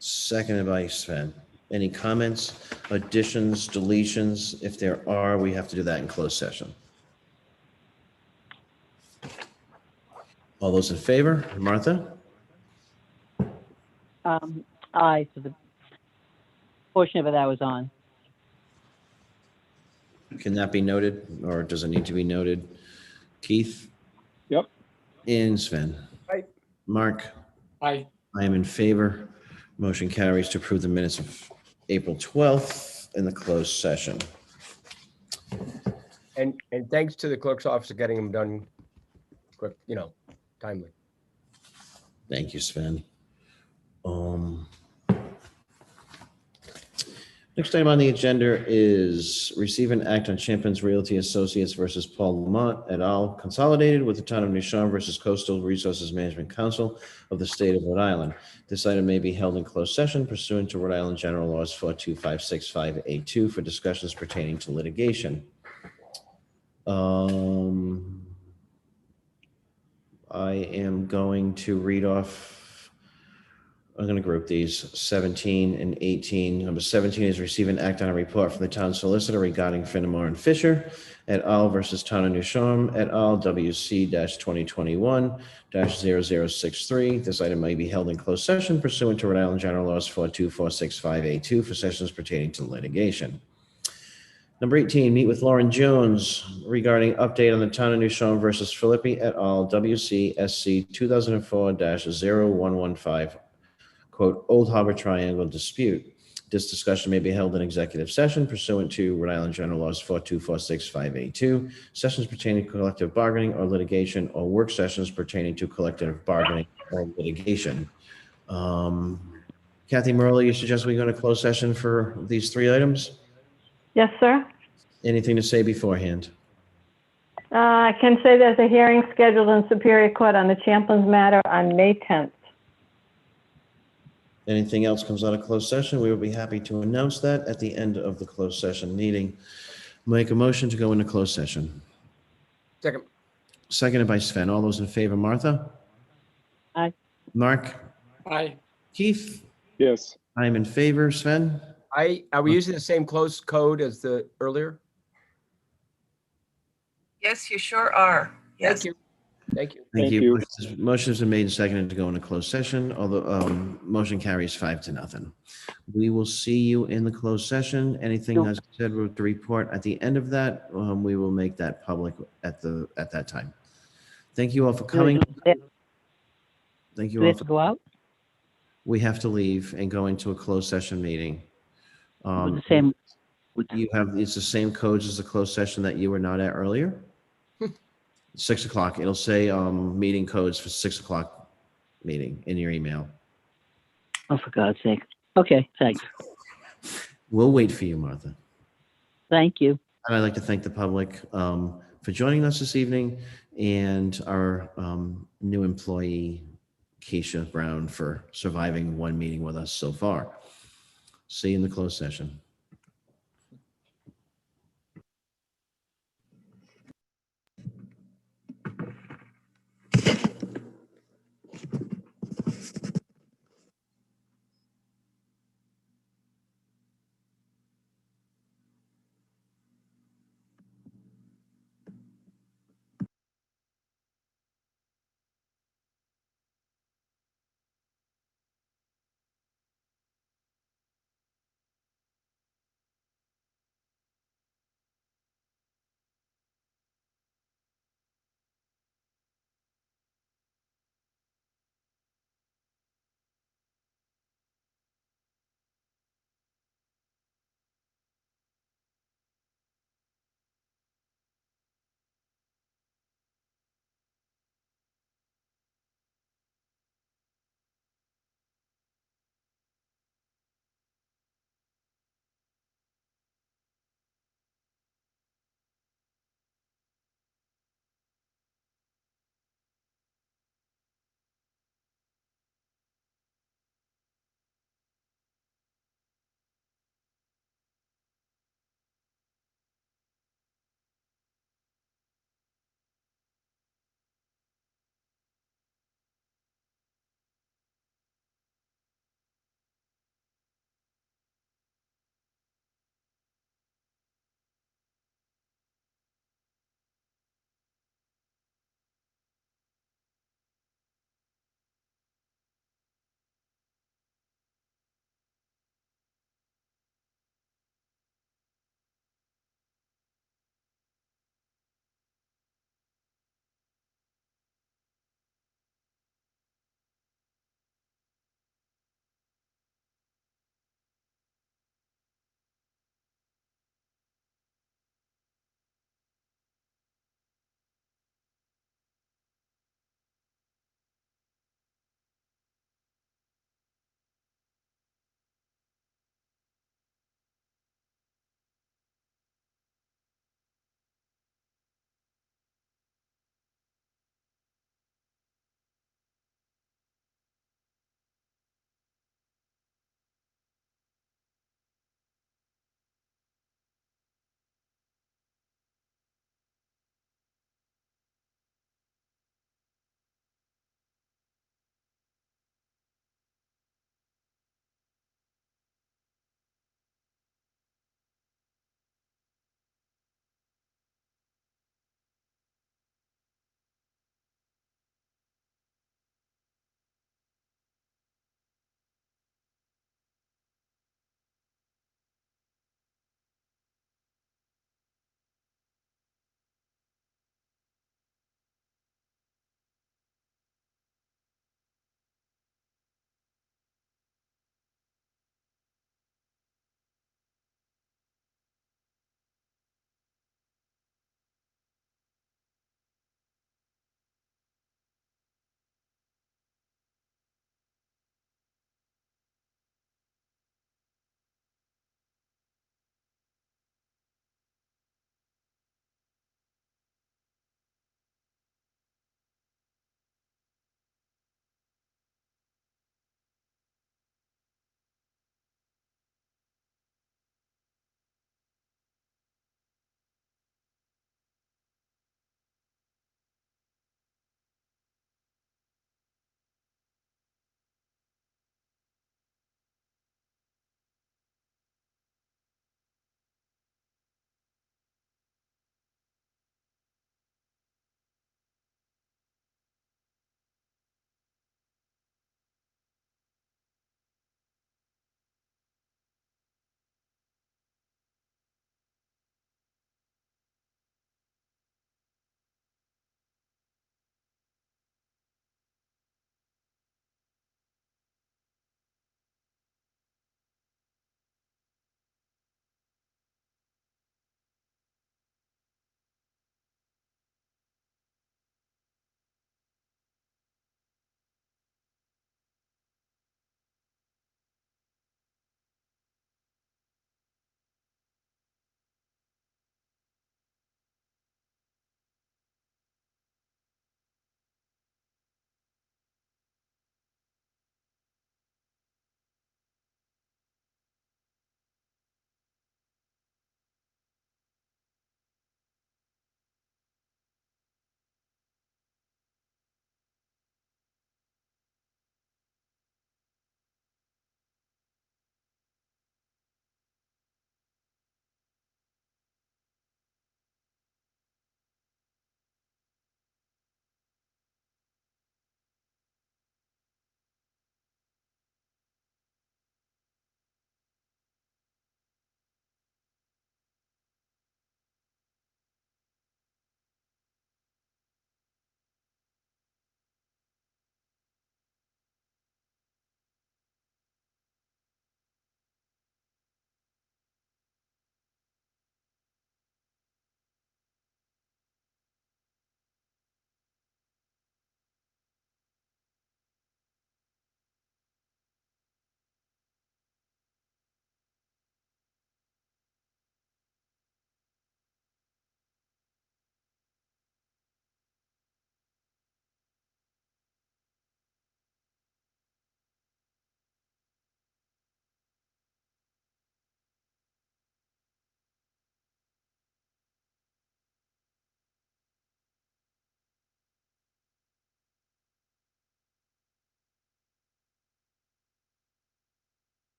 S1: Seconded by Sven. Any comments, additions, deletions? If there are, we have to do that in closed session. All those in favor? Martha?
S12: Aye, for the portion of it I was on.
S1: Can that be noted, or does it need to be noted? Keith?
S3: Yep.
S1: And Sven?
S6: Aye.
S1: Mark?
S17: Aye.
S1: I am in favor. Motion carries to approve the minutes of April 12th. in the closed session.
S6: And thanks to the clerk's office for getting them done quick, timely.
S1: Thank you, Sven. Next item on the agenda is receive and act on Champions Realty Associates versus Paul Lamont et al. Consolidated with the Town of New Shawn versus Coastal Resources Management Council of the State of Rhode Island. This item may be held in closed session pursuant to Rhode Island General Laws 42565A2 for discussions pertaining to litigation. I am going to read off. I'm going to group these 17 and 18. Number 17 is receive and act on a report from the town solicitor regarding Finnemore and Fisher et al. Versus Town of New Shawn et al. WC-2021-0063. This item may be held in closed session pursuant to Rhode Island General Laws 42465A2 for sessions pertaining to litigation. Number 18, meet with Lauren Jones regarding update on the Town of New Shawn versus Filippi et al. WCSC 2004-0115. Quote, Old Harbor Triangle dispute. This discussion may be held in executive session pursuant to Rhode Island General Laws 42465A2, sessions pertaining to collective bargaining or litigation, or work sessions pertaining to collective bargaining or litigation. Kathy Morelli, you suggest we go to closed session for these three items?
S5: Yes, sir.
S1: Anything to say beforehand?
S5: I can say there's a hearing scheduled in Superior Court on the Champlain's matter on May 10th.
S1: Anything else comes out of closed session, we will be happy to announce that at the end of the closed session meeting. Make a motion to go into closed session.
S6: Second.
S1: Seconded by Sven. All those in favor, Martha?
S12: Aye.
S1: Mark?
S17: Aye.
S1: Keith?
S3: Yes.
S1: I'm in favor. Sven?
S6: Are we using the same close code as the earlier?
S2: Yes, you sure are. Yes.
S6: Thank you. Thank you.
S1: Thank you. Motion's been made and seconded to go into closed session, although motion carries 5-0. We will see you in the closed session. Anything that's said with the report at the end of that, we will make that public at that time. Thank you all for coming. Thank you
S12: Do we
S1: all
S12: have to go out?
S1: We have to leave and go into a closed session meeting.
S12: With the same.
S1: It's the same codes as the closed session that you were not at earlier. 6 o'clock. It'll say meeting codes for 6 o'clock meeting in your email.
S12: Oh, for God's sake. Okay, thanks.
S1: We'll wait for you, Martha.
S12: Thank you.
S1: And I'd like to thank the public for joining us this evening, and our new employee, Keisha Brown, for surviving one meeting with us so far. See you in the closed session.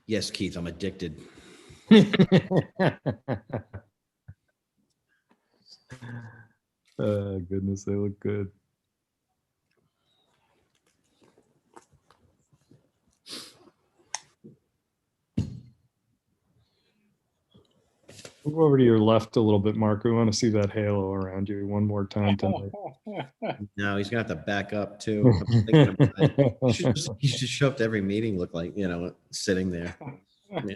S1: Yes, Keith, I'm addicted.
S20: Goodness, they look good. Move over to your left a little bit, Mark. We want to see that halo around you one more time tonight.
S1: No, he's gonna have to back up too. I'm thinking about it. He should show up to every meeting, look like, sitting there. I mean,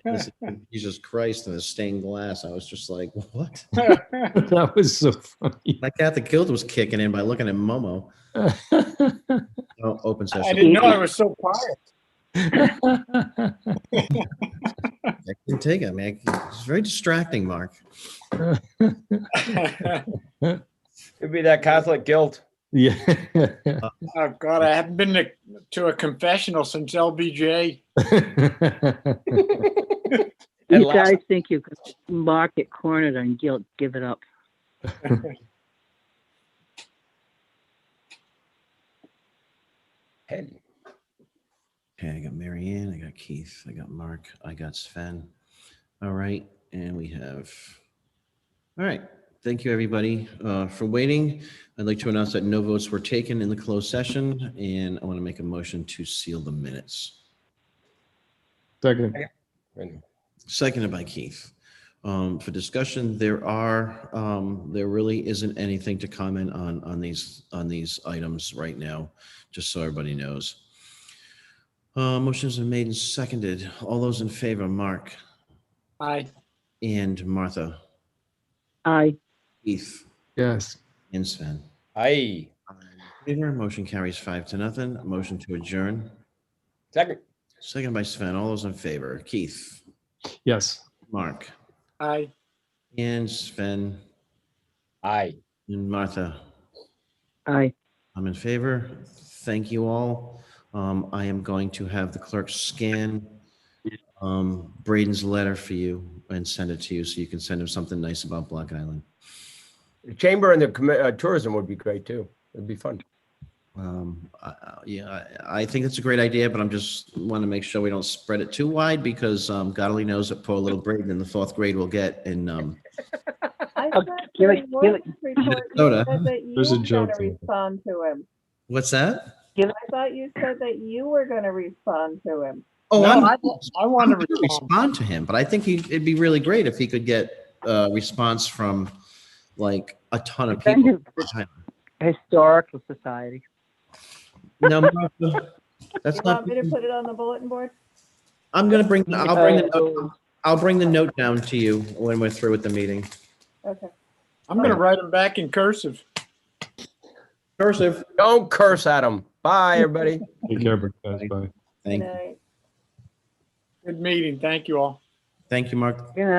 S1: Jesus Christ, and the stained glass. I was just like, what?
S20: That was so funny.
S1: My Catholic guilt was kicking in by looking at Momo. Oh, open session.
S17: I didn't know I was so quiet.
S1: I couldn't take it, man. It's very distracting, Mark.
S6: Could be that Catholic guilt.
S20: Yeah.
S17: Oh God, I haven't been to a confessional since LBJ.
S12: You guys think you could mark it cornered on guilt, give it up.
S1: Okay, I got Mary Ann, I got Keith, I got Mark, I got Sven. All right, and we have, all right. Thank you, everybody, for waiting. I'd like to announce that no votes were taken in the closed session, and I want to make a motion to seal the minutes.
S20: Second.
S1: Seconded by Keith. For discussion, there really isn't anything to comment on these items right now, just so everybody knows. Motions are made and seconded. All those in favor, Mark
S17: Aye.
S1: and Martha,
S12: Aye.
S1: Keith,
S20: Yes.
S1: and Sven.
S6: Aye.
S1: Favor, motion carries 5-0. Motion to adjourn.
S6: Second.
S1: Second by Sven. All those in favor, Keith,
S20: Yes.
S1: Mark,
S17: Aye.
S1: and Sven,
S6: Aye.
S1: and Martha.
S12: Aye.
S1: I'm in favor. Thank you all. I am going to have the clerk scan Braden's letter for you and send it to you so you can send him something nice about Block Island.
S6: The chamber and the tourism would be great too. It'd be fun.
S1: Yeah, I think it's a great idea, but I'm just want to make sure we don't spread it too wide because God only knows what poor little Braden in the 4th grade will get in
S12: Give it.
S1: Minnesota.
S20: There's a joke there.
S10: Respond to him.
S1: What's that?
S10: I thought you said that you were going to respond to him.
S1: Oh,
S17: No,
S1: I
S17: want to
S1: respond to him, but I think it'd be really great if he could get a response from like a ton of people.
S12: Historical Society.
S1: No, Martha, that's
S10: You
S1: not.
S10: want me to put it on the bulletin board?
S1: I'm gonna bring. I'll bring the note down to you when we're through with the meeting.
S10: Okay.
S17: I'm going to write them back in cursive.
S1: Cursive.
S6: Don't curse at them. Bye, everybody.
S20: Take care, guys. Bye.
S1: Thank
S10: Good night.
S17: Good meeting. Thank you all.
S1: Thank you, Mark.
S12: Yeah.